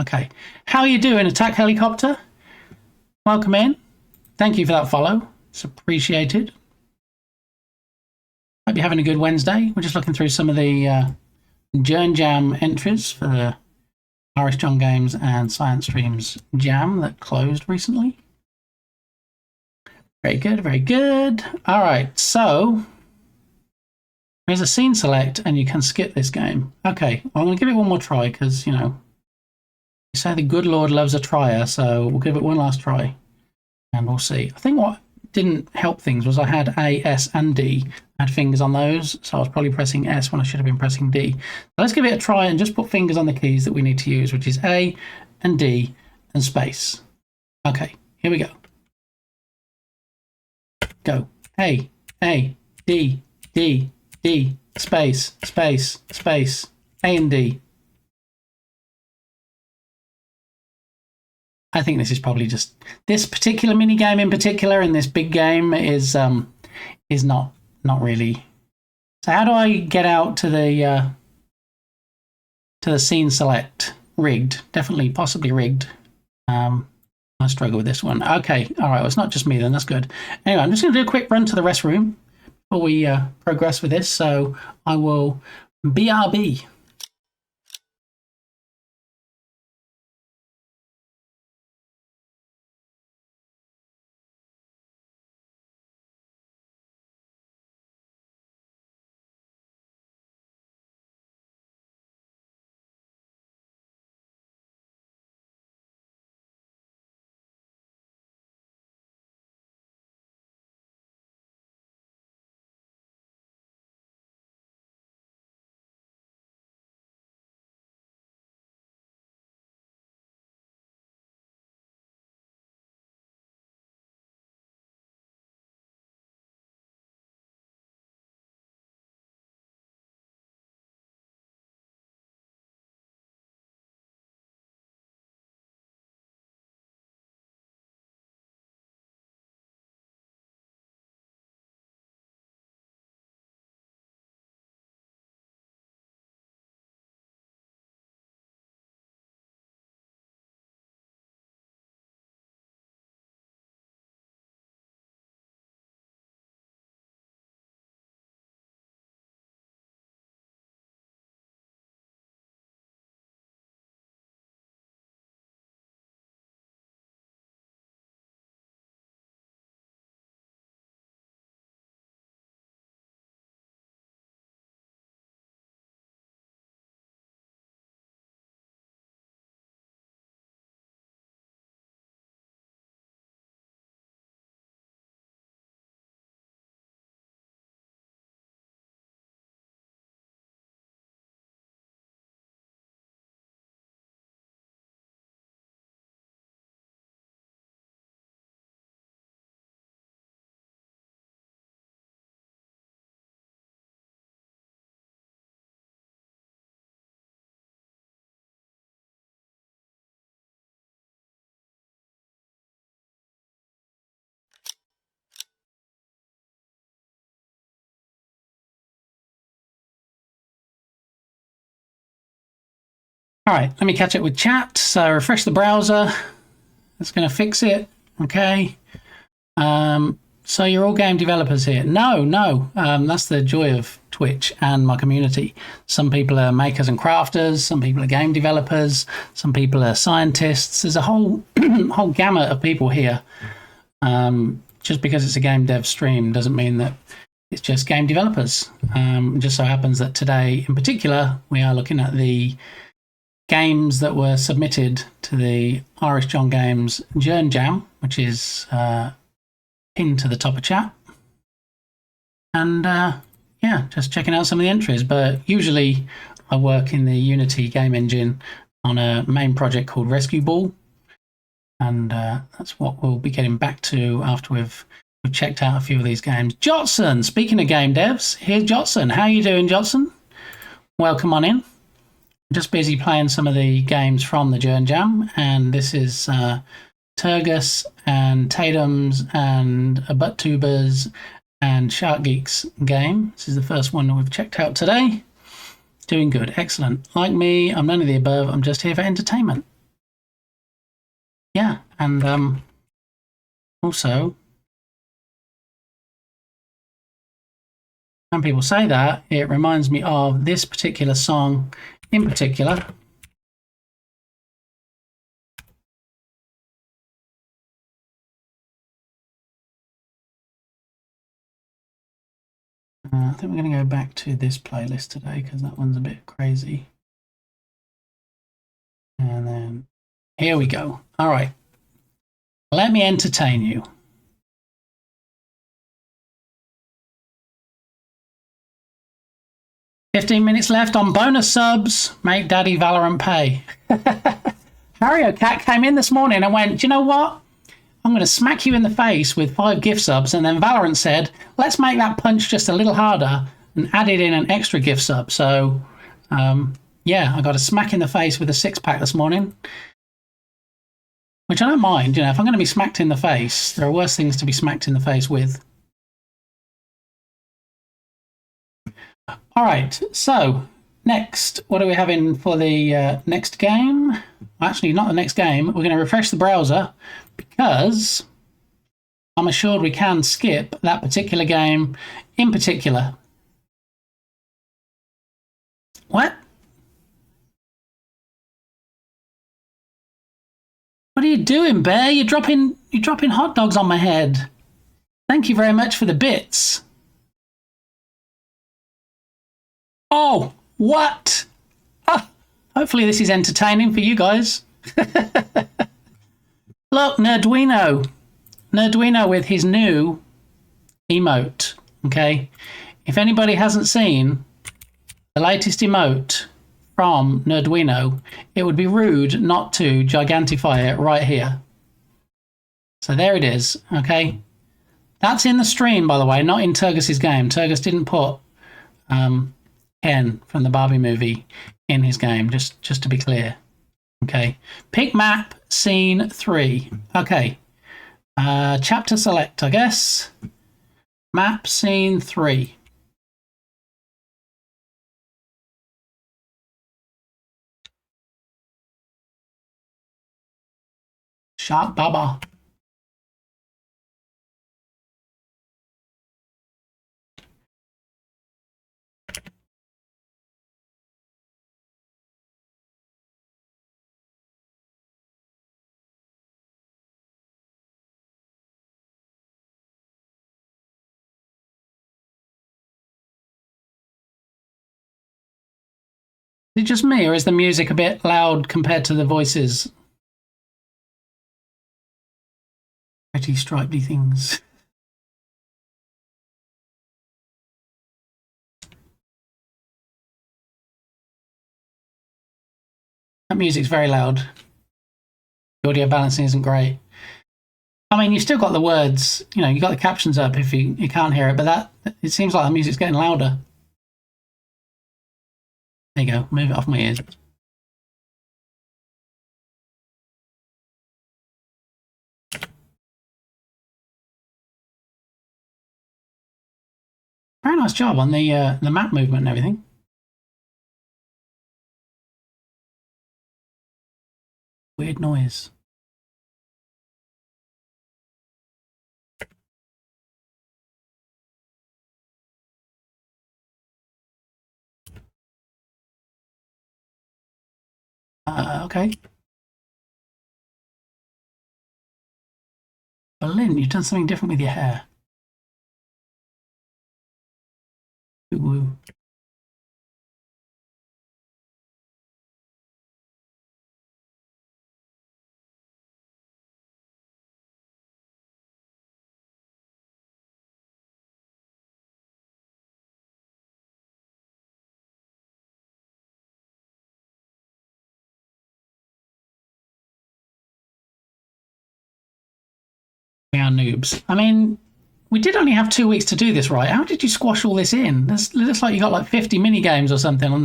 S1: Okay, how are you doing, Attack Helicopter? Welcome in. Thank you for that follow. It's appreciated. Hope you're having a good Wednesday. We're just looking through some of the Journey Jam entries for the Irish John Games and Science Streams Jam that closed recently. Very good, very good. All right, so there's a scene select and you can skip this game. Okay, well, I'm going to give it one more try because, you know, you say the good Lord loves a trier, so we'll give it one last try and we'll see. I think what didn't help things was I had A, S, and D. I had fingers on those, so I was probably pressing S when I should have been pressing D. So let's give it a try and just put fingers on the keys that we need to use, which is A and D and space. Okay, here we go. Go. A, D, D, D, space, space, space, A and D. I think this is probably just this particular mini game in particular, and this big game is not really. So how do I get out to the scene select? Rigged, definitely, possibly rigged. I struggle with this one. Okay, all right. Well, it's not just me then. That's good. Anyway, I'm just going to do a quick run to the restroom before we progress with this. So I will BRB. All right, let me catch it with chat. So refresh the browser. That's going to fix it. Okay. So you're all game developers here? No. That's the joy of Twitch and my community. Some people are makers and crafters. Some people are game developers. Some people are scientists. There's a whole whole gamut of people here. Just because it's a game dev stream doesn't mean that it's just game developers. It just so happens that today, in particular, we are looking at the games that were submitted to the Irish John Games Journ Jam, which is pinned to the top of chat. And yeah, just checking out some of the entries. But usually I work in the Unity game engine on a main project called Rescue Ball. And that's what we'll be getting back to after we've checked out a few of these games. Jotson, speaking of game devs, here's Jotson. How you doing, Jotson? Welcome on in. Just busy playing some of the games from the Journ Jam, and this is Turgus and Tatum's and ButtTubers and Shark Geek's game. This is the first one that we've checked out today. Doing good, excellent. Like me, I'm none of the above. I'm just here for entertainment. Yeah, and also, when people say that, it reminds me of this particular song in particular. I think we're going to go back to this playlist today because that one's a bit crazy. And then here we go. All right. Let me entertain you. "15 minutes left on bonus subs. Make Daddy Valorant pay." Harry Cat came in this morning and went, "Do you know what? I'm going to smack you in the face with 5 gift subs." And then Valorant said, "Let's make that punch just a little harder," and added in an extra gift sub. So, yeah, I got a smack in the face with a 6-pack this morning, which I don't mind. You know, if I'm going to be smacked in the face, there are worse things to be smacked in the face with. All right, so next, what are we having for the next game? Actually, not the next game. We're going to refresh the browser because I'm assured we can skip that particular game in particular. What? What are you doing, Bear? You're dropping hot dogs on my head. Thank you very much for the bits. Oh, what? Ah, hopefully this is entertaining for you guys. Look, Nerdwino with his new emote, okay? If anybody hasn't seen the latest emote from Nerdwino, it would be rude not to gigantify it right here. So there it is, okay? That's in the stream, by the way, not in Turgus's game. Turgus didn't put Ken from the Barbie movie in his game, just to be clear. Okay. Pick map, scene 3. Okay. Chapter select, I guess. Map, scene 3. Shark Baba. Is it just me, or is the music a bit loud compared to the voices? Pretty stripedy things. That music's very loud. The audio balancing isn't great. I mean, you've still got the words, you know, you've got the captions up if you can't hear it, but that it seems like the music's getting louder. There you go, move it off my ears. Very nice job on the map movement and everything. Weird noise. Okay. Berlin, you've done something different with your hair. Ooh. We are noobs. I mean, we did only have 2 weeks to do this, right? How did you squash all this in? It looks like you got like 50 mini games or something on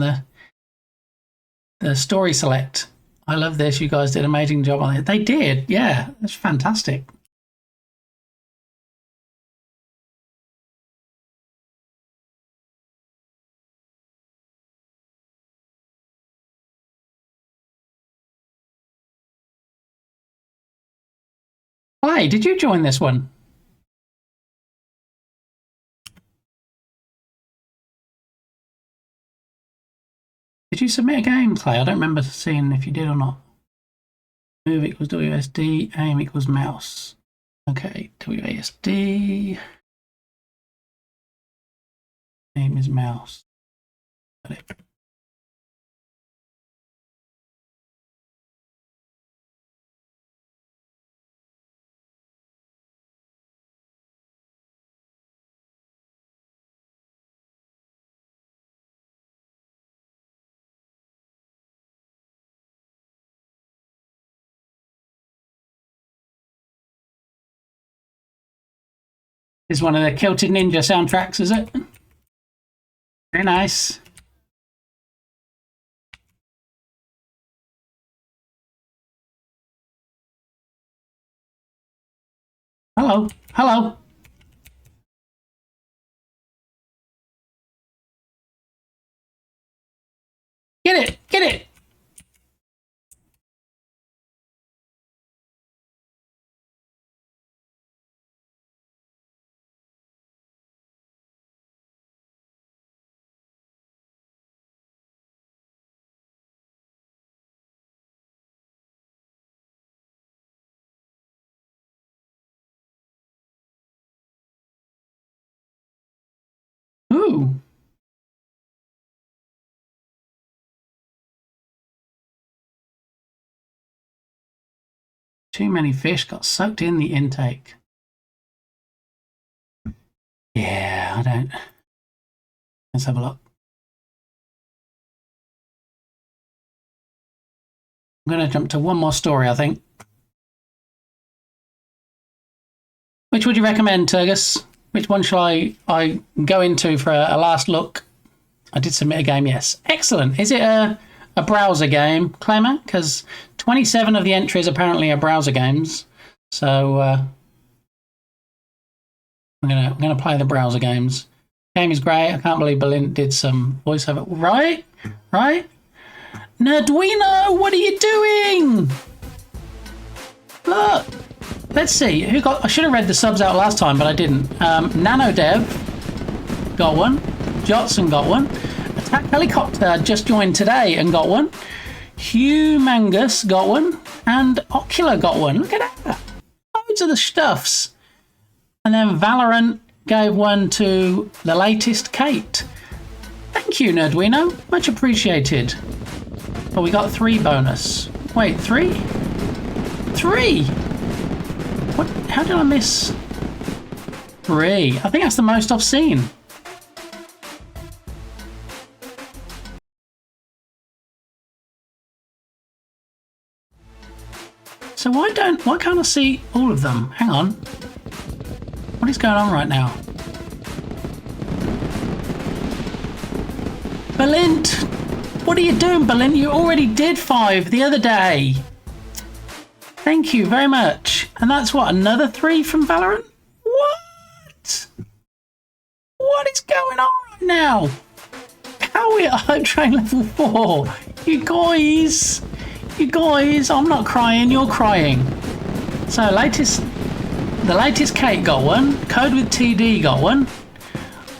S1: the story select. I love this. You guys did an amazing job on it. They did. Yeah, that's fantastic. Hi, did you join this one? Did you submit a game, Clay? I don't remember seeing if you did or not. Move equals WSD, aim equals mouse. Okay, WASD. Aim is mouse. Got it. This is one of the Kilted Ninja soundtracks, is it? Very nice. Hello, hello. Get it, get it. Ooh. Too many fish got sucked in the intake. Yeah, I don't. Let's have a look. I'm going to jump to one more story, I think. Which would you recommend, Turgus? Which one shall I go into for a last look? I did submit a game, yes. Excellent. Is it a browser game, Clement? Because 27 of the entries apparently are browser games. So I'm gonna play the browser games. Game is great. I can't believe Berlin did some voiceover. Right? Nerdwino, what are you doing? Look. Let's see, who got... I should have read the subs out last time, but I didn't. NanoDev got one. Jotson got one. Attack Helicopter just joined today and got one. Humangus got one. And Ocular got one. Look at that. Loads of the stuffs. And then Valorant gave one to the latest Kate. Thank you, Nerdwino. Much appreciated. But we got 3 bonus. Wait, 3? 3! What? How did I miss 3? I think that's the most I've seen. So why can't I see all of them? Hang on. What is going on right now? Balint! What are you doing, Balint? You already did 5 the other day. Thank you very much. And that's what, another 3 from Valorant? What? What is going on right now? How are we at Hype Train level 4? You guys, You guys, I'm not crying, you're crying. So the latest cake got one. Code with TD got one.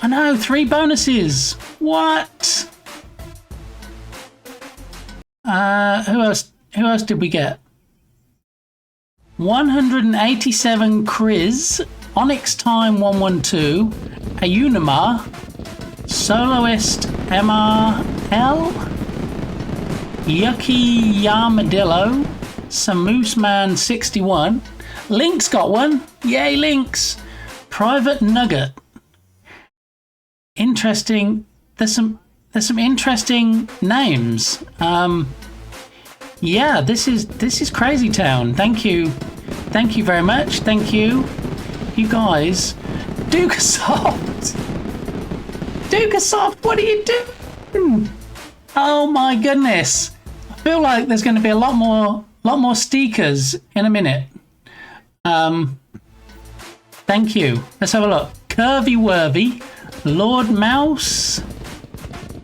S1: I know, 3 bonuses. What? Who else did we get? 187 Chris, Onyx Time 112, a Unima, Soloist MRL, Yucky Yarmadillo, Samoose Man 61, Link's got one. Yay, Links! Private Nugget. Interesting. There's some interesting names. Yeah, this is Crazy Town. Thank you very much. Thank you, you guys. Dukasoft, what are you doing? Oh my goodness! I feel like there's going to be a lot more stickers in a minute. Thank you. Let's have a look. Curvy Worthy, Lord Mouse.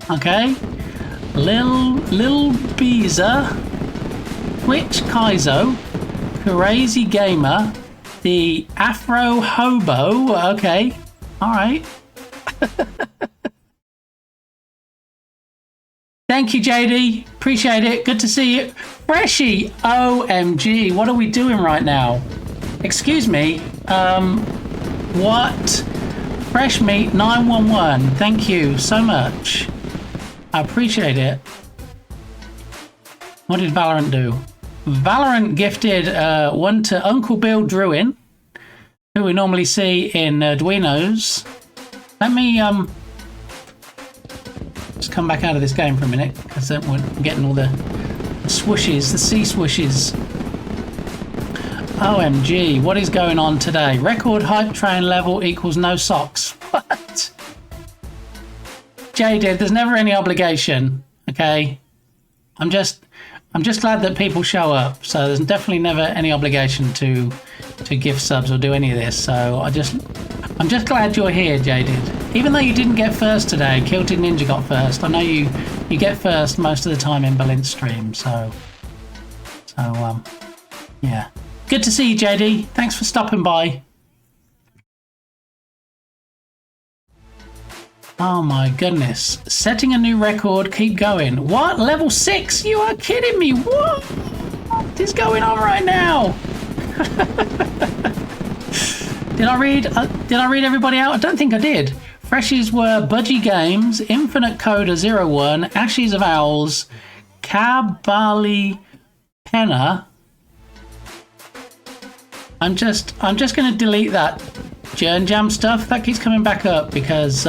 S1: Okay. Lil Beezer, Twitch Kaizo, Crazy Gamer, the Afro Hobo. Okay. All right. Thank you, JD. Appreciate it. Good to see you. Freshy. OMG. What are we doing right now? Excuse me. What? Fresh Meat 911. Thank you so much. I appreciate it. What did Valorant do? Valorant gifted one to Uncle Bill Druin, who we normally see in Duinos. Let me just come back out of this game for a minute, because then we're getting all the swooshes, the sea swooshes. OMG, what is going on today? Record hype train level equals no socks. What? Jaded, there's never any obligation, okay? I'm just glad that people show up, so there's definitely never any obligation to gift subs or do any of this. So I'm just glad you're here, Jaded. Even though you didn't get first today, Kilted Ninja got first. I know you get first most of the time in Berlin's stream, so yeah. Good to see you, JD. Thanks for stopping by. Oh my goodness. Setting a new record, keep going. What? Level 6? You are kidding me. What is going on right now? Did I read everybody out? I don't think I did. Freshies were Budgie Games, Infinite Coda 01, Ashes of Owls, Kabali Penna. I'm just going to delete that Jern Jam stuff. That keeps coming back up because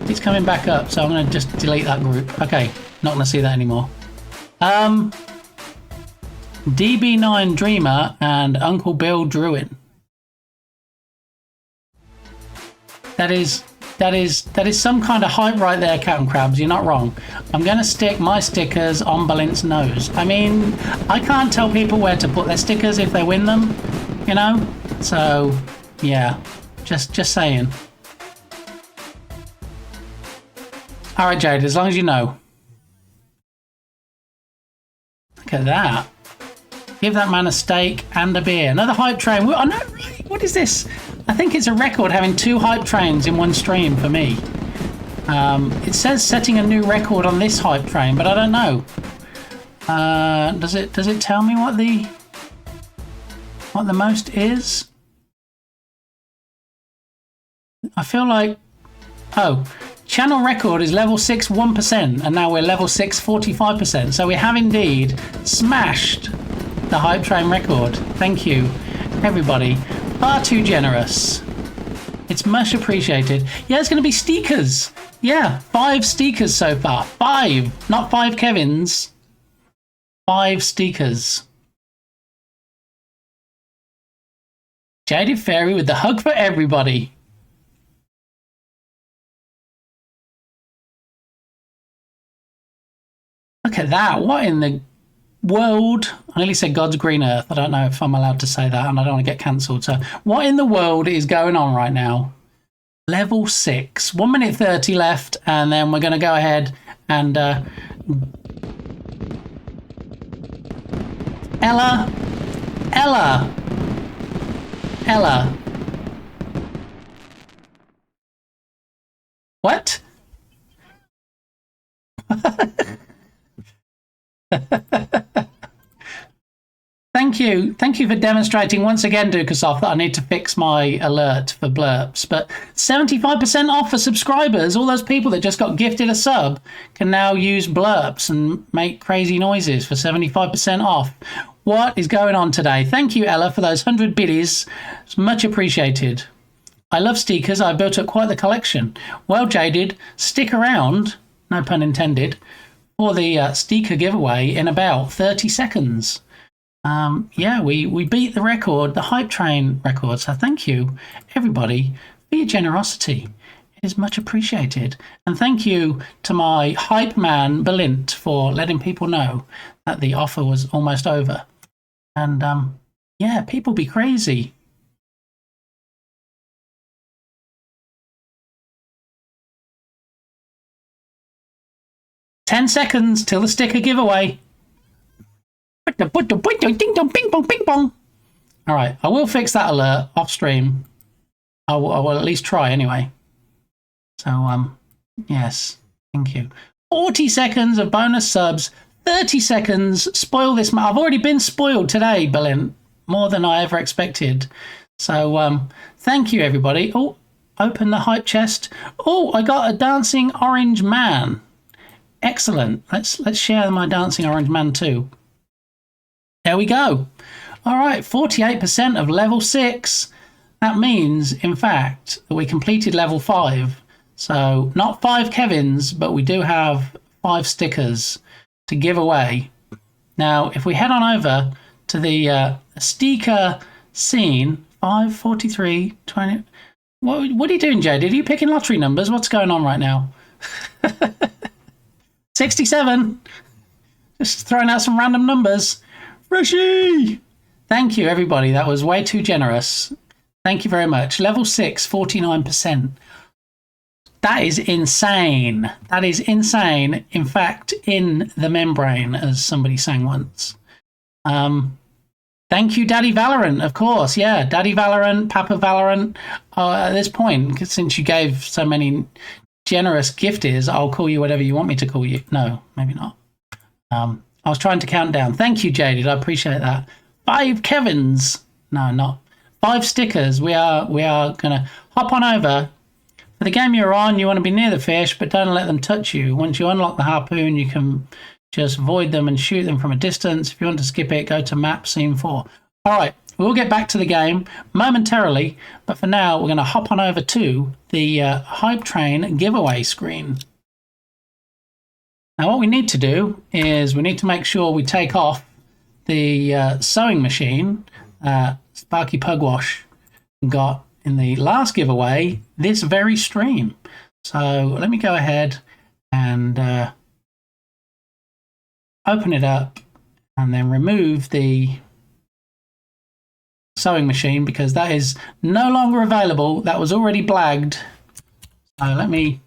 S1: it's coming back up, so I'm going to just delete that group. Okay, not going to see that anymore. DB9 Dreamer and Uncle Bill Druin. That is some kind of hype right there, Captain Krabs. You're not wrong. I'm going to stick my stickers on Balint's nose. I mean, I can't tell people where to put their stickers if they win them, you know? So, yeah, just saying. All right, Jade, as long as you know. Look at that. Give that man a steak and a beer. Another hype train. I know, right? What is this? I think it's a record having 2 hype trains in one stream for me. It says setting a new record on this hype train, but I don't know. Does it tell me what the most is? I feel like, oh, channel record is level 6 1%, and now we're level 6 45%. So we have indeed smashed the hype train record. Thank you, everybody. Far too generous. It's much appreciated. Yeah, there's going to be stickers. Yeah, 5 stickers so far. 5, not 5 Kevins. 5 stickers. Jaded Fairy with the hug for everybody. Look at that. What in the world? I nearly said God's green earth. I don't know if I'm allowed to say that, and I don't want to get cancelled. So what in the world is going on right now? Level 6. 1 minute 30 left, and then we're going to go ahead And Ella. What? Thank you for demonstrating once again, Dukasoft, that I need to fix my alert for blurps. But 75% off for subscribers. All those people that just got gifted a sub can now use blurps and make crazy noises for 75% off. What is going on today? Thank you, Ella, for those 100 biddies. It's much appreciated. I love stickers. I built up quite the collection. Well, Jaded, stick around, no pun intended, for the sticker giveaway in about 30 seconds. Yeah, we beat the record, the Hype Train record. So thank you, everybody, for your generosity. It is much appreciated. And thank you to my hype man, Belint, for letting people know that the offer was almost over. And yeah, people be crazy. "10 seconds till the sticker giveaway." Ding dong, ping pong, ping pong. All right, I will fix that alert off stream. I will at least try anyway. So yes, thank you. 40 seconds of bonus subs. 30 seconds. Spoil this. I've already been spoiled today, Berlin, more than I ever expected. So thank you, everybody. Oh, open the hype chest. Oh, I got a dancing orange man. Excellent. Let's share my dancing orange man too. There we go. All right, 48% of level 6. That means, in fact, that we completed level 5. So not 5 Kevins, but we do have 5 stickers to give away. Now, if we head on over to the sticker scene, 5, 43, 20. What are you doing, Jade? Are you picking lottery numbers? What's going on right now? 67. Just throwing out some random numbers. Freshie! Thank you, everybody. That was way too generous. Thank you very much. Level 6, 49%. That is insane. That is insane. In fact, in the membrane, as somebody sang once. Thank you, Daddy Valorant, of course. Yeah, Daddy Valorant, Papa Valorant. At this point, since you gave so many generous gifties, I'll call you whatever you want me to call you. No, maybe not. I was trying to count down. Thank you, Jaded. I appreciate that. 5 Kevins. No, not 5 stickers. We are gonna hop on over. For the game you're on, you want to be near the fish, but don't let them touch you. Once you unlock the harpoon, you can just void them and shoot them from a distance. If you want to skip it, go to map scene 4. All right, we'll get back to the game momentarily, but for now, we're going to hop on over to the Hype Train giveaway screen. Now, what we need to do is we need to make sure we take off the sewing machine Sparky Pugwash got in the last giveaway this very stream. So let me go ahead and open it up and then remove the sewing machine because that is no longer available. That was already blagged. So let me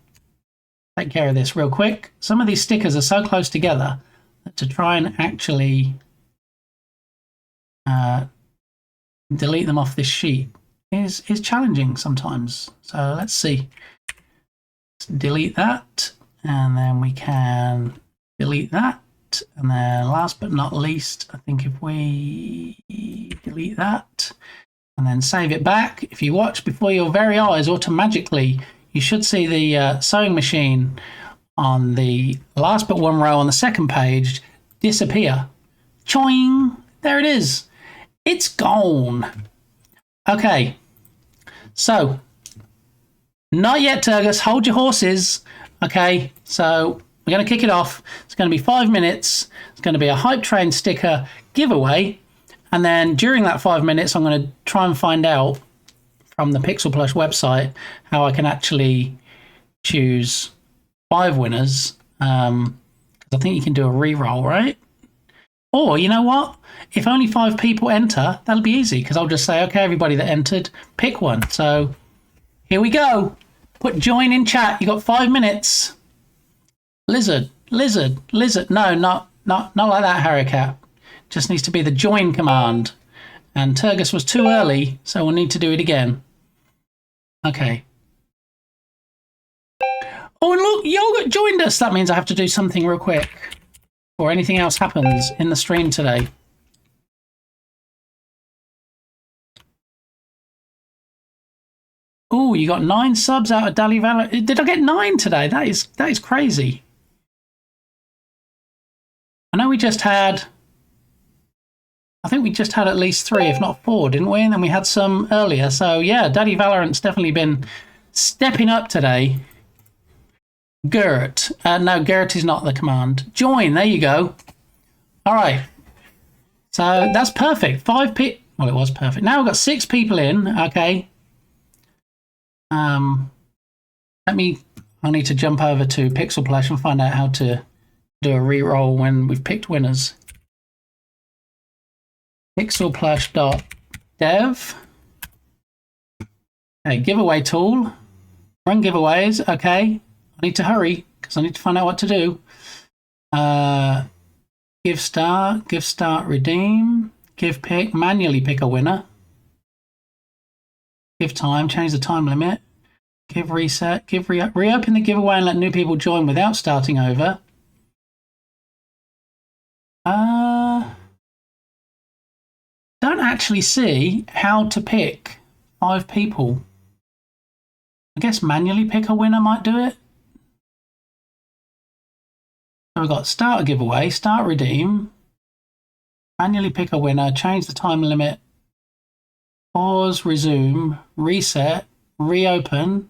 S1: take care of this real quick. Some of these stickers are so close together that to try and actually delete them off this sheet is challenging sometimes. So let's see. Let's delete that, and then we can delete that, and then last but not least, I think if we delete that and then save it back, if you watch before your very eyes, automatically you should see the sewing machine on the last but one row on the second page disappear. Choing! There it is. It's gone. Okay. So, not yet, Turgus. Hold your horses. Okay. So, we're going to kick it off. It's going to be 5 minutes. It's going to be a Hype Train sticker giveaway. And then during that 5 minutes, I'm going to try and find out from the Pixel Plush website how I can actually choose 5 winners. Because I think you can do a re-roll, right? Or, you know what? If only 5 people enter, that'll be easy because I'll just say, okay, everybody that entered, pick one. So here we go. Put join in chat. You got 5 minutes. Lizard, lizard, lizard. No, not like that, Harricat. Just needs to be the join command. And Turgus was too early, so we'll need to do it again. Okay. Oh, and look, Yogurt joined us. That means I have to do something real quick before anything else happens in the stream today. Oh, you got 9 subs out of Dali Valor. Did I get 9 today? That is crazy. I know we just had... I think we just had at least 3, if not 4, didn't we? And then we had some earlier. So, yeah, Daddy Valorant's definitely been stepping up today. Gert. No, Gert is not the command. Join. There you go. All right. So, that's perfect. 5 people. Well, it was perfect. Now we've got 6 people in. Okay. I need to jump over to Pixel Plush and find out how to do a re-roll when we've picked winners. Pixelplush.dev. Okay, giveaway tool. Run giveaways. Okay. I need to hurry because I need to find out what to do. Give start, redeem, give pick, manually pick a winner. Give time, change the time limit. Give reset, reopen the giveaway and let new people join without starting over. Don't actually see how to pick 5 people. I guess manually pick a winner might do it. So we've got start a giveaway, start redeem, manually pick a winner, change the time limit, pause, resume, reset, reopen,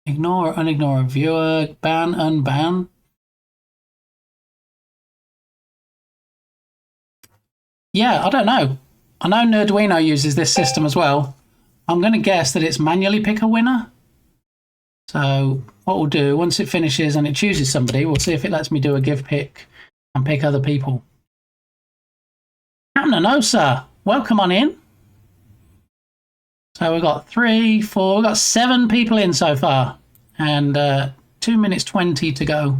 S1: ignore or unignore a viewer, ban, unban. Yeah, I don't know. I know Nerduino uses this system as well. I'm going to guess that it's manually pick a winner. So what we'll do, once it finishes and it chooses somebody, we'll see if it lets me do a give pick and pick other people. Amnanosa, welcome on in. So we've got 3, 4, we've got 7 people in so far. And 2 minutes 20 to go.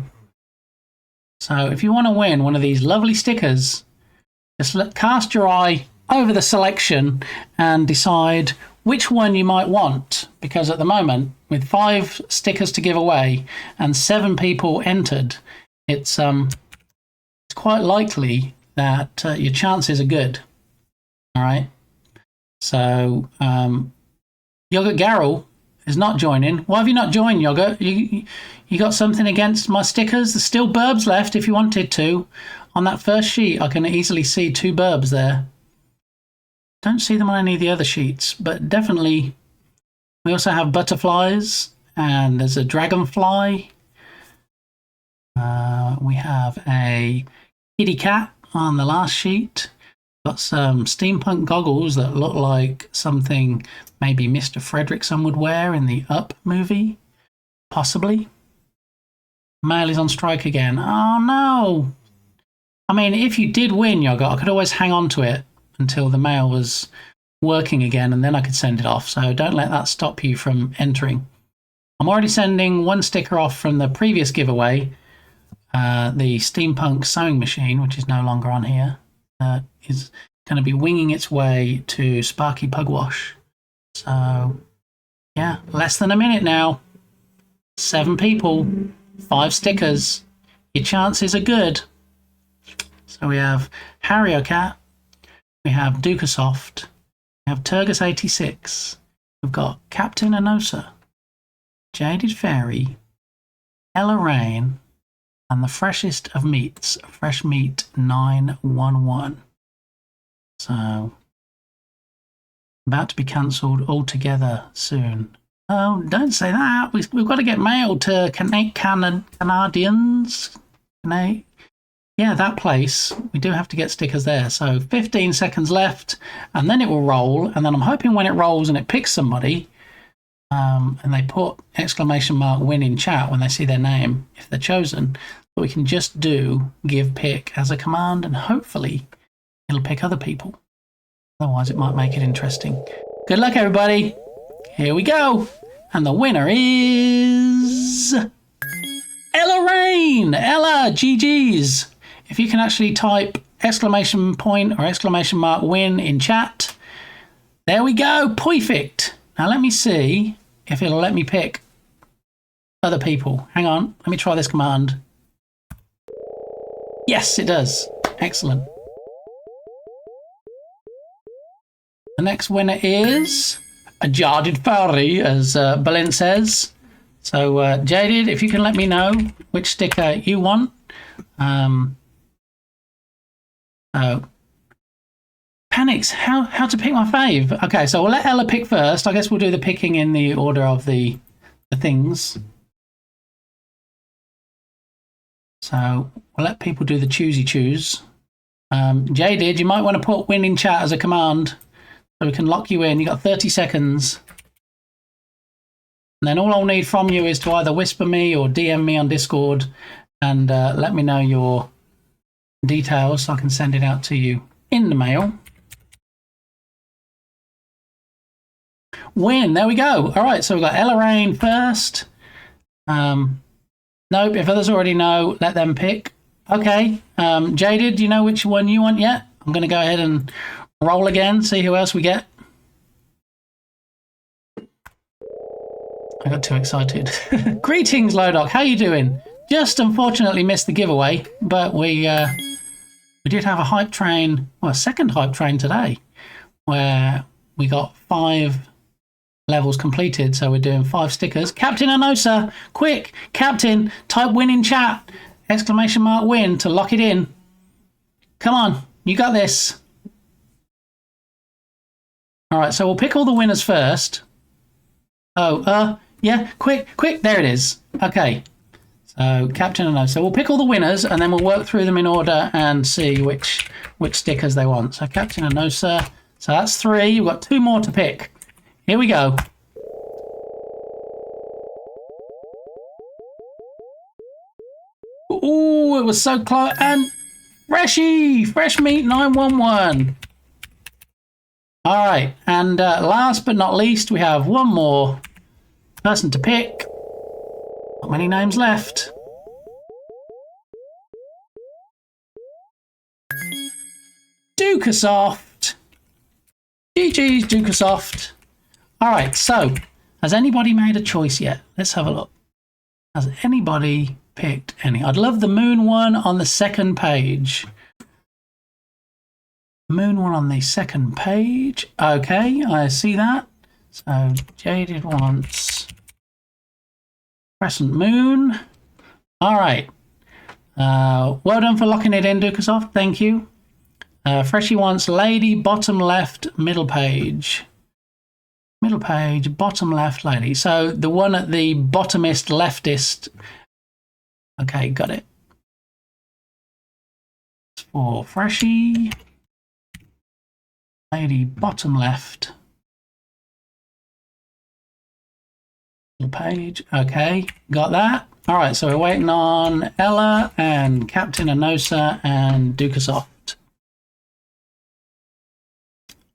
S1: So if you want to win one of these lovely stickers, just cast your eye over the selection and decide which one you might want. Because at the moment, with 5 stickers to give away and 7 people entered, it's quite likely that your chances are good. All right. So Yogurt Garrel is not joining. Why have you not joined, Yogurt? You got something against my stickers? There's still burbs left if you wanted to. On that first sheet, I can easily see 2 burbs there. Don't see them on any of the other sheets, but definitely we also have butterflies and there's a dragonfly. We have a kitty cat on the last sheet. Got some steampunk goggles that look like something maybe Mr. Fredrickson would wear in the Up movie. Possibly. Mail is on strike again. Oh no! I mean, if you did win, Yogurt, I could always hang on to it until the mail was working again and then I could send it off. So don't let that stop you from entering. I'm already sending 1 sticker off from the previous giveaway. The steampunk sewing machine, which is no longer on here, is going to be winging its way to Sparky Pugwash. So, yeah, less than a minute now. 7 people, 5 stickers. Your chances are good. So we have Harriocat, we have Dukasoft, we have Turgus86, we've got Captain Anosa, Jaded Fairy, Ella Rain, and the freshest of meats, Fresh Meat 911. So, about to be cancelled altogether soon. Oh, don't say that. We've got to get mail to Canadians. Yeah, that place. We do have to get stickers there. So 15 seconds left, and then it will roll. And then I'm hoping when it rolls and it picks somebody, and they put !win in chat when they see their name, if they're chosen, that we can just do give pick as a command, and hopefully it'll pick other people. Otherwise, it might make it interesting. Good luck, everybody. Here we go. And the winner is Ella Rain. Ella, GG's. If you can actually type exclamation point or exclamation mark win in chat. There we go. Perfect. Now let me see if it'll let me pick other people. Hang on. Let me try this command. Yes, it does. Excellent. The next winner is a Jarded Fairy, as Berlin says. So, Jaded, if you can let me know which sticker you want. Panics, how to pick my fave. Okay, so we'll let Ella pick first. I guess we'll do the picking in the order of the things. So we'll let people do the choose. Jaded, you might want to put win in chat as a command so we can lock you in. You got 30 seconds. And then all I'll need from you is to either whisper me or DM me on Discord and let me know your details so I can send it out to you in the mail. Win, there we go. All right, so we've got Ella Rain first. Nope, if others already know, let them pick. Okay, Jaded, do you know which one you want yet? I'm going to go ahead and roll again, see who else we get. I got too excited. Greetings, Lodok, how you doing? Just unfortunately missed the giveaway, but we did have a hype train, well, a second hype train today, where we got 5 levels completed, so we're doing 5 stickers. Captain Anosa, quick, Captain, type win in chat, exclamation mark win to lock it in. Come on, you got this. All right, so we'll pick all the winners first. Oh, yeah, quick, there it is. Okay, so Captain Anosa, we'll pick all the winners and then we'll work through them in order and see which stickers they want. So Captain Anosa, so that's 3. You've got 2 more to pick. Here we go. Ooh, it was so close. And Freshy, Fresh Meat 911. All right, and last but not least, we have one more person to pick. Not many names left. Dukasoft. GG's Dukasoft. All right, so has anybody made a choice yet? Let's have a look. Has anybody picked any? I'd love the moon one on the second page. Moon one on the second page. Okay, I see that. So Jaded wants Crescent Moon. All right. Well done for locking it in, Dukasoft. Thank you. Freshie wants Lady, bottom left, middle page. Middle page, bottom left, Lady. So the one at the bottomest, leftist. Okay, got it. For Freshie. Lady, bottom left. Middle page. Okay, got that. All right, so we're waiting on Ella and Captain Anosa and Dukasoft.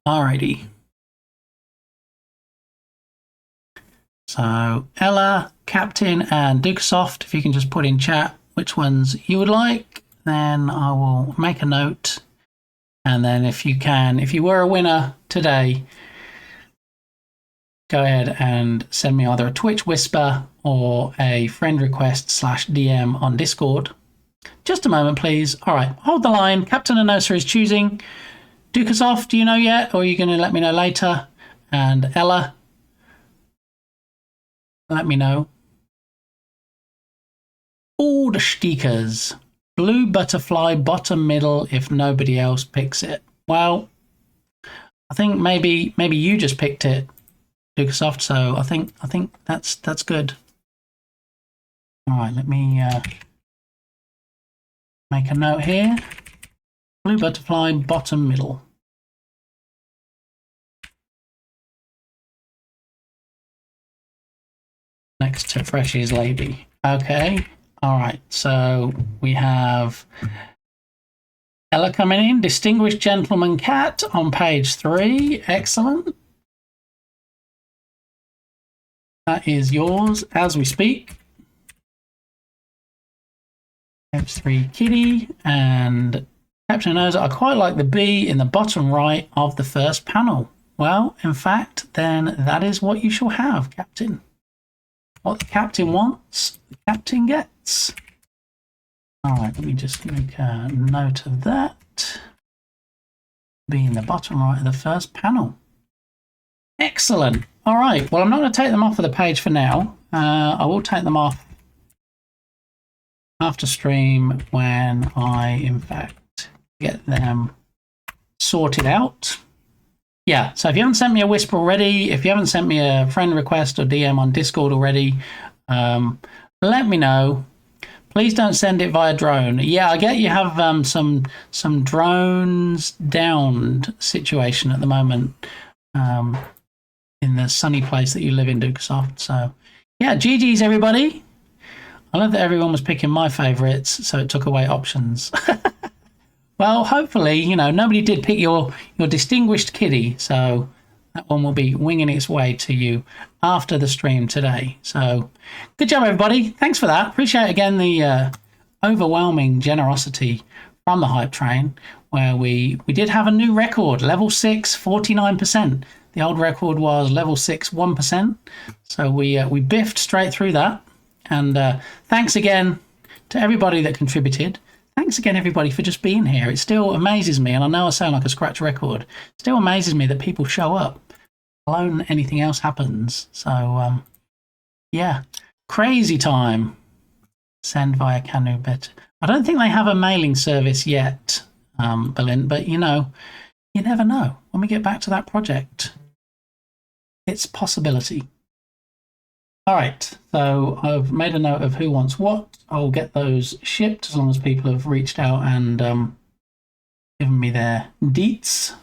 S1: Alrighty. So Ella, Captain, and Dukasoft, if you can just put in chat which ones you would like, then I will make a note. And then if you can, if you were a winner today, go ahead and send me either a Twitch whisper or a friend request /DM on Discord. Just a moment, please. All right, hold the line. Captain Anosa is choosing. Dukasoft, do you know yet? Or are you going to let me know later? And Ella, let me know. All the stickers. Blue butterfly, bottom middle, if nobody else picks it. Well, I think maybe you just picked it, Dukasoft, so I think that's good. All right, let me make a note here. Blue butterfly, bottom middle. Next to Freshie's Lady. Okay. All right. So we have Ella coming in. Distinguished Gentleman Cat on page 3. Excellent. That is yours as we speak. F3 Kitty and Captain knows I quite like the bee in the bottom right of the first panel. Well, in fact, then that is what you shall have, Captain. What the captain wants, the captain gets. All right, let me just make a note of that. Bee in the bottom right of the first panel. Excellent. All right, well, I'm not going to take them off of the page for now. I will take them off after stream when I, in fact, get them sorted out. Yeah, so if you haven't sent me a whisper already, if you haven't sent me a friend request or DM on Discord already, let me know. Please don't send it via drone. Yeah, I get you have some drones downed situation at the moment in the sunny place that you live in, Dukesoft. So yeah, GG's everybody. I love that everyone was picking my favourites, so it took away options. Well, hopefully, you know, nobody did pick your distinguished kitty, so that one will be winging its way to you after the stream today. So good job, everybody. Thanks for that. Appreciate, again, the overwhelming generosity from the Hype Train, where we did have a new record, level 6, 49%. The old record was level 6, 1%. So we biffed straight through that. And thanks again to everybody that contributed. Thanks again, everybody, for just being here. It still amazes me, and I know I sound like a scratch record, it still amazes me that people show up, alone anything else happens. So, yeah, crazy time. Send via Canoe bit. I don't think they have a mailing service yet, Berlin, but, you know, you never know. When we get back to that project, it's a possibility. All right, so I've made a note of who wants what. I'll get those shipped as long as people have reached out and given me their deets,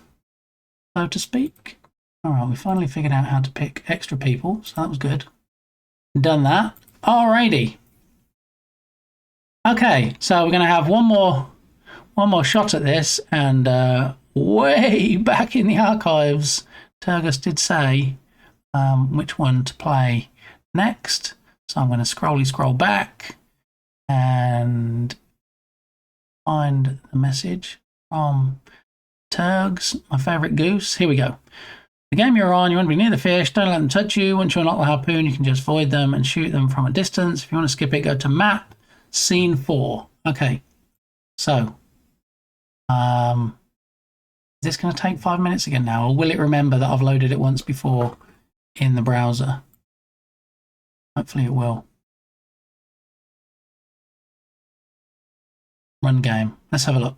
S1: so to speak. All right, we finally figured out how to pick extra people, so that was good. Done that. Alrighty. Okay, so we're going to have one more shot at this, and way back in the archives, Turgus did say which one to play next. So I'm going to scroll back and find the message from Turgs, my favourite goose. Here we go. The game you're on, you want to be near the fish, don't let them touch you. Once you unlock the harpoon, you can just void them and shoot them from a distance. If you want to skip it, go to map, scene 4. Okay, so is this going to take 5 minutes again now, or will it remember that I've loaded it once before in the browser? Hopefully it will. Run game. Let's have a look.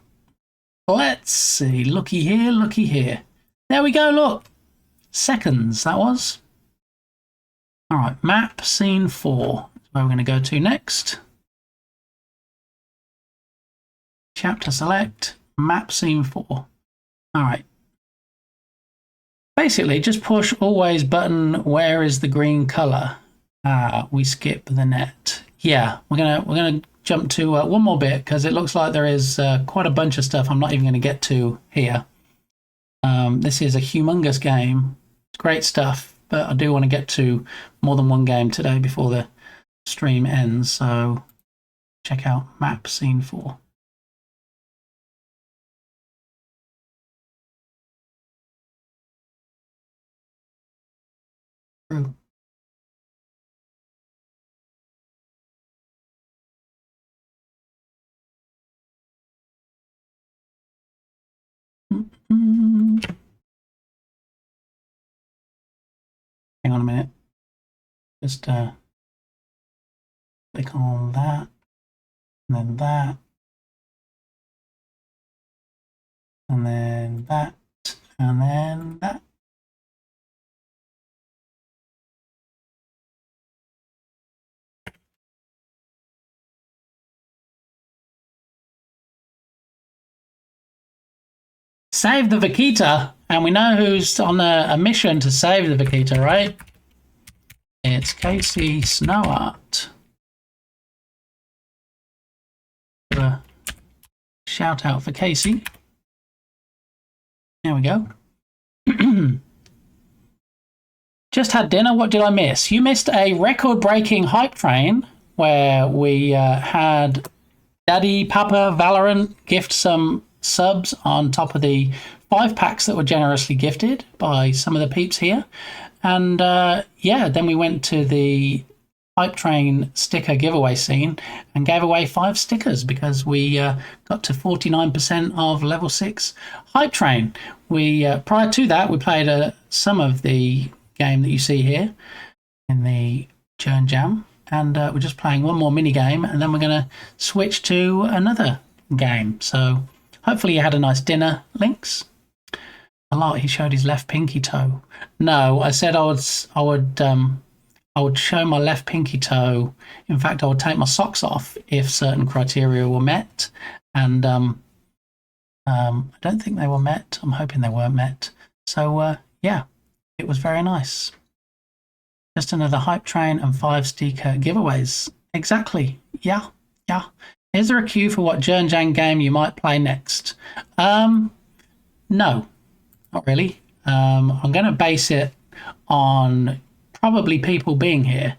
S1: Let's see. Looky here, looky here. There we go, look. Seconds, that was. All right, map scene 4. That's where we're going to go to next. Chapter select, map scene 4. All right. Basically, just push always button, where is the green color? We skip the net. Yeah, we're gonna jump to one more bit because it looks like there is quite a bunch of stuff I'm not even going to get to here. This is a humongous game. It's great stuff, but I do want to get to more than one game today before the stream ends. So check out map scene 4. True. Hang on a minute. Just click on that, and then that, and then that, and then that. Save the Vaquita, and we know who's on a mission to save the Vaquita, right? It's Casey Snowart. A shout out for Casey. There we go. Just had dinner. What did I miss? You missed a record-breaking hype train where we had Daddy Papa Valorant gift some subs on top of the 5 packs that were generously gifted by some of the peeps here. And yeah, then we went to the Hype Train sticker giveaway scene and gave away 5 stickers because we got to 49% of level 6 Hype Train. We prior to that, we played some of the game that you see here in the Churn Jam, and we're just playing one more mini game, and then we're going to switch to another game. So hopefully you had a nice dinner, Lynx. A lot. He showed his left pinky toe. No, I said I would show my left pinky toe. In fact, I would take my socks off if certain criteria were met. And I don't think they were met. I'm hoping they weren't met. So, yeah, it was very nice. Just another hype train and 5 sticker giveaways. Exactly. Yeah. Is there a queue for what Jernjang game you might play next? No, not really. I'm going to base it on probably people being here.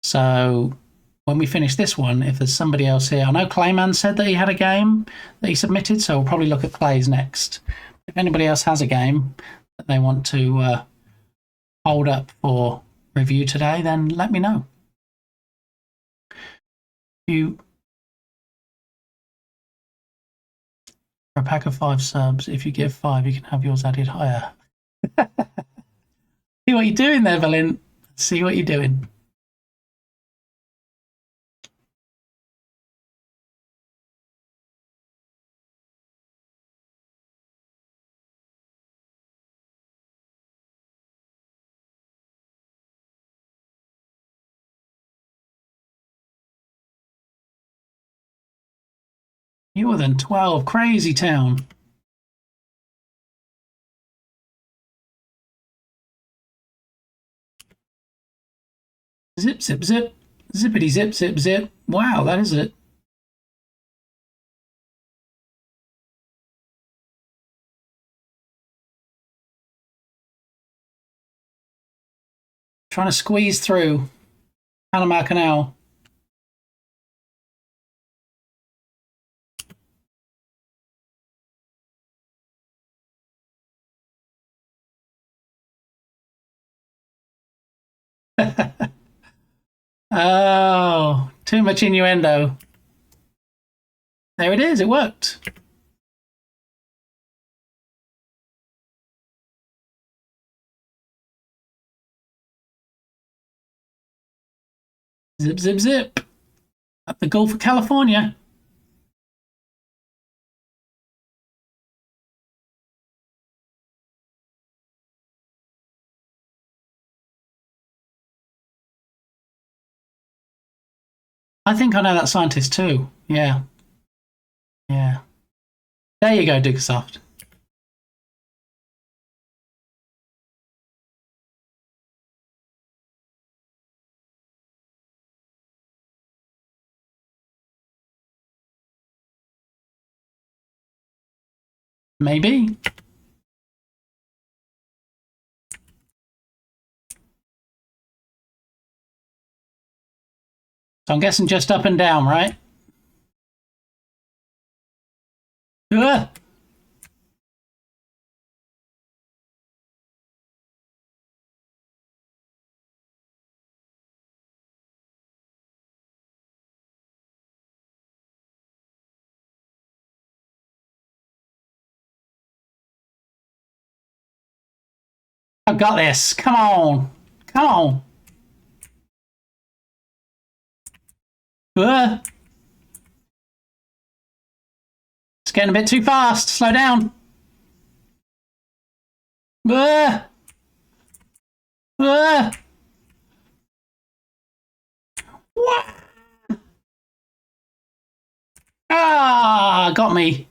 S1: So when we finish this one, if there's somebody else here, I know Clayman said that he had a game that he submitted, so we'll probably look at Clay's next. If anybody else has a game that they want to hold up for review today, then let me know. For a pack of 5 subs, if you give 5, you can have yours added higher. See what you're doing there, Valin. See what you're doing. More than 12, crazy town. Zip, zip, zip. Zippity, zip, zip, zip. Wow, that is it. Trying to squeeze through Panama Canal. Oh, too much innuendo. There it is, it worked. Zip, zip, zip. Up the Gulf of California. I think I know that scientist too. Yeah. There you go, Dukesoft. Maybe. So I'm guessing just up and down, right? Ugh. I've got this. Come on. Come on. Ugh. It's getting a bit too fast. Slow down. Ugh. Ugh. What? Ah, got me.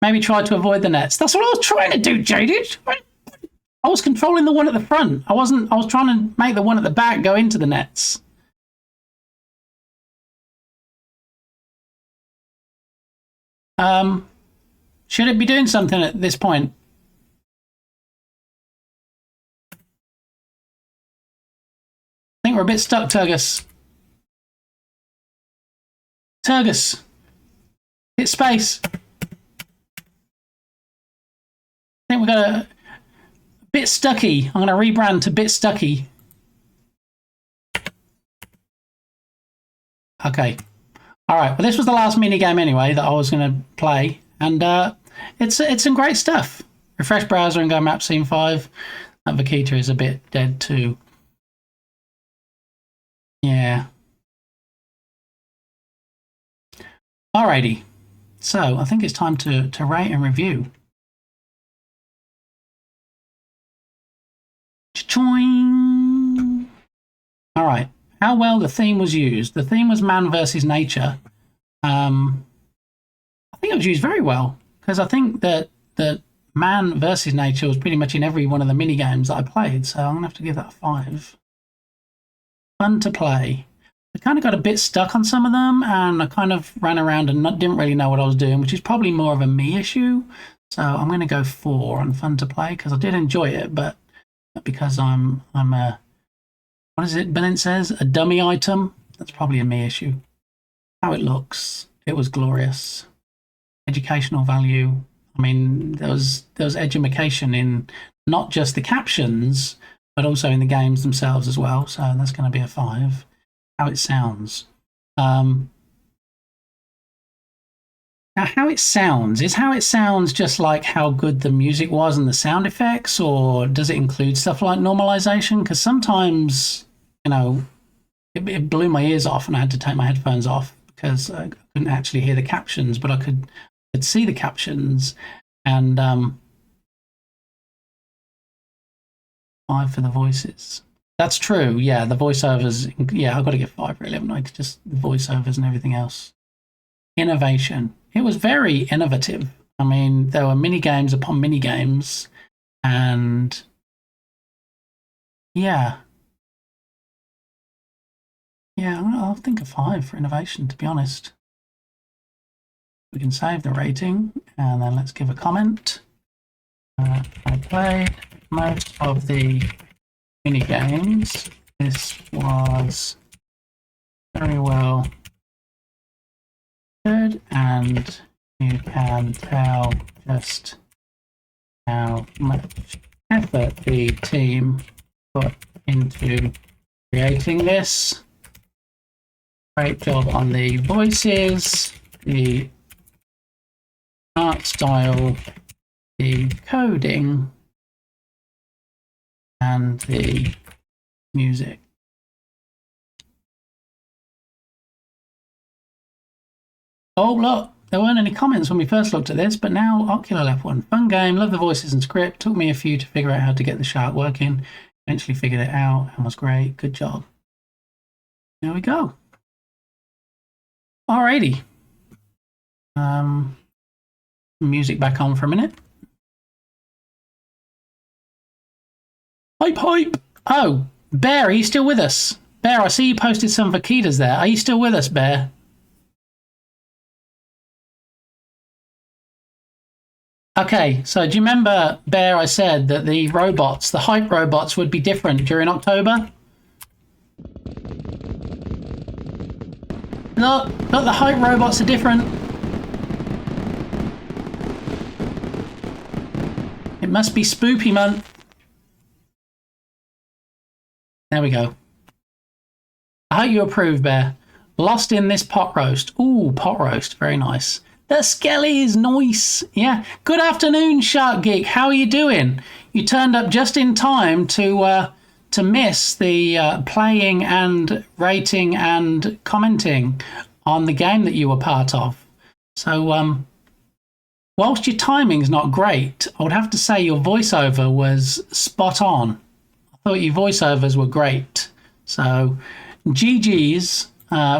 S1: Maybe try to avoid the nets. That's what I was trying to do, Jaded. I was controlling the one at the front. I was trying to make the one at the back go into the nets. Should it be doing something at this point? think we're a bit stuck, Turgus. Turgus. Hit space. I think we got a bit stucky. I'm going to rebrand to bit stucky. Okay. All right. Well, this was the last mini game anyway that I was going to play, and it's some great stuff. Refresh browser and go map scene 5. That Vaquita is a bit dead too. Yeah. Alrighty. So I think it's time to rate and review. Cha-choing. All right. How well the theme was used. The theme was man versus nature. I think it was used very well, because I think that man versus nature was pretty much in every one of the mini games that I played. So I'm going to have to give that a 5. Fun to play. I kind of got a bit stuck on some of them, and I kind of ran around and didn't really know what I was doing, which is probably more of a me issue. So I'm going to go 4 on fun to play, because I did enjoy it, but because I'm a, what is it Bennett says, a dummy item, that's probably a me issue. How it looks, it was glorious. Educational value, I mean, there was education in not just the captions, but also in the games themselves as well. So that's going to be a 5. How it sounds. Now, how it sounds, is how it sounds just like how good the music was and the sound effects, or does it include stuff like normalization? Because sometimes, you know, it blew my ears off and I had to take my headphones off because I couldn't actually hear the captions, but I could see the captions. And 5 for the voices. That's true. Yeah, the voiceovers. Yeah, I've got to get 5 really, haven't I? Just the voiceovers and everything else. Innovation. It was very innovative. I mean, there were mini games upon mini games, and yeah, I'll think of 5 for innovation. To be honest, we can save the rating, and then let's give a comment. I played most of the mini games. This was very well good, and you can tell just how much effort the team put into creating this. Great job on the voices, the art style, the coding, and the music. Oh, look, there weren't any comments when we first looked at this, but now Ocular left one. Fun game, love the voices and script. Took me a few to figure out how to get the shark working. Eventually figured it out and was great. Good job. There we go. Alrighty. Music back on for a minute. Hype, hype. Oh, Bear, are you still with us? Bear, I see you posted some Vaquitas there. Are you still with us, Bear? Okay, so do you remember, Bear, I said that the robots, the hype robots, would be different during October? Look, the hype robots are different. It must be spoopy month. There we go. I hope you approve, Bear. Lost in this pot roast. Ooh, pot roast. Very nice. The Skelly is nice. Yeah. Good afternoon, Shark Geek. How are you doing? You turned up just in time to miss the playing and rating and commenting on the game that you were part of. So, whilst your timing's not great, I would have to say your voiceover was spot on. I thought your voiceovers were great. So, GG's.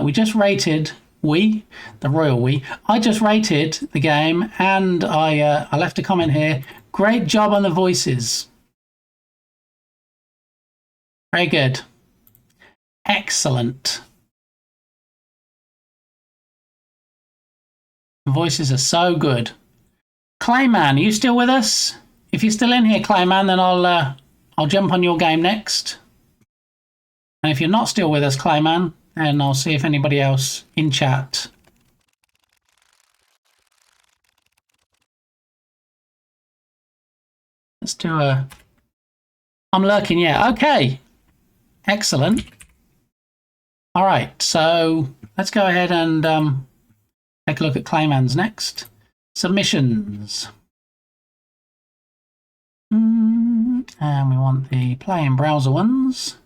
S1: We just rated... the royal we. I just rated the game, and I left a comment here. Great job on the voices. Very good. Excellent. The voices are so good. Clayman, are you still with us? If you're still in here, Clayman, then I'll jump on your game next. And if you're not still with us, Clayman, then I'll see if anybody else in chat. Let's do a... I'm lurking, yeah. Okay. Excellent. All right, so let's go ahead and take a look at Clayman's next. Submissions. And we want the play in browser ones.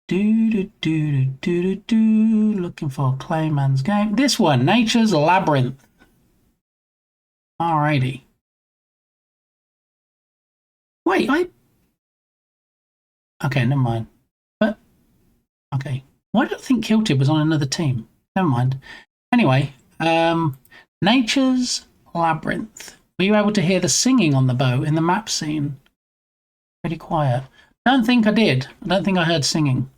S1: Looking for Clayman's game. This one, Nature's Labyrinth. Alrighty. Wait, okay, never mind. But okay, why did I think Kilted was on another team? Never mind. Anyway, Nature's Labyrinth. Were you able to hear the singing on the boat in the map scene? Pretty quiet. Don't think I did. I don't think I heard singing.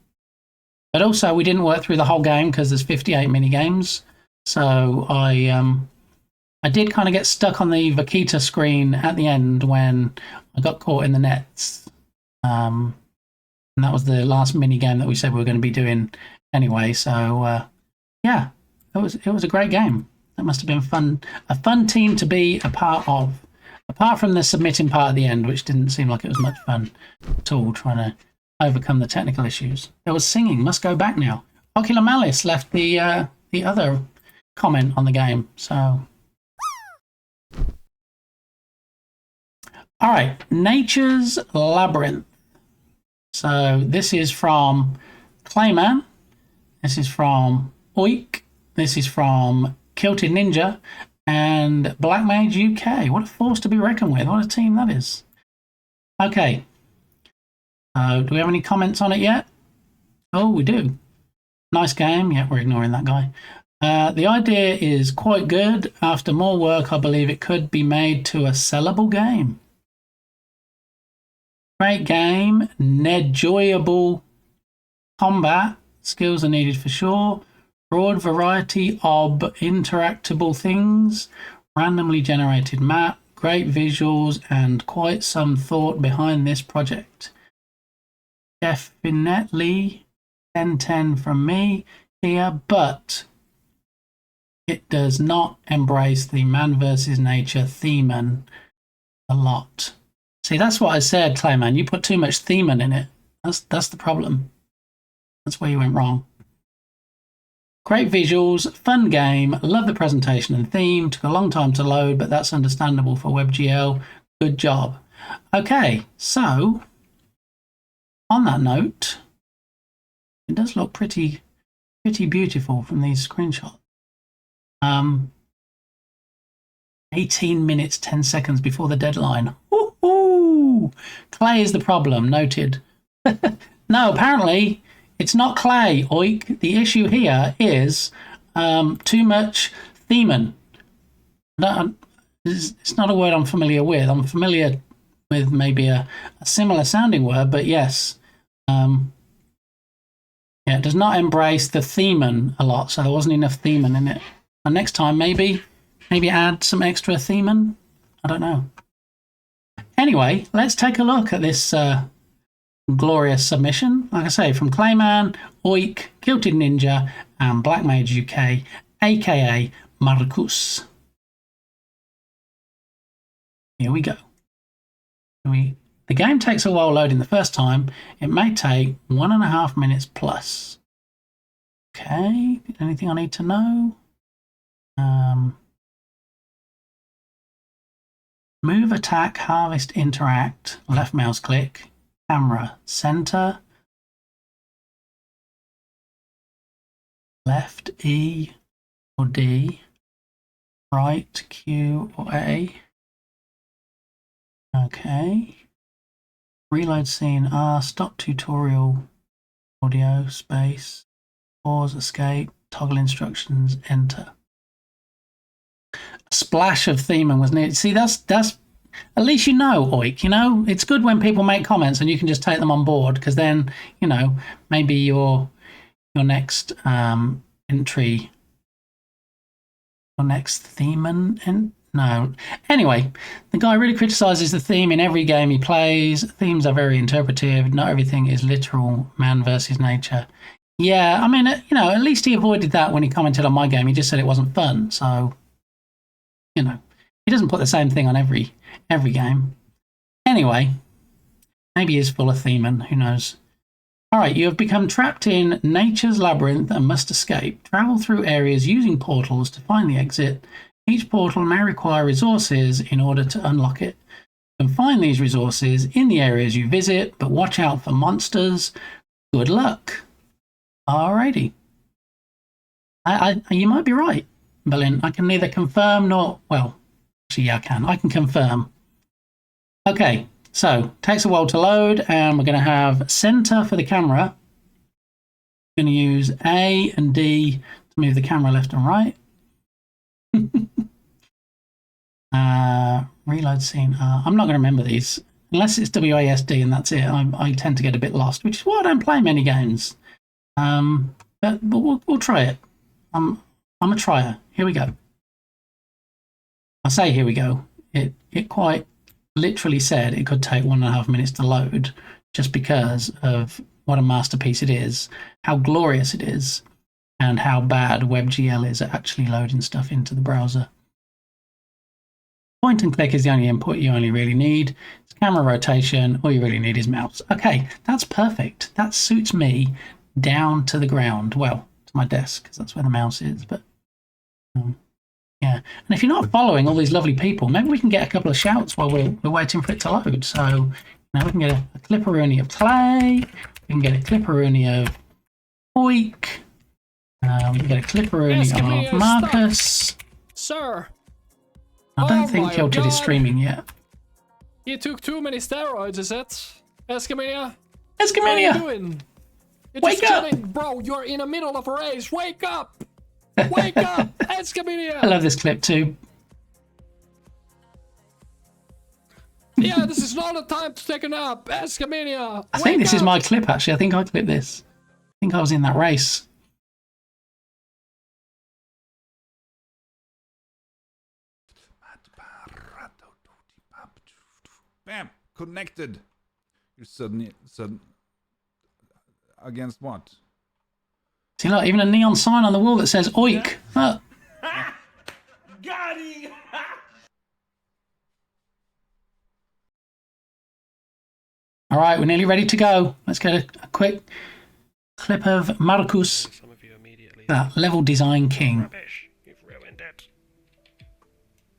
S1: But also, we didn't work through the whole game because there's 58 mini games. So I did kind of get stuck on the Vaquita screen at the end when I got caught in the nets. And that was the last mini game that we said we were going to be doing anyway. So yeah, it was a great game. That must have been fun. A fun team to be a part of. Apart from the submitting part at the end, which didn't seem like it was much fun at all, trying to overcome the technical issues. There was singing. Must go back now. Ocular Malice left the other comment on the game. So, all right, Nature's Labyrinth. So this is from Clayman. This is from Oik. This is from Kilted Ninja. And Black Mage UK. What a force to be reckoned with. What a team that is. Okay. Do we have any comments on it yet? Oh, we do. Nice game. Yeah, we're ignoring that guy. The idea is quite good. After more work, I believe it could be made to a sellable game. Great game. Enjoyable combat. Skills are needed for sure. Broad variety of interactable things, randomly generated map, great visuals, and quite some thought behind this project. Definitely 10/10 from me here, but it does not embrace the man versus nature theme a lot. See, that's what I said, Clayman. You put too much theme in it. That's the problem. That's where you went wrong. Great visuals, fun game, love the presentation and theme. Took a long time to load, but that's understandable for WebGL. Good job. Okay, so on that note, it does look pretty beautiful from these screenshots. 18 minutes, 10 seconds before the deadline. Woohoo! Clay is the problem, noted. No, apparently it's not Clay, Oik. The issue here is too much theming. It's not a word I'm familiar with. I'm familiar with maybe a similar sounding word, but yes. Yeah, it does not embrace the theming a lot, so there wasn't enough theming in it. And next time, maybe add some extra theming. I don't know. Anyway, let's take a look at this glorious submission. Like I say, from Clayman, Oik, Kilted Ninja, and Black Mage UK, aka Marcus. Here we go. The game takes a while loading the first time. It may take 1.5 minutes plus. Okay, anything I need to know? Move, attack, harvest, interact, left mouse click, camera, center, left E or D, right Q or A. Okay. Reload scene R, stop tutorial, audio, space, pause, escape, toggle instructions, enter. A splash of theming was needed. See, that's at least you know, Oik, you know, it's good when people make comments and you can just take them on board, because then, you know, maybe your next entry, your next theme and No. Anyway, the guy really criticises the theme in every game he plays. Themes are very interpretive. Not everything is literal man versus nature. Yeah, I mean, you know, at least he avoided that when he commented on my game. He just said it wasn't fun. So, you know, he doesn't put the same thing on every game. Anyway, maybe he's full of theming. Who knows? All right, you have become trapped in nature's labyrinth and must escape. Travel through areas using portals to find the exit. Each portal may require resources in order to unlock it. You can find these resources in the areas you visit, but watch out for monsters. Good luck. Alrighty. You might be right, Berlin. I can neither confirm nor... Well, actually, yeah, I can. I can confirm. Okay, so takes a while to load, and we're going to have center for the camera. We're going to use A and D to move the camera left and right. Reload scene. I'm not going to remember these unless it's WASD, and that's it. I tend to get a bit lost, which is why I don't play many games. But we'll try it. I'm a trier. Here we go. I say here we go. It quite literally said it could take 1.5 minutes to load, just because of what a masterpiece it is, how glorious it is, and how bad WebGL is at actually loading stuff into the browser. Point and click is the only input you only really need. It's camera rotation. All you really need is mouse. Okay, that's perfect. That suits me down to the ground. Well, to my desk, because that's where the mouse is. But yeah. And if you're not following all these lovely people, maybe we can get a couple of shouts while we're waiting for it to load. So now we can get a clipperoonie of Clay. We can get a clipperoonie of Oik. We can get a clipperoonie of Marcus.
S6: Sir.
S1: I don't think Kilted is streaming yet.
S6: You took too many steroids, is it? Escamania?
S1: Escamania!
S6: What are you doing? You're
S1: Wake
S6: just
S1: up!
S6: kidding, bro, you're in the middle of a race. Wake up! Wake up! Escamania!
S1: I love this clip too.
S6: Yeah, this is not the time to take a nap. Escamania!
S1: I think this is my clip, actually. I think I clipped this. I think I was in that race.
S5: Bam! Connected. You're suddenly against what?
S1: See, look, even a neon sign on the wall that says "Oik." Look.
S5: Got him!
S1: All right, we're nearly ready to go. Let's get a quick clip of Marcus,
S7: Some of you immediately.
S1: that level design king.
S7: Rubbish. You've ruined it.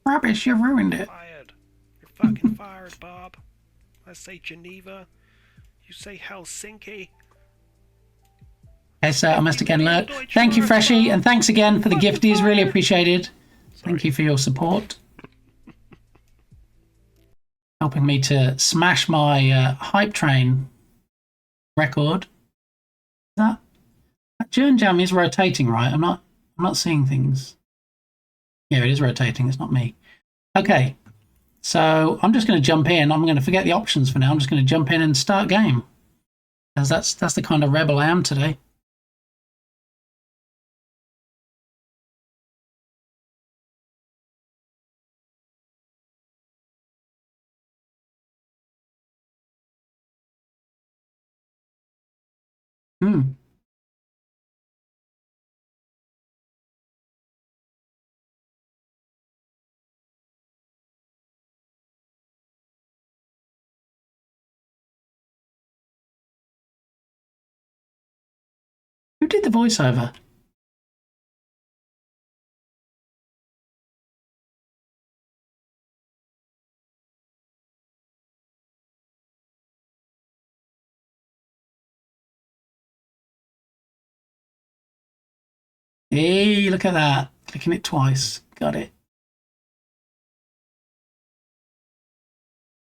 S1: Rubbish, you've ruined it.
S7: Fired. You're fucking fired, Bob. I say Geneva. You say Helsinki.
S1: Okay, so I must again look. Thank you, Freshie, and thanks again for the gifties. Really appreciated. Thank you for your support. Helping me to smash my hype train record. That Journ Jam is rotating, right? I'm not seeing things. Yeah, it is rotating. It's not me. Okay, so I'm just going to jump in. I'm going to forget the options for now. I'm just going to jump in and start game, because that's the kind of rebel I am today. Who did the voiceover? Hey, look at that. Clicking it twice. Got it.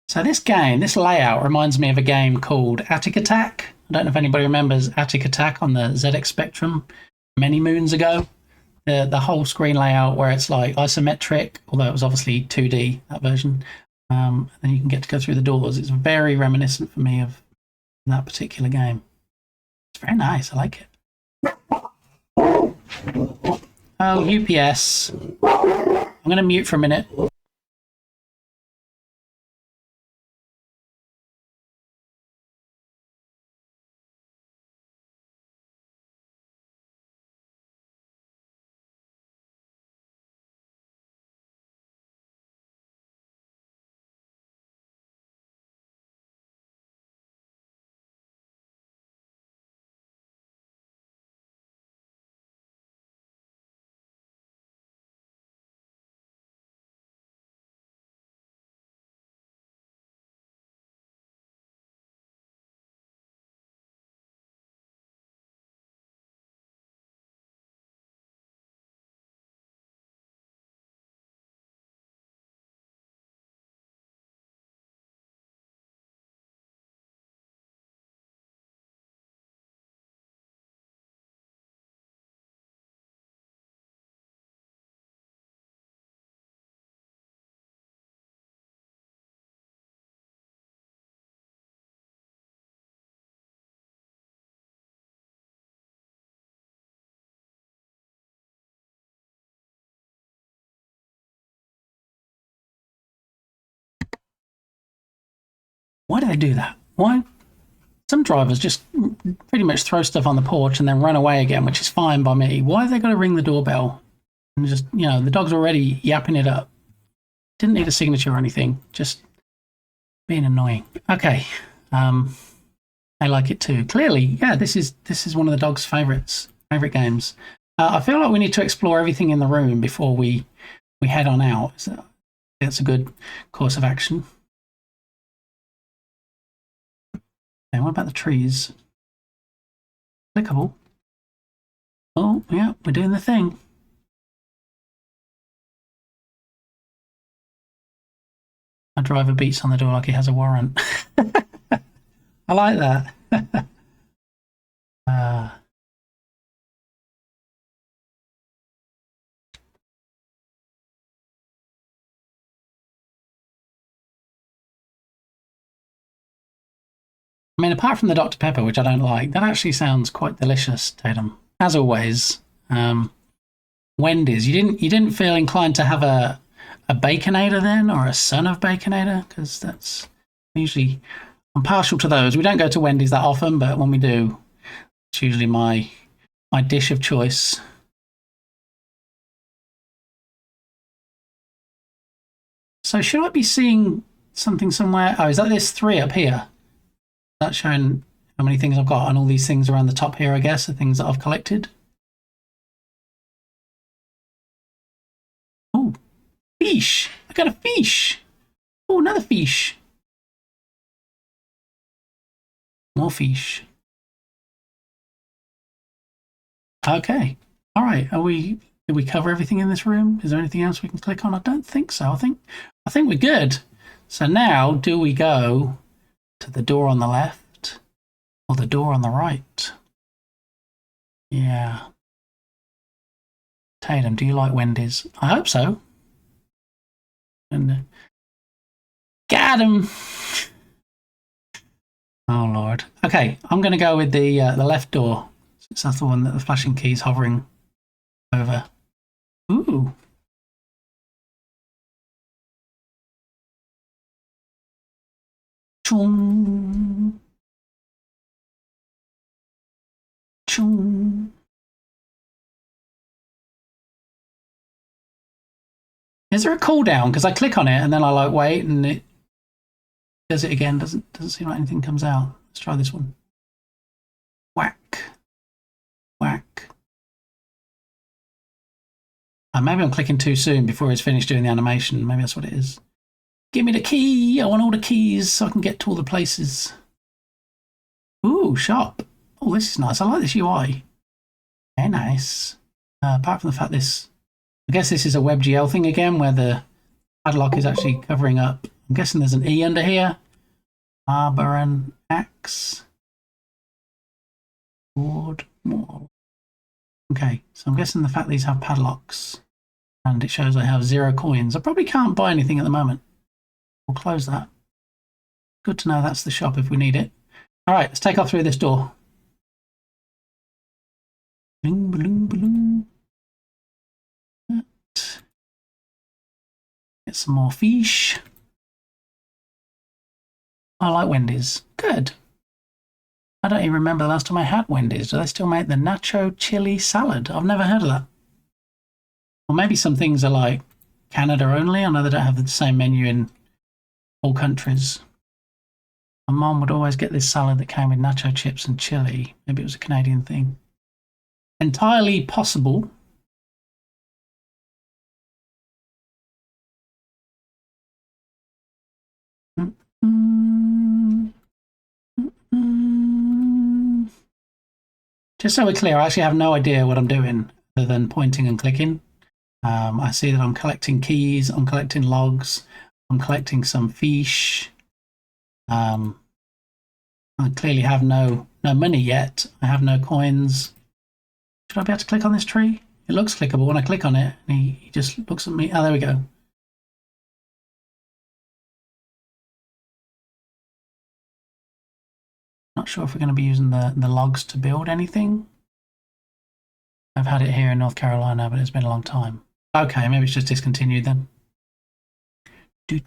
S1: So this game, this layout reminds me of a game called Attic Attack. I don't know if anybody remembers Attic Attack on the ZX Spectrum many moons ago. The whole screen layout where it's like isometric, although it was obviously 2D, that version. Then you can get to go through the doors. It's very reminiscent for me of that particular game. It's very nice. I like it. Oh, UPS. I'm going to mute for a minute. Why do they do that? Why? Some drivers just pretty much throw stuff on the porch and then run away again, which is fine by me. Why have they got to ring the doorbell? And just, you know, the dog's already yapping it up. Didn't need a signature or anything. Just being annoying. Okay. I like it too. Clearly, yeah, this is one of the dog's favorite games. I feel like we need to explore everything in the room before we head on out. So that's a good course of action. Okay, what about the trees? Clickable. Oh, yeah, we're doing the thing. My driver beats on the door like he has a warrant. I like that. I mean, apart from the Dr. Pepper, which I don't like, that actually sounds quite delicious, Tatum. As always, Wendy's. You didn't feel inclined to have a Baconator then, or a son of Baconator, because that's usually, I'm partial to those. We don't go to Wendy's that often, but when we do, it's usually my dish of choice. So should I be seeing something somewhere? Oh, is that this 3 up here? That's showing how many things I've got, and all these things around the top here, I guess, are things that I've collected. Oh, fish! I got a fish! Oh, another fish! More fish. Okay. All right. Did we cover everything in this room? Is there anything else we can click on? I don't think so. I think we're good. So now, do we go to the door on the left or the door on the right? Yeah. Tatum, do you like Wendy's? I hope so. And got him. Oh Lord. Okay, I'm going to go with the left door, since that's the one that the flashing key's hovering over. Ooh. Chung. Chung. Is there a cooldown? Because I click on it and then I like wait and it does it again. Doesn't seem like anything comes out. Let's try this one. Whack. Whack. Maybe I'm clicking too soon before it's finished doing the animation. Maybe that's what it is. Give me the key. I want all the keys so I can get to all the places. Ooh, shop. Oh, this is nice. I like this UI. Very nice. Apart from the fact I guess this is a WebGL thing again, where the padlock is actually covering up. I'm guessing there's an E under here. Arbor and axe. Board. Wall. Okay, so I'm guessing the fact these have padlocks and it shows I have 0 coins. I probably can't buy anything at the moment. We'll close that. Good to know that's the shop if we need it. All right, let's take off through this door. Bling, balloon, balloon. Get some more fish. I like Wendy's. Good. I don't even remember the last time I had Wendy's. Do they still make the nacho chili salad? I've never heard of that. Or maybe some things are like Canada only. I know they don't have the same menu in all countries. My mom would always get this salad that came with nacho chips and chili. Maybe it was a Canadian thing. Entirely possible. Just so we're clear, I actually have no idea what I'm doing other than pointing and clicking. I see that I'm collecting keys, I'm collecting logs, I'm collecting some fish. I clearly have no money yet. I have no coins. Should I be able to click on this tree? It looks clickable when I click on it. And he just looks at me. Oh, there we go. Not sure if we're going to be using the logs to build anything. I've had it here in North Carolina, but it's been a long time. Okay, maybe it's just discontinued then. Do.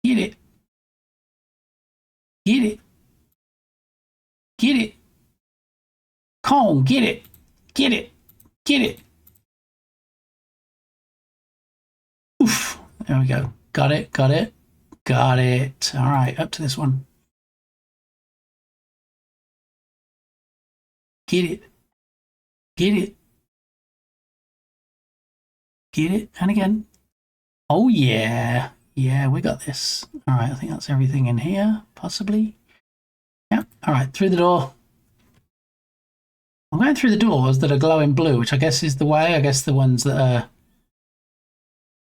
S1: Get it. Get it. Get it. Cone, get it. Get it. Get it. Oof. There we go. Got it. Got it. Got it. All right, up to this one. Get it. Get it. Get it. And again. Oh, yeah. Yeah, we got this. All right, I think that's everything in here, possibly. Yeah. All right, through the door. I'm going through the doors that are glowing blue, which I guess is the way. I guess the ones that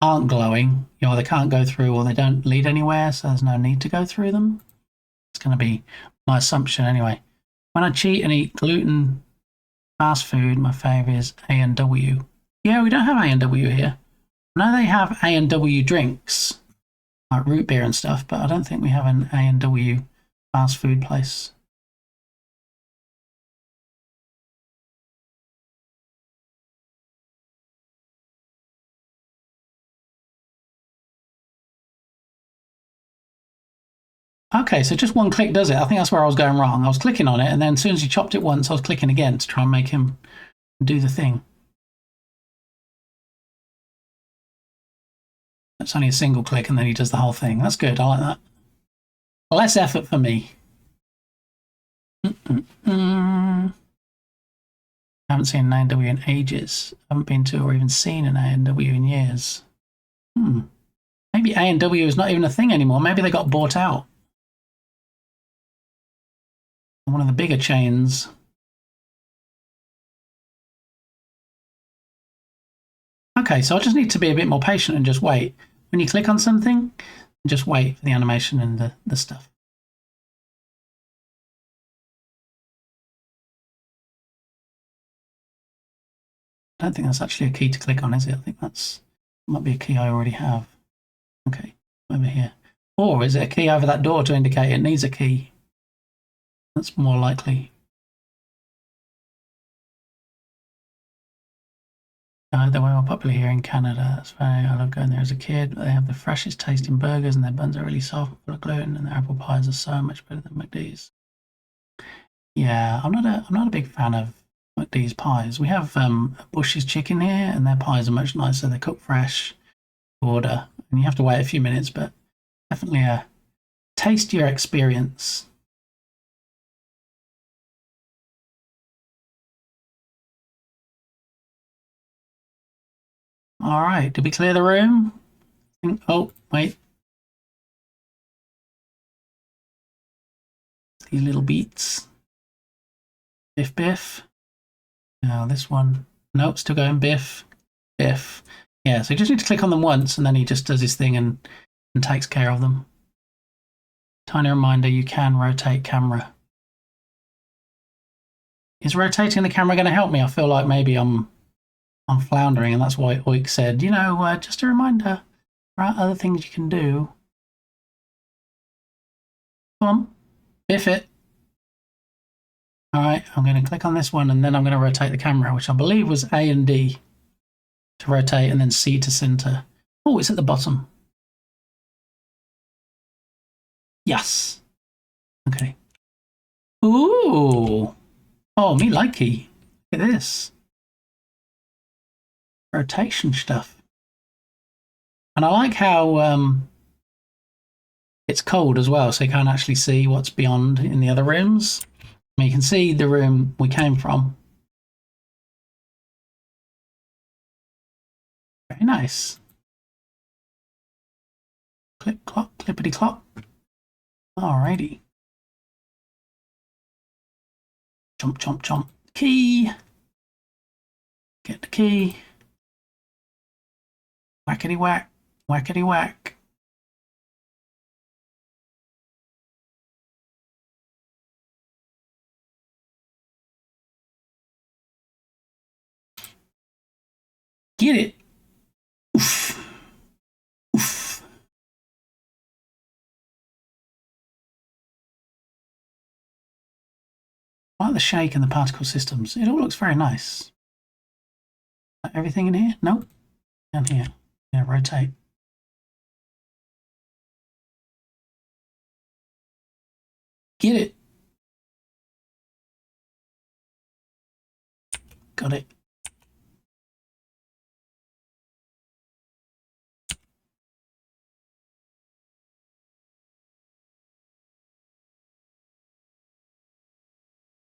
S1: aren't glowing, you know, they can't go through or they don't lead anywhere, so there's no need to go through them. It's going to be my assumption anyway. When I cheat and eat gluten fast food, my fave is A&W. Yeah, we don't have A&W here. I know they have A&W drinks, like root beer and stuff, but I don't think we have an A&W fast food place. Okay, so just one click does it. I think that's where I was going wrong. I was clicking on it, and then as soon as you chopped it once, I was clicking again to try and make him do the thing. It's only a single click, and then he does the whole thing. That's good. I like that. Less effort for me. I haven't seen an A&W in ages. I haven't been to or even seen an A&W in years. Maybe A&W is not even a thing anymore. Maybe they got bought out. One of the bigger chains. Okay, so I just need to be a bit more patient and just wait. When you click on something, just wait for the animation and the stuff. I don't think that's actually a key to click on, is it? I think that's might be a key I already have. Okay, over here. Or is it a key over that door to indicate it needs a key? That's more likely. They're way more popular here in Canada. That's why I love going there as a kid. They have the freshest tasting burgers and their buns are really soft, full of gluten, and their apple pies are so much better than McD's. Yeah, I'm not a big fan of McD's pies. We have Bush's Chicken here, and their pies are much nicer. They cook fresh, order, and you have to wait a few minutes, but definitely a tastier experience. All right, did we clear the room? Oh, wait. These little beats. Biff, biff. Now this one. Nope, still going biff, biff. Yeah, so you just need to click on them once and then he just does his thing and takes care of them. Tiny reminder, you can rotate camera. Is rotating the camera going to help me? I feel like maybe I'm floundering, and that's why Oik said, you know, just a reminder, there are other things you can do. Come on, biff it. All right, I'm going to click on this one, and then I'm going to rotate the camera, which I believe was A and D to rotate, and then C to center. Oh, it's at the bottom. Yes. Okay. Ooh. Oh, me likey. Look at this. Rotation stuff. And I like how it's cold as well, so you can't actually see what's beyond in the other rooms. I mean, you can see the room we came from. Very nice. Clip clop, clippity clop. Alrighty. Chomp, chomp, chomp. Key. Get the key. Whackety whack, whackety whack. Get it. Oof. Oof. I like the shake and the particle systems. It all looks very nice. Everything in here? Nope. Down here. Yeah, rotate. Get it. Got it.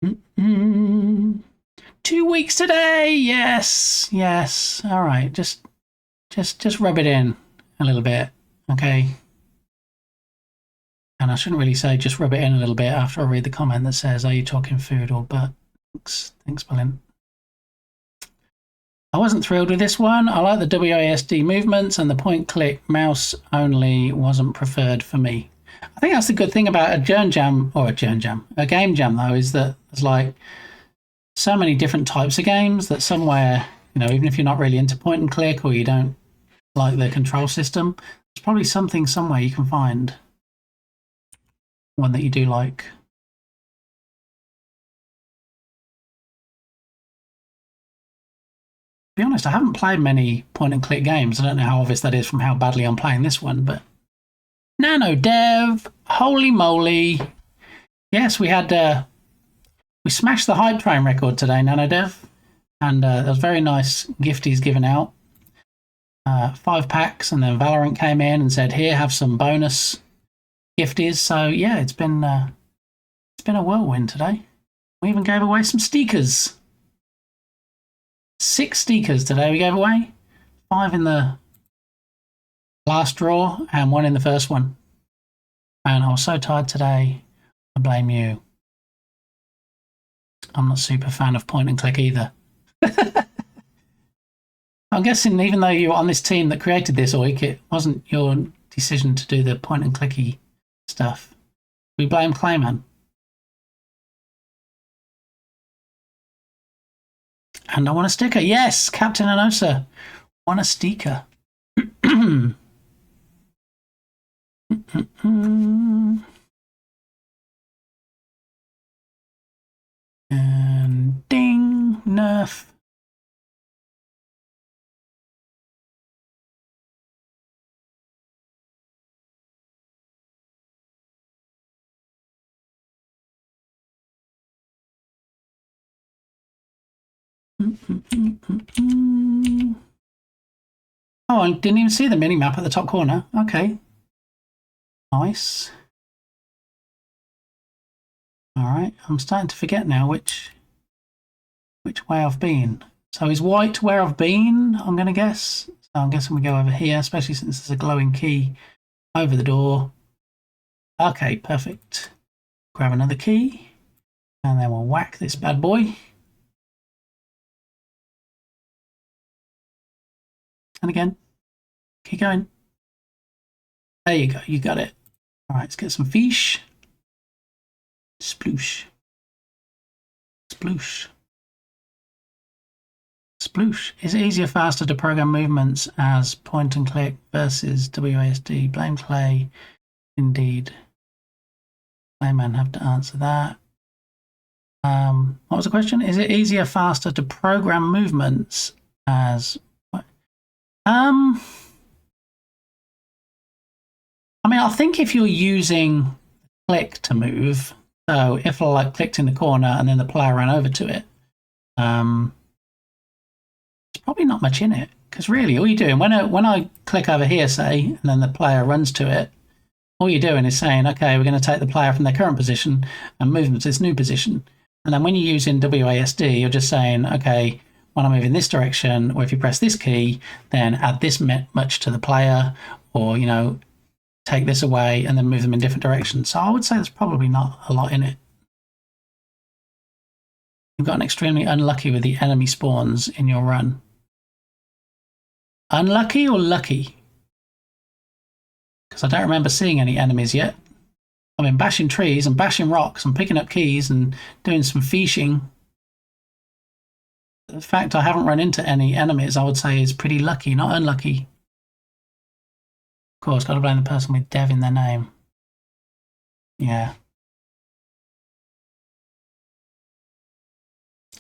S1: Mm-mm. 2 weeks today. Yes. Yes. All right. Just rub it in a little bit. Okay. And I shouldn't really say just rub it in a little bit after I read the comment that says, are you talking food or butt? Thanks, Brilliant. I wasn't thrilled with this one. I like the WASD movements, and the point-click mouse only wasn't preferred for me. I think that's the good thing about a game jam, though, is that there's like so many different types of games that somewhere, you know, even if you're not really into point and click or you don't like the control system, there's probably something somewhere you can find one that you do like. To be honest, I haven't played many point and click games. I don't know how obvious that is from how badly I'm playing this one, but Nano Dev, holy moly. Yes, we smashed the hype train record today, Nano Dev, and there was very nice gifties given out. 5 packs, and then Valorant came in and said, here, have some bonus gifties. So yeah, it's been a whirlwind today. We even gave away some stickers. 6 stickers today we gave away. 5 in the last draw and 1 in the first one. And I was so tired today, I blame you. I'm not a super fan of point and click either. I'm guessing even though you were on this team that created this week, it wasn't your decision to do the point and clicky stuff. We blame Clayman. And I want a sticker. Yes, Captain Anosa. Want a sticker. And ding, nerf. Oh, I didn't even see the mini map at the top corner. Okay. Nice. All right, I'm starting to forget now which way I've been. So is white where I've been, I'm going to guess. So I'm guessing we go over here, especially since there's a glowing key over the door. Okay, perfect. Grab another key, and then we'll whack this bad boy. And again, keep going. There you go, you got it. All right, let's get some fish. Sploosh. Sploosh. Sploosh. Is it easier, faster to program movements as point and click versus WASD? Blame Clay. Indeed. Clayman have to answer that. What was the question? Is it easier, faster to program movements as what? I mean, I think if you're using click to move, so if I like clicked in the corner and then the player ran over to it, there's probably not much in it, because really all you're doing when I click over here, say, and then the player runs to it, all you're doing is saying, okay, we're going to take the player from their current position and move them to this new position. And then when you're using WASD, you're just saying, okay, when I move in this direction, or if you press this key, then add this much to the player, or, you know, take this away and then move them in different directions. So I would say there's probably not a lot in it. You've gotten extremely unlucky with the enemy spawns in your run. Unlucky or lucky? Because I don't remember seeing any enemies yet. I've been bashing trees and bashing rocks and picking up keys and doing some fishing. The fact I haven't run into any enemies, I would say, is pretty lucky, not unlucky. Of course, got to blame the person with Dev in their name. Yeah.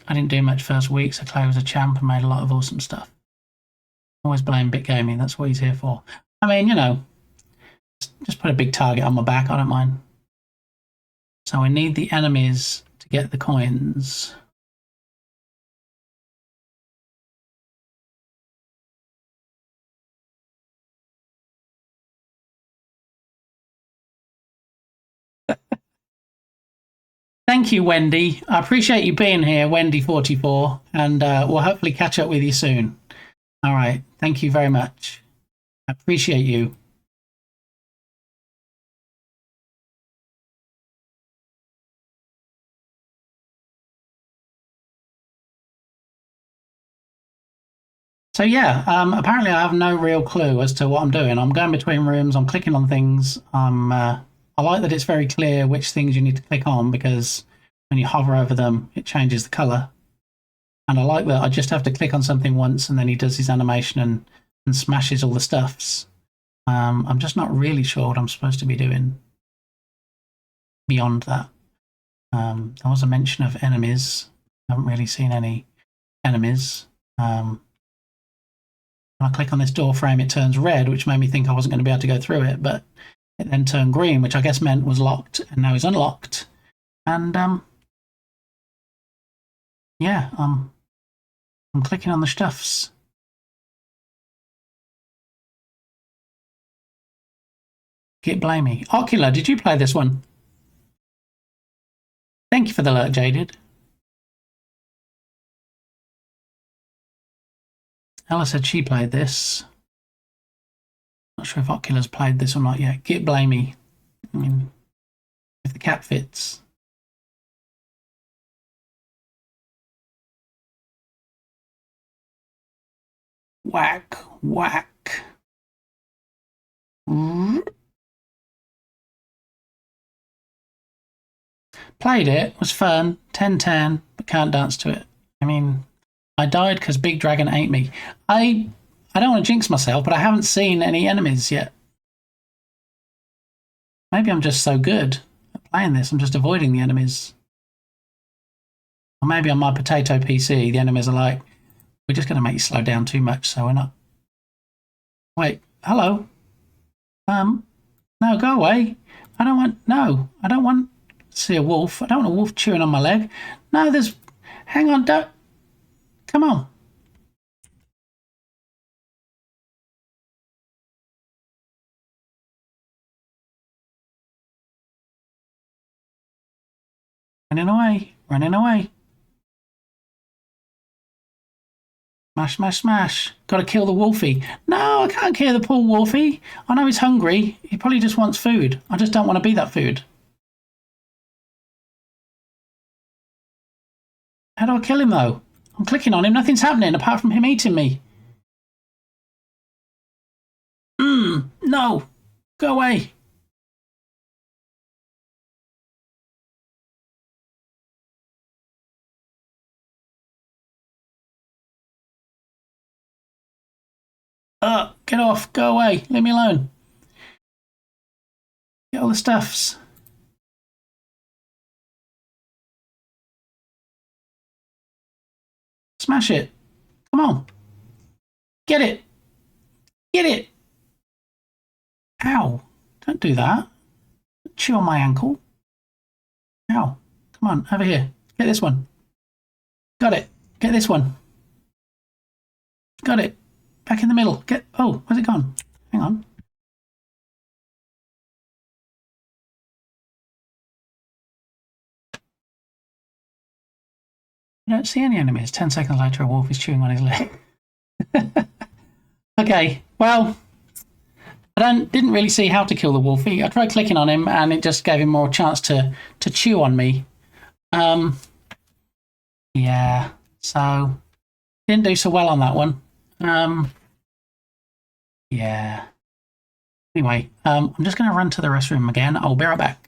S1: I didn't do much first week, so Clay was a champ and made a lot of awesome stuff. Always blame Bit Gaming, that's what he's here for. I mean, you know, just put a big target on my back, I don't mind. So I need the enemies to get the coins. Thank you, Wendy. I appreciate you being here, Wendy44, and we'll hopefully catch up with you soon. All right. Thank you very much. I appreciate you. So yeah, apparently I have no real clue as to what I'm doing. I'm going between rooms. I'm clicking on things. I like that it's very clear which things you need to click on because when you hover over them, it changes the color. And I like that I just have to click on something once and then he does his animation and smashes all the stuffs. I'm just not really sure what I'm supposed to be doing beyond that. There was a mention of enemies. I haven't really seen any enemies. When I click on this door frame, it turns red, which made me think I wasn't going to be able to go through it, but it then turned green, which I guess meant was locked, and now is unlocked. And yeah, I'm clicking on the stuffs. Get blamey. Ocular, did you play this one? Thank you for the alert, Jaded. Ella said she played this. Not sure if Ocular's played this or not yet. Get blamey. I mean, if the cap fits. Whack, whack. Played it, was fun, 10-10, but can't dance to it. I mean, I died because Big Dragon ate me. I don't want to jinx myself, but I haven't seen any enemies yet. Maybe I'm just so good at playing this, I'm just avoiding the enemies. Or maybe on my potato PC, the enemies are like, we're just going to make you slow down too much, so we're not. Wait, hello? No, go away. I don't want to see a wolf. I don't want a wolf chewing on my leg. No, hang on, don't, come on. Running away, running away. Smash, smash, smash. Got to kill the wolfie. No, I can't kill the poor wolfie. I know he's hungry. He probably just wants food. I just don't want to be that food. How do I kill him, though? I'm clicking on him. Nothing's happening apart from him eating me. No. Go away. Get off. Go away. Leave me alone. Get all the stuffs. Smash it. Come on. Get it. Get it. Ow. Don't do that. Chew on my ankle. Ow. Come on. Over here. Get this one. Got it. Get this one. Got it. Back in the middle. Oh, where's it gone? Hang on. I don't see any enemies. 10 seconds later, a wolf is chewing on his leg. Okay, well, I didn't really see how to kill the wolfie. I tried clicking on him, and it just gave him more chance to chew on me. Yeah, so didn't do so well on that one. Yeah. Anyway, I'm just going to run to the restroom again. I'll be right back.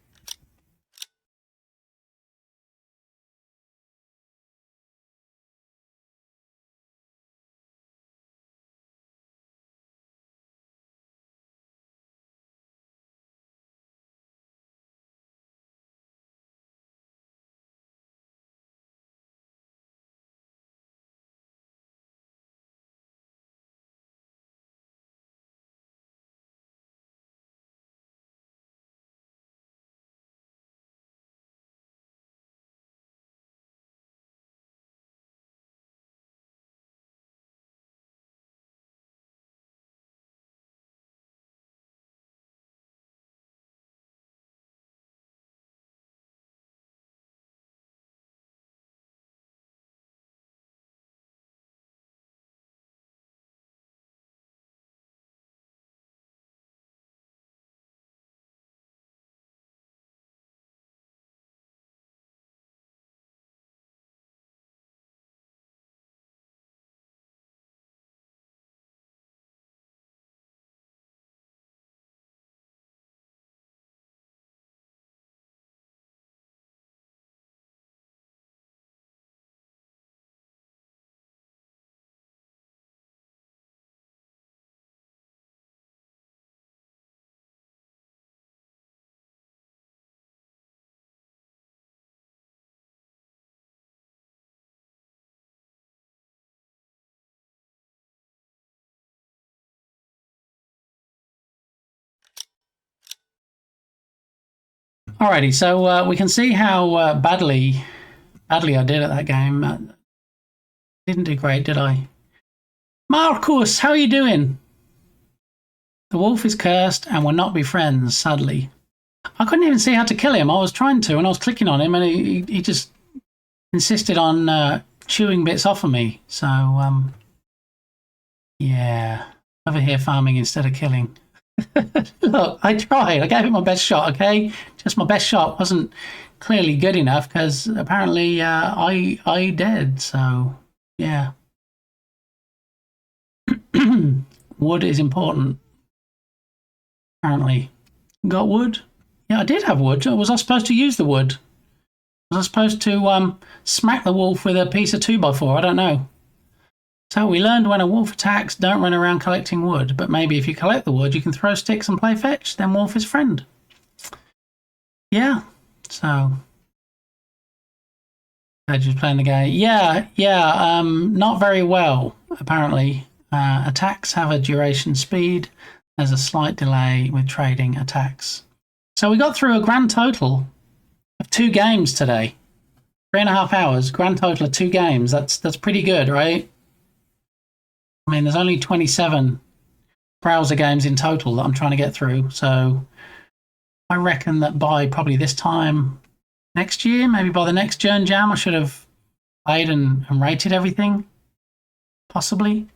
S1: Alrighty, so we can see how badly I did at that game. Didn't do great, did I? Marcus, how are you doing? The wolf is cursed and will not be friends, sadly. I couldn't even see how to kill him. I was trying to, and I was clicking on him, and he just insisted on chewing bits off of me. So, yeah. Over here farming instead of killing. Look, I tried. I gave it my best shot, okay? Just my best shot wasn't clearly good enough because apparently I did. So, yeah. Wood is important. Apparently. Got wood? Yeah, I did have wood. Was I supposed to use the wood? Was I supposed to smack the wolf with a piece of 2x4? I don't know. So we learned when a wolf attacks, don't run around collecting wood. But maybe if you collect the wood, you can throw sticks and play fetch. Then wolf is friend. Yeah. So. Just playing the game. Yeah. Not very well, apparently. Attacks have a duration speed. There's a slight delay with trading attacks. So we got through a grand total of 2 games today. 3.5 hours, grand total of 2 games. That's pretty good, right? I mean, there's only 27 browser games in total that I'm trying to get through. So I reckon that by probably this time next year, maybe by the next Jern Jam, I should have played and rated everything. Possibly.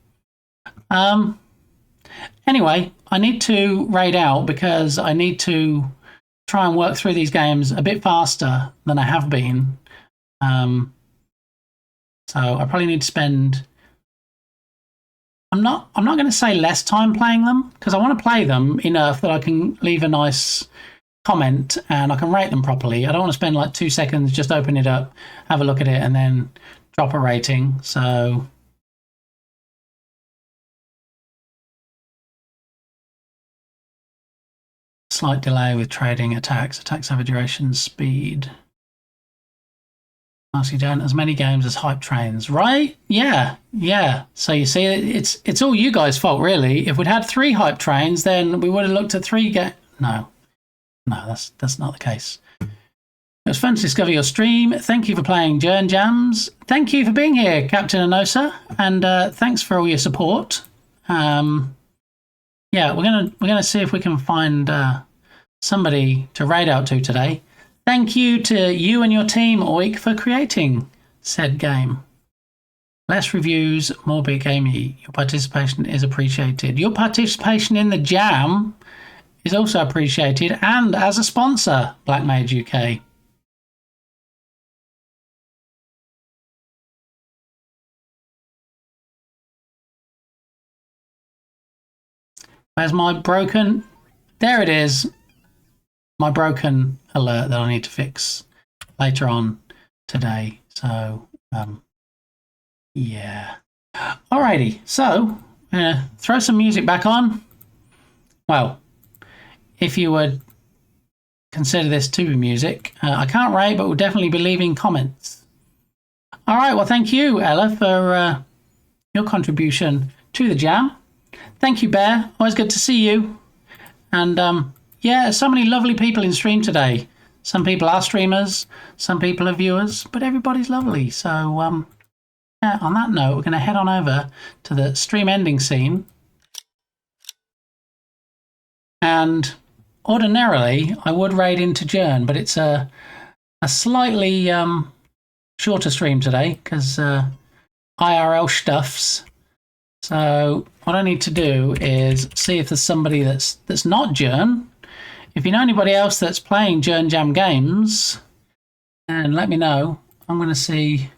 S1: Anyway, I need to raid out because I need to try and work through these games a bit faster than I have been. So I probably need to spend... I'm not going to say less time playing them because I want to play them enough that I can leave a nice comment and I can rate them properly. I don't want to spend like 2 seconds, just open it up, have a look at it and then drop a rating. So slight delay with trading attacks. Attacks have a duration speed. Honestly, don't as many games as hype trains, right? Yeah. So you see, it's all you guys' fault, really. If we'd had 3 hype trains, then we would have looked at 3 No, that's not the case. It was fun to discover your stream. Thank you for playing Jern Jams. Thank you for being here, Captain Anosa, and thanks for all your support. Yeah, we're gonna see if we can find somebody to raid out to today. Thank you to you and your team, Oik, for creating said game. Less reviews, more big gamey. Your participation is appreciated. Your participation in the jam is also appreciated, and as a sponsor, Black Mage UK. Where's my broken? There it is. My broken alert that I need to fix later on today. So, yeah. Alrighty. So, throw some music back on. Well, if you would consider this to be music, I can't rate, but we'll definitely be leaving comments. All right. Well, thank you, Ella, for your contribution to the jam. Thank you, Bear. Always good to see you. And yeah, so many lovely people in stream today. Some people are streamers, some people are viewers, but everybody's lovely. So yeah, on that note, we're going to head on over to the stream ending scene. And ordinarily, I would raid into Jern, but it's a slightly shorter stream today because IRL stuffs. So what I need to do is see if there's somebody that's not Jern. If you know anybody else that's playing Jern Jam games, and let me know. I'm going to see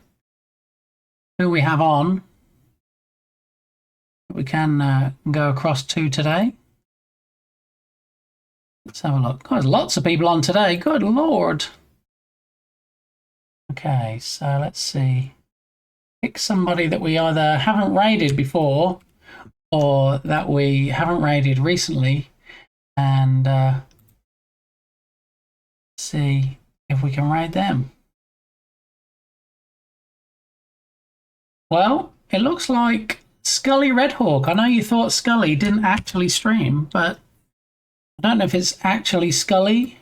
S1: who we have on. We can go across to today. Let's have a look. God, there's lots of people on today. Good Lord. Okay, so let's see. Pick somebody that we either haven't raided before or that we haven't raided recently and see if we can raid them. Well, it looks like Scully Redhawk. I know you thought Scully didn't actually stream, but I don't know if it's actually Scully.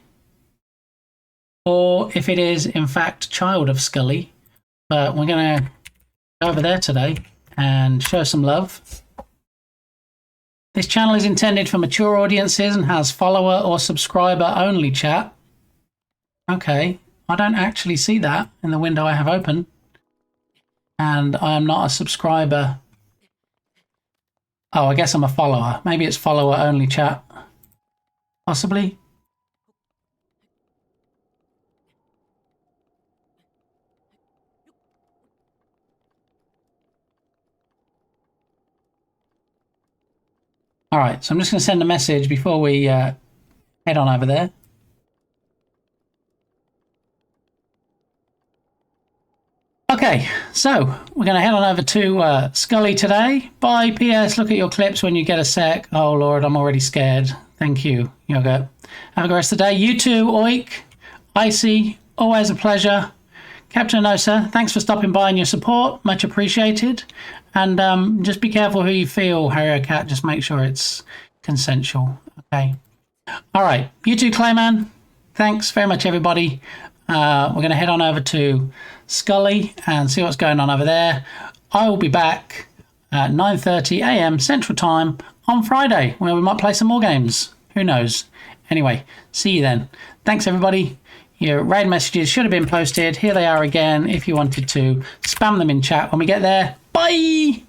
S1: or if it is in fact child of Scully. But we're going to go over there today and show some love. This channel is intended for mature audiences and has follower or subscriber only chat. Okay, I don't actually see that in the window I have open. And I am not a subscriber. Oh, I guess I'm a follower. Maybe it's follower only chat. Possibly. All right, so I'm just going to send a message before we head on over there. Okay, so we're going to head on over to Scully today. Bye, PS. Look at your clips when you get a sec. Oh, Lord, I'm already scared. Thank you, Yoga. Have a good rest of the day. You too, Oik. Icy, always a pleasure. Captain Osa, thanks for stopping by and your support. Much appreciated. And just be careful who you feel, Harrier Cat. Just make sure it's consensual. Okay. All right. You too, Clayman. Thanks very much, everybody. We're going to head on over to Scully and see what's going on over there. I will be back at 9:30 a.m. Central Time on Friday, where we might play some more games. Who knows? Anyway, see you then. Thanks, everybody. Your raid messages should have been posted. Here they are again if you wanted to spam them in chat when we get there. Bye!